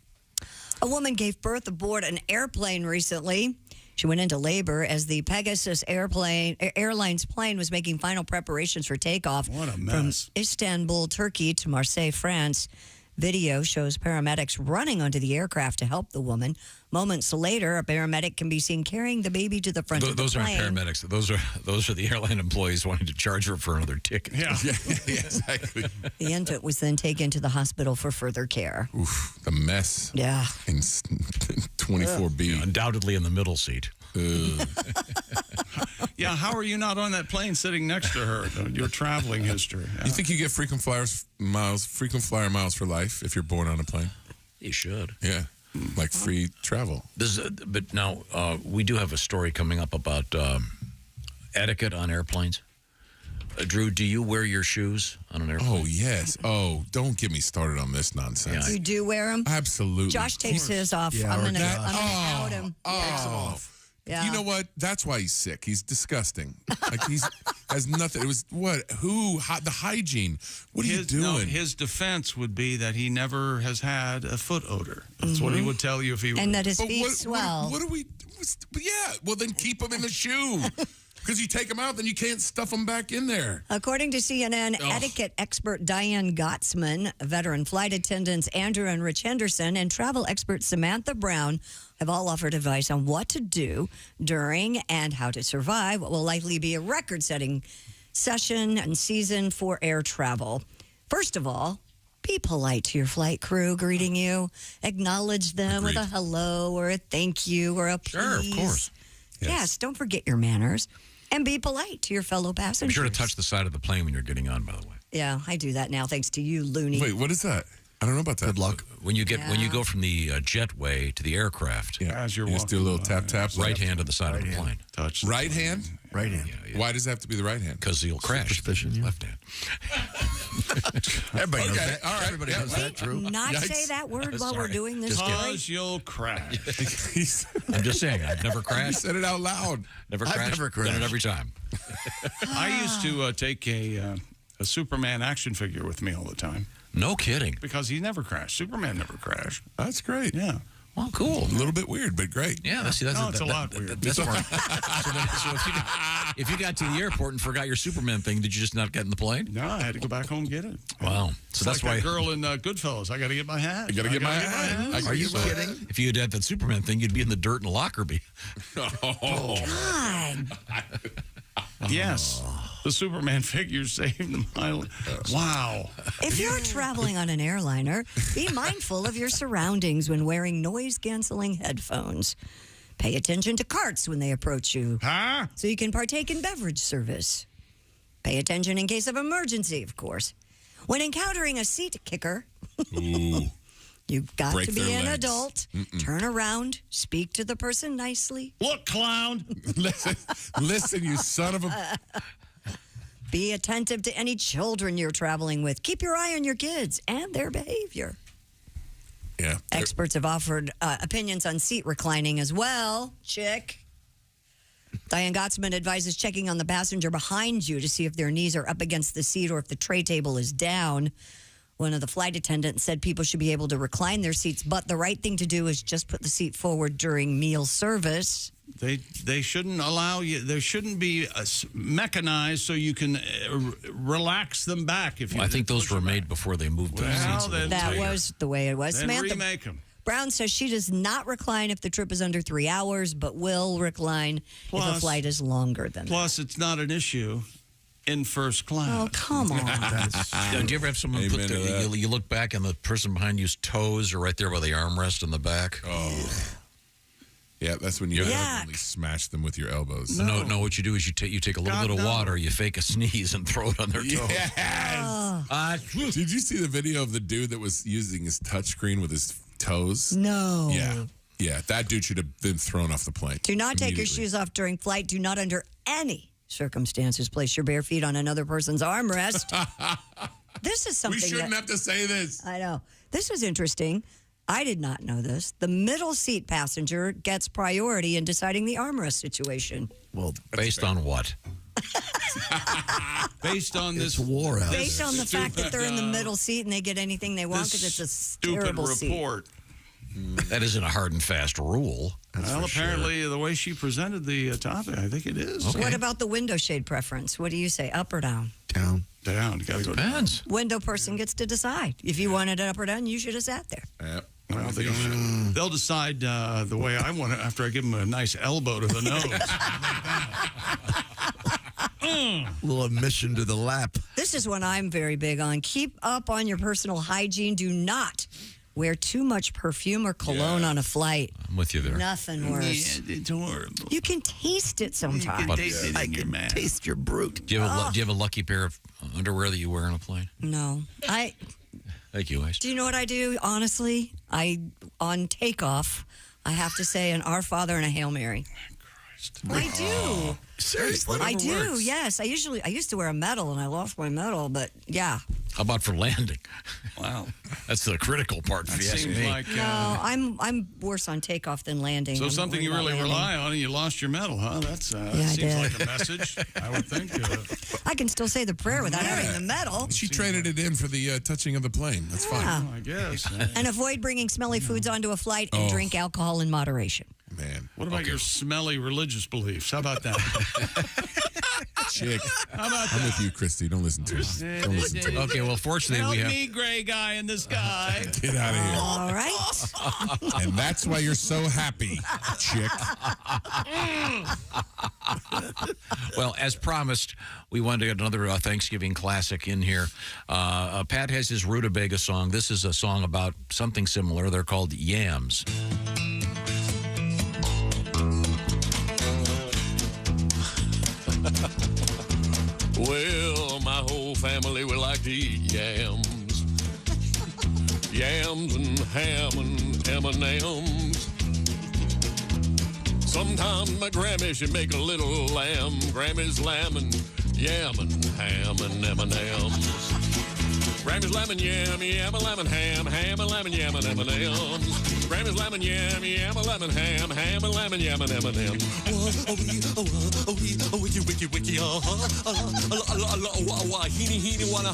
A woman gave birth aboard an airplane recently. She went into labor as the Pegasus Airlines plane was making final preparations for takeoff from Istanbul, Turkey to Marseille, France. Video shows paramedics running onto the aircraft to help the woman. Moments later, a paramedic can be seen carrying the baby to the front of the Those plane. aren't paramedics. Those are the airline employees wanting to charge her for another ticket. Yeah, exactly. The infant was then taken to the hospital for further care. Oof, the mess. Yeah. In 24B. Undoubtedly in the middle seat. Yeah, how are you not on that plane sitting next to her? Your traveling history. You think you get frequent flyer miles for life if you're born on a plane? You should. Yeah, like free travel. But now we do have a story coming up about etiquette on airplanes. Drew, do you wear your shoes on an airplane? Oh, yes. Oh, don't get me started on this nonsense. You do wear them? Absolutely. Josh takes his off. Yeah, I'm going to that- out him. Takes them off. Yeah. You know what? That's why he's sick. He's disgusting. Like has nothing. It was what? Who? The hygiene. What are you doing? No, his defense would be that he never has had a foot odor. That's what he would tell you if he. And that his But feet swell. What do we? Yeah. Well, then keep them in the shoe. Because you take them out, then you can't stuff them back in there. According to CNN, etiquette expert Diane Gottsman, veteran flight attendants Andrew and Rich Henderson, and travel expert Samantha Brown have all offered advice on what to do during and how to survive what will likely be a record-setting session and season for air travel. First of all, be polite to your flight crew greeting you. Acknowledge them with a hello or a thank you or a please. Sure, of course. Yes, don't forget your manners. And be polite to your fellow Be passengers. sure to touch the side of the plane when you're getting on, by the way. Yeah, I do that now, thanks to you, loony. Wait, what is that? I don't know about that. Good luck. When you go from the jetway to the aircraft, as you're you just do a little tap tap. right hand to the side of the plane. Touch. Right hand. Right hand. Why does it have to be the right hand? Because you'll crash. Left hand. Everybody knows that. All right. Everybody knows that, Drew. Not say that word while we're doing this story. Because you'll crash. I'm just saying, I've never You crashed. said it out loud. Never I've crashed. never Done it crashed. every time. I used to take a Superman action figure with me all the time. No kidding. Because he never crashed. Superman never crashed. That's great. Yeah. Well, cool. A little bit weird, but great. Yeah, that's it's a lot weird. That's more. So if you got to the airport and forgot your Superman thing, did you just not get in the plane? No, I had to go back home and get it. Wow. So that's why that girl in Goodfellas. I got to get my hat. I got to get my hat. Are you kidding? If you had had that Superman thing, you'd be in the dirt in Lockerbie. God. Yes. The Superman figure saved my life. Wow. If you're traveling on an airliner, be mindful of your surroundings when wearing noise-canceling headphones. Pay attention to carts when they approach you, so you can partake in beverage service. Pay attention in case of emergency, of course. When encountering a seat kicker, you've got Break to be their an legs. adult. Turn around, speak to the person nicely. Look, clown. Listen, you son of a... Be attentive to any children you're traveling with. Keep your eye on your kids and their behavior. Yeah. Experts have offered opinions on seat reclining as well. Chick. Diane Gottsman advises checking on the passenger behind you to see if their knees are up against the seat or if the tray table is down. One of the flight attendants said people should be able to recline their seats, but the right thing to do is just put the seat forward during meal service. They shouldn't allow you. There shouldn't be mechanized so you can relax them back. If you, I think those were made before they moved the seats. That was the way it was. Then Samantha remake them. Brown says she does not recline if the trip is under 3 hours, but will recline if a flight is longer than Plus, it's not an issue in first class. Oh, come on. Do you ever have someone put you look back and the person behind you's toes are right there by the armrest in the back? Oh. Yeah, that's when you really smash them with your elbows. No, what you do is you take a little bit of water, you fake a sneeze, and throw it on their toes. Yes. Did you see the video of the dude that was using his touchscreen with his toes? No. Yeah, that dude should have been thrown off the plane. Do not take your shoes off during flight. Do not, under any circumstances, place your bare feet on another person's armrest. This is something we shouldn't have to say this. I know. This is interesting. I did not know this. The middle seat passenger gets priority in deciding the armrest situation. Well, based on what? Based on this war out. Based on the fact that they're in the middle seat and they get anything they want because it's a terrible report. That isn't a hard and fast rule. Well, apparently, the way she presented the topic, I think it is. Okay. What about the window shade preference? What do you say, up or down? Down. Down. You got to go down. Window person gets to decide. If you wanted it up or down, you should have sat there. Yep. Well, they'll decide the way I want it after I give them a nice elbow to the nose. Little admission to the lap. This is one I'm very big on. Keep up on your personal hygiene. Do not wear too much perfume or cologne on a flight. I'm with you there. Nothing worse. Yeah, it's horrible. You can taste it sometimes. You can taste it in your mouth. Taste your brute. Do you have a lucky pair of underwear that you wear on a plane? No. Thank you, Ice. Do you know what I do? Honestly, on takeoff, I have to say an Our Father and a Hail Mary. DeForest. I do. Seriously? I Whatever do, works. yes. I used to wear a medal, and I lost my medal, but yeah. How about for landing? Wow. That's the critical part, if you ask Seems me. like No, I'm worse on takeoff than landing. so I'm something worried you about really landing. rely on, and you lost your medal, huh? That's that I seems did. like a message. I would think. I can still say the prayer without having the medal. She traded it in for the touching of the plane. That's fine. Yeah. I guess. And avoid bringing smelly foods onto a flight and drink alcohol in moderation. Man. What about your smelly religious beliefs? How about that? Chick. How about I'm that? with you, Christy. Don't listen to her. Don't listen to her. Okay, well, fortunately, Help we have. me, gray guy in the sky. Get out of here. All right. And that's why you're so happy, chick. Well, as promised, we wanted to get another Thanksgiving classic in here. Pat has his Rutabaga song. This is a song about something similar. They're called Yams. Well, my whole family would like to eat yams. Yams and ham and M&M's. Sometimes my Grammy should make a little lamb. Grammy's lamb and yam and ham and M&M's. Grammy's lamb and yam, yam and lamb and ham, ham and lamb and yam and M&M's. Grammy's lamb and yam, yam and lamb and ham, ham and lamb and yam and M&M's. Wiki, wiki, wiki, heeny, heeny, wanna,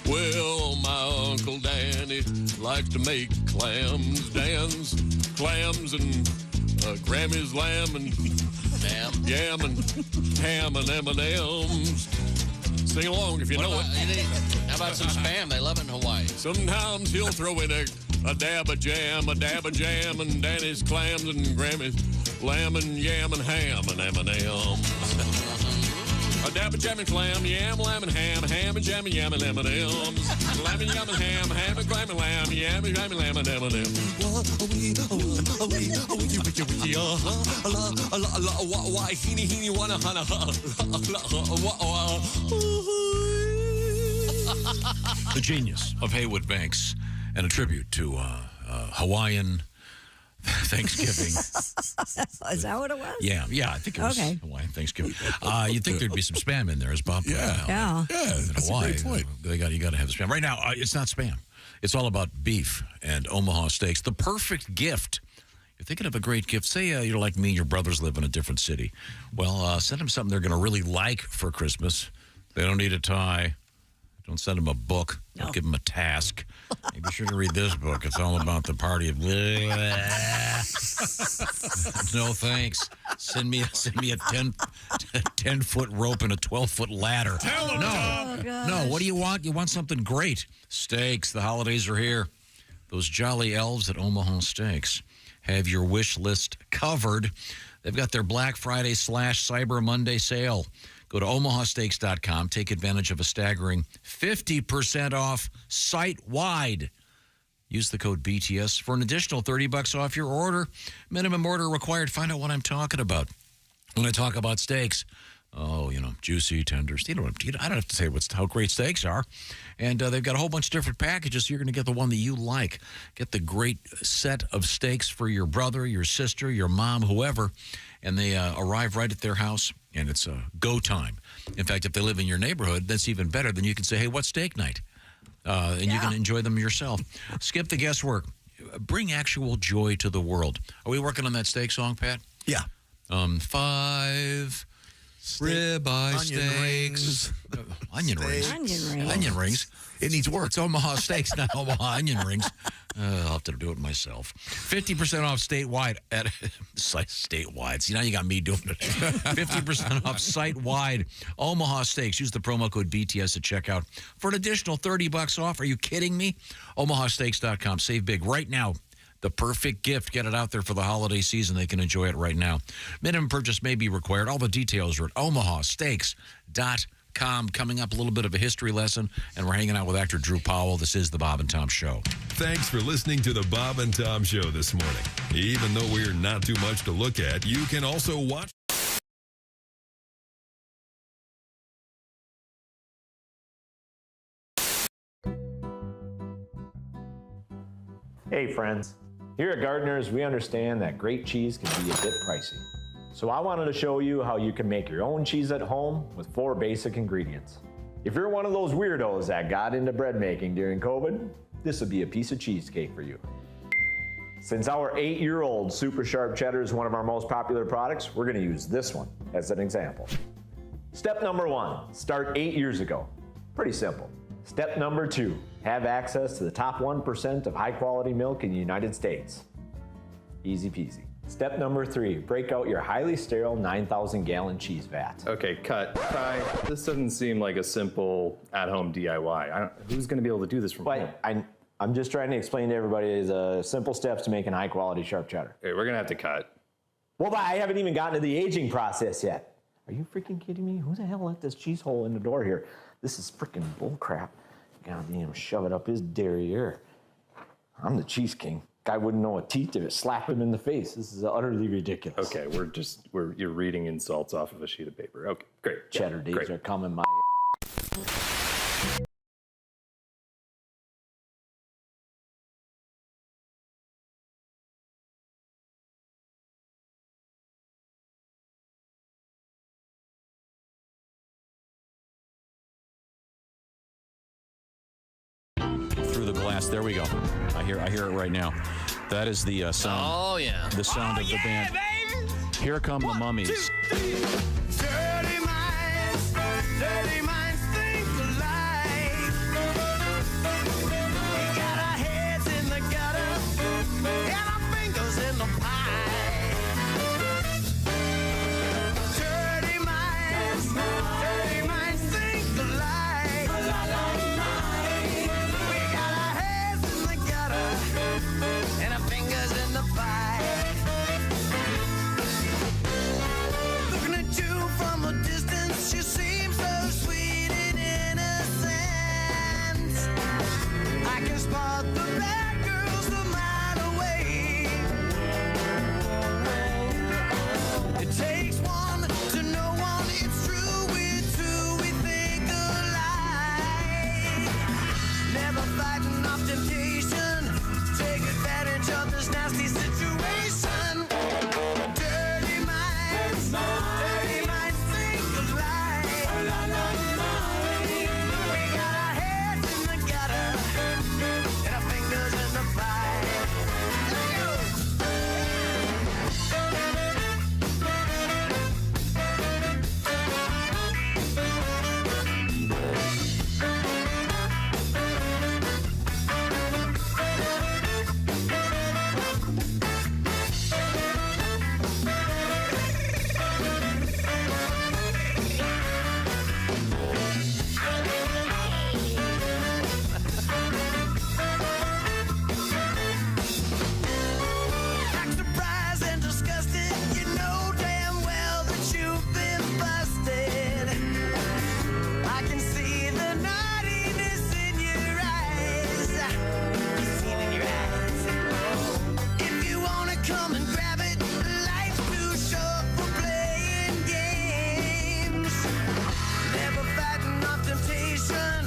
Well, my Uncle Danny likes to make clams, Dan's clams and Grammy's lamb and yam and ham and M&M's. Sing along if you know it. How about some Spam? They love it in Hawaii. Sometimes he'll throw in a dab of jam, and Danny's clams and Grammy's lamb and yam and ham and M&M's. A dab of jam and clam, yam, lamb and ham and jam and yam and M&M's. Lamb and yam and ham and clam and lamb, yam and jam and lamb and M&M's. The genius of Haywood Banks, and a tribute to Hawaiian Thanksgiving. Is that what it was? Yeah, I think it was Okay. Hawaiian Thanksgiving. You'd think there'd be some Spam in there, as Bob pointed out. Yeah. In That's Hawaii, a great point. you got to have Spam. Right now, it's not Spam. It's all about beef and Omaha steaks. The perfect gift. You're thinking of a great gift. Say you're like me, your brothers live in a different city. Well, send them something they're going to really like for Christmas. They don't need a tie. Don't send them a book. Don't give them a task. Hey, be sure to read this book. It's all about the party of. No thanks. Send me a 10-foot rope and a 12-foot ladder. No. What do you want? You want something great. Steaks. The holidays are here. Those jolly elves at Omaha Steaks have your wish list covered. They've got their Black Friday / Cyber Monday sale. Go to omahasteaks.com. Take advantage of a staggering 50% off site-wide. Use the code BTS for an additional $30 off your order. Minimum order required. Find out what I'm talking about when I talk about steaks. Oh, juicy, tender. I don't have to say how great steaks are. And they've got a whole bunch of different packages. You're going to get the one that you like. Get the great set of steaks for your brother, your sister, your mom, whoever. And they arrive right at their house, and it's go time. In fact, if they live in your neighborhood, that's even better. Then you can say, hey, what's steak night? And you can enjoy them yourself. Skip the guesswork. Bring actual joy to the world. Are we working on that steak song, Pat? Yeah. 5 ribeye steaks. Onion rings. Onion rings. It needs work. It's Omaha Steaks, not Omaha onion rings. I'll have to do it myself. 50% off statewide at statewide. See, now you got me doing it. 50% off site-wide. Omaha Steaks. Use the promo code BTS at checkout for an additional $30 off. Are you kidding me? omahasteaks.com. Save big right now. The perfect gift. Get it out there for the holiday season. They can enjoy it right now. Minimum purchase may be required. All the details are at omahasteaks.com. Coming up, a little bit of a history lesson, and we're hanging out with actor Drew Powell. This is the Bob and Tom Show. Thanks for listening to the Bob and Tom Show this morning. Even though we're not too much to look at, you can also watch. Hey friends, here at Gardeners, we understand that great cheese can be a bit pricey. So I wanted to show you how you can make your own cheese at home with 4 basic ingredients. If you're one of those weirdos that got into bread making during COVID, this would be a piece of cheesecake for you. Since our 8-year-old super sharp cheddar is one of our most popular products, we're gonna use this one as an example. Step number 1, start 8 years ago. Pretty simple. Step number 2, have access to the top 1% of high quality milk in the United States. Easy peasy. Step number 3, break out your highly sterile 9,000 gallon cheese vat. Okay, cut. Ty, this doesn't seem like a simple at-home DIY. Who's going to be able to do this from home? I'm just trying to explain to everybody the simple steps to making high quality sharp cheddar. Okay, we're going to have to cut. Well, I haven't even gotten to the aging process yet. Are you freaking kidding me? Who the hell let this cheese hole in the door here? This is freaking bull crap. Goddamn, shove it up his derriere. I'm the cheese king. Guy wouldn't know a teeth if it slapped him in the face. This is utterly ridiculous. Okay, you're reading insults off of a sheet of paper. Okay, great. Cheddar days are coming, my Through the glass. There we go. I hear it right now. That is the sound. Oh, yeah. The sound of the band. Baby. Here come the Mummies. Dirty minds think alike. We got our heads in the gutter and our fingers in the pie. Dirty minds think alike. We got our heads in the gutter and our fingers in the pie. Looking at you from a distance, you seem so sweet and innocent. I can spot the bad girls a mile away. It takes one to know one. It's true, we're two, we think alike. Never fighting off temptation. Take advantage of this nasty situation. Dirty minds think alike. We got our heads in the gutter and our fingers in the pie. There we go. Act surprised and disgusted. You know damn well that you've been busted. I can see the naughtiness in your eyes. You see it in your eyes. If you wanna come and grab it, life's too short for playing games. Never fighting off temptation.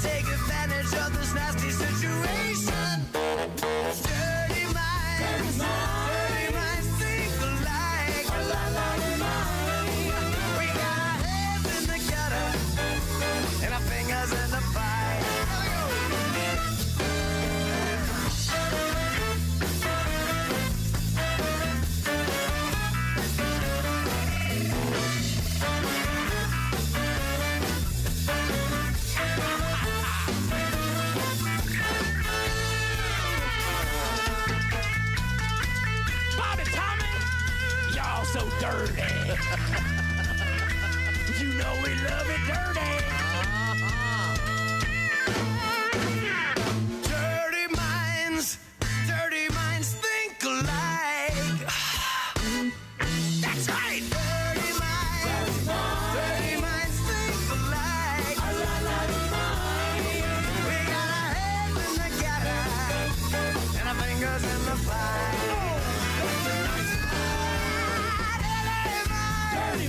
Take advantage of this nasty situation. Dirty minds think alike. We got our heads in the gutter and our fingers in the pie. Bobby Tommy, y'all so dirty. You know we love it dirty. Dirty minds think alike. That's right. Dirty minds think alike. We got our heads in the gutter and our fingers in the pie. Dirty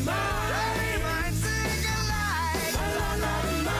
minds think alike.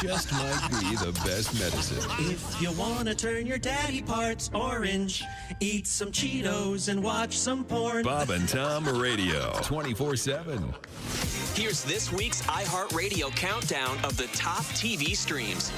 just might be the best medicine. If you want to turn your daddy parts orange, eat some Cheetos and watch some porn. Bob and Tom Radio, 24/7. Here's this week's iHeartRadio countdown of the top TV streams.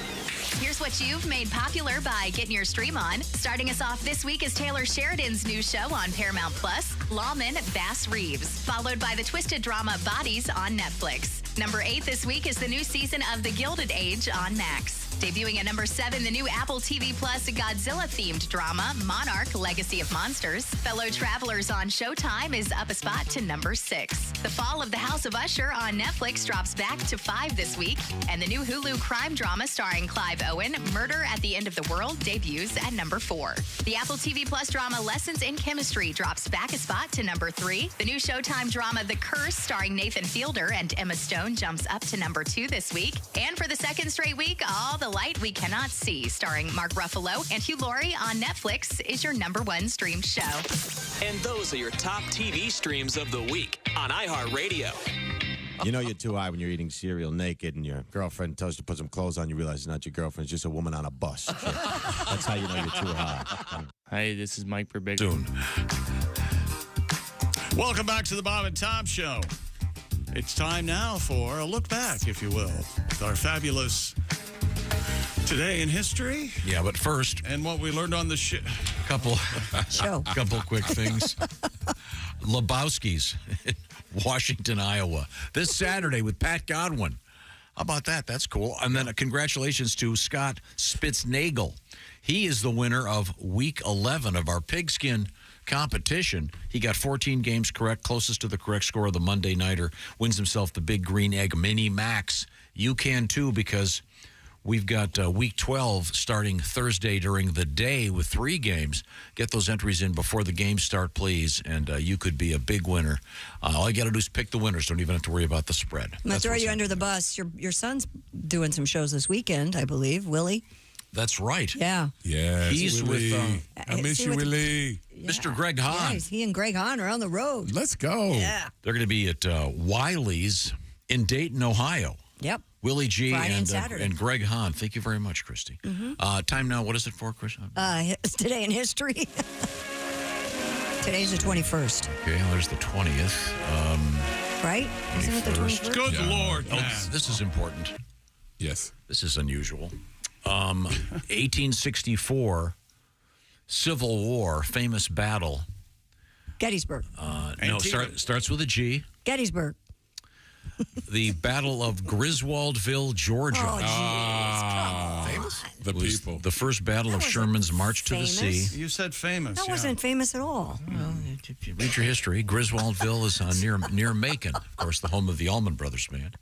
Here's what you've made popular by getting your stream on. Starting us off this week is Taylor Sheridan's new show on Paramount Plus, Lawman Bass Reeves, followed by the twisted drama Bodies on Netflix. Number 8 this week is the new season of The Gilded Age on Max. Debuting at number 7, the new Apple TV Plus Godzilla-themed drama, Monarch: Legacy of Monsters. Fellow Travelers on Showtime is up a spot to number 6. The Fall of the House of Usher on Netflix drops back to 5 this week. And the new Hulu crime drama starring Clive Owen, Murder at the End of the World, debuts at number 4. The Apple TV Plus drama Lessons in Chemistry drops back a spot to number 3. The new Showtime drama The Curse starring Nathan Fielder and Emma Stone jumps up to number 2 this week. And for the second straight week, All the Light We Cannot See, starring Mark Ruffalo and Hugh Laurie on Netflix, is your number 1 streamed show. And those are your top TV streams of the week on iHeartRadio. You know you're too high when you're eating cereal naked and your girlfriend tells you to put some clothes on. You realize it's not your girlfriend. It's just a woman on a bus. That's how you know you're too high. Hi, this is Mike Birbiglia. Soon. Welcome back to the Bob and Tom Show. It's time now for a look back, if you will, with our fabulous Today in History. Yeah, but first. And what we learned on the couple quick things. Lebowski's in Washington, Iowa. This Saturday with Pat Godwin. How about that? That's cool. And then congratulations to Scott Spitznagel. He is the winner of Week 11 of our pigskin competition. He got 14 games correct, closest to the correct score of the Monday Nighter. Wins himself the Big Green Egg Mini Max. You can too, because we've got Week 12 starting Thursday during the day with 3 games. Get those entries in before the games start, please, and you could be a big winner. All you got to do is pick the winners. Don't even have to worry about the spread. I'm going to throw you under the bus. Your son's doing some shows this weekend, I believe. Willie? That's right. Yeah. Yes, He's Willie. with... I miss you, Willie. Mr. Greg Hahn. Yeah, he and Greg Hahn are on the road. Let's go. Yeah. They're going to be at Wiley's in Dayton, Ohio. Yep. Willie G Friday and Saturday. and Greg Hahn. Thank you very much, Christy. Mm-hmm. Time now. What is it for, Chris? It's Today in History. Today's the 21st. Okay, well, there's the 20th. Right? Isn't it the 21st? Good Lord, man. This is important. Yes. This is unusual. 1864, Civil War, famous battle. Gettysburg. No, starts with a G. Gettysburg. The Battle of Griswoldville, Georgia. Oh, jeez. Famous? The was people. The first battle of Sherman's March to the famous. Sea. You said famous. That wasn't famous at all. Well, if you read your history, Griswoldville is near Macon. Of course, the home of the Allman Brothers Band.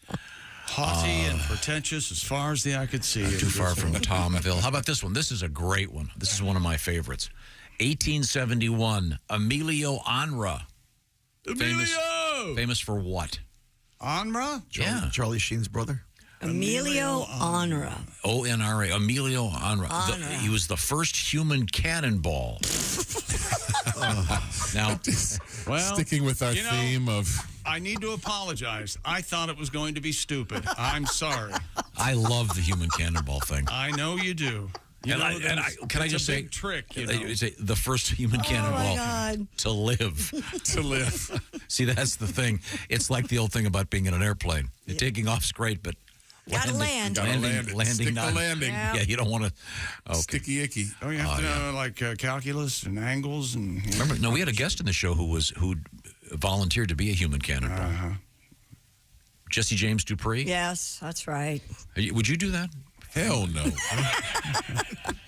Haughty and pretentious as far as the eye could see. Too far from Tomville. How about this one? This is a great one. This is one of my favorites. 1871, Emilio Onra. Famous for what? Onra? Charlie Sheen's brother. Emilio Onra. O-N-R-A. Emilio Onra. He was the first human cannonball. Now, sticking with our theme of... I need to apologize. I thought it was going to be stupid. I'm sorry. I love the human cannonball thing. I know you do. Can I just say, trick? Say the first human cannonball to live. To live. See, that's the thing. It's like the old thing about being in an airplane. Taking off's great, but Gotta land. landing Stick not. the landing. Yeah. Yeah, you don't want to. Okay. Sticky icky. Oh, you have to know like calculus and angles and. Remember, no, we had a guest in the show who volunteered to be a human cannonball. Jesse James Dupree. Yes, that's right. Would you do that? Hell no.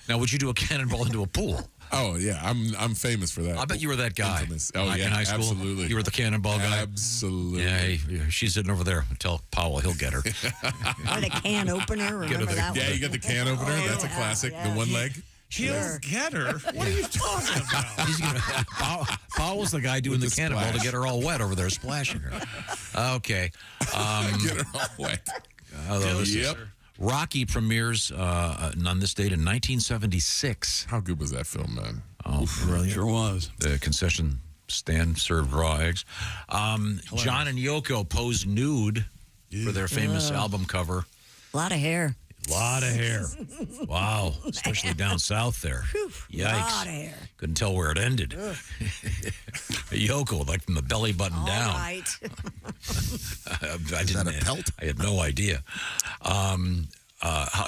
Now, would you do a cannonball into a pool? Oh yeah, I'm famous for that. I bet you were that guy. Infamous. Oh in yeah, high school. absolutely. You were the cannonball guy. Absolutely. Yeah, she's sitting over there. Tell Powell he'll get her. Or the can opener. Remember that Yeah, one? you got the can opener. That's a classic. The one leg. He'll get her. What are you talking about? Powell's the guy doing the cannonball to get her all wet over there, splashing her. Okay. Get her all wet. Yep. Rocky premieres on this date in 1976. How good was that film, man? Oh, brilliant. Sure was. The concession stand served raw eggs. John and Yoko posed nude for their famous album cover. A lot of hair. A lot of hair. Wow. Especially down south there. Yikes. Lot of hair. Couldn't tell where it ended. A Yoko, like from the belly button All down. right. I didn't. A pelt? I had no idea.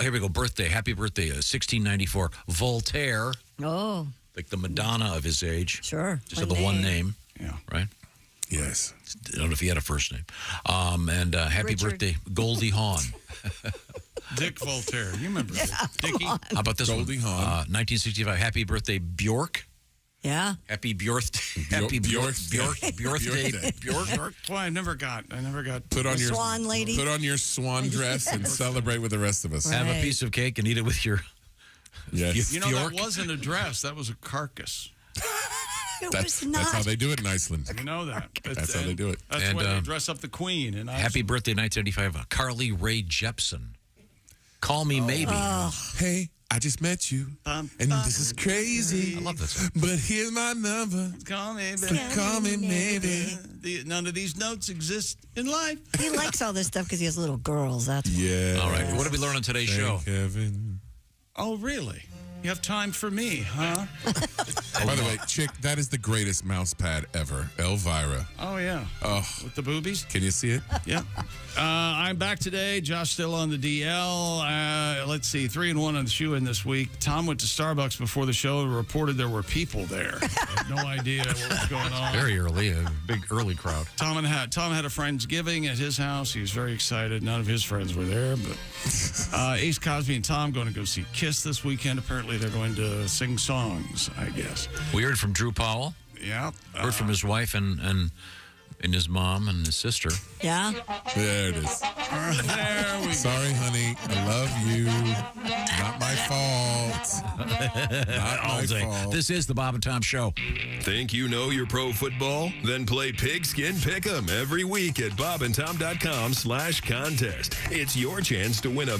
Here we go. Birthday. Happy birthday. 1694. Voltaire. Oh. Like the Madonna of his age. Sure. Just had the one name. Yeah. Right? Yes. I don't know if he had a first name. And happy Richard. birthday, Goldie Hawn. Dick Voltaire. You remember Dickie? How about this Goldie one? Hawn. 1965. Happy birthday, Bjork. Yeah. Happy Bjork. Happy Bjork. Bjork Day. Bjork. Boy, I never got. Put on your swan lady. Put on your swan dress and celebrate with the rest of us. Have a piece of cake and eat it with your. Yes. You know, that wasn't a dress. That was a carcass. That's how they do it in Iceland. You know that. That's how they do it. That's And, when they dress up the queen. And Happy birthday, 1975. Carly Rae Jepsen. Call me maybe. Hey, I just met you, and this is crazy. I love this song. But here's my number. Call me, Call me maybe. None of these notes exist in life. He likes all this stuff because he has little girls. That's why. Yeah. All right. What did we learn on today's show? Kevin. Oh, really? You have time for me, huh? By the way, chick, that is the greatest mouse pad ever. Elvira. Oh, yeah. Oh. With the boobies? Can you see it? Yeah. I'm back today. Josh still on the DL. Let's see, 3-1 on the shoe in this week. Tom went to Starbucks before the show and reported there were people there. I had no idea what was going on. Very early, a big early crowd. Tom had a Friendsgiving at his house. He was very excited. None of his friends were there, but Ace Cosby and Tom going to go see Kiss this weekend. Apparently, they're going to sing songs, I guess. We heard from Drew Powell. Yeah. Heard from his wife and his mom and his sister. Yeah. There it is. There we go. Sorry, honey. I love you. Not my fault. Not my fault. This is the Bob and Tom Show. Think you know your pro football? Then play Pigskin Pick'em every week at bobandtom.com/contest. It's your chance to win a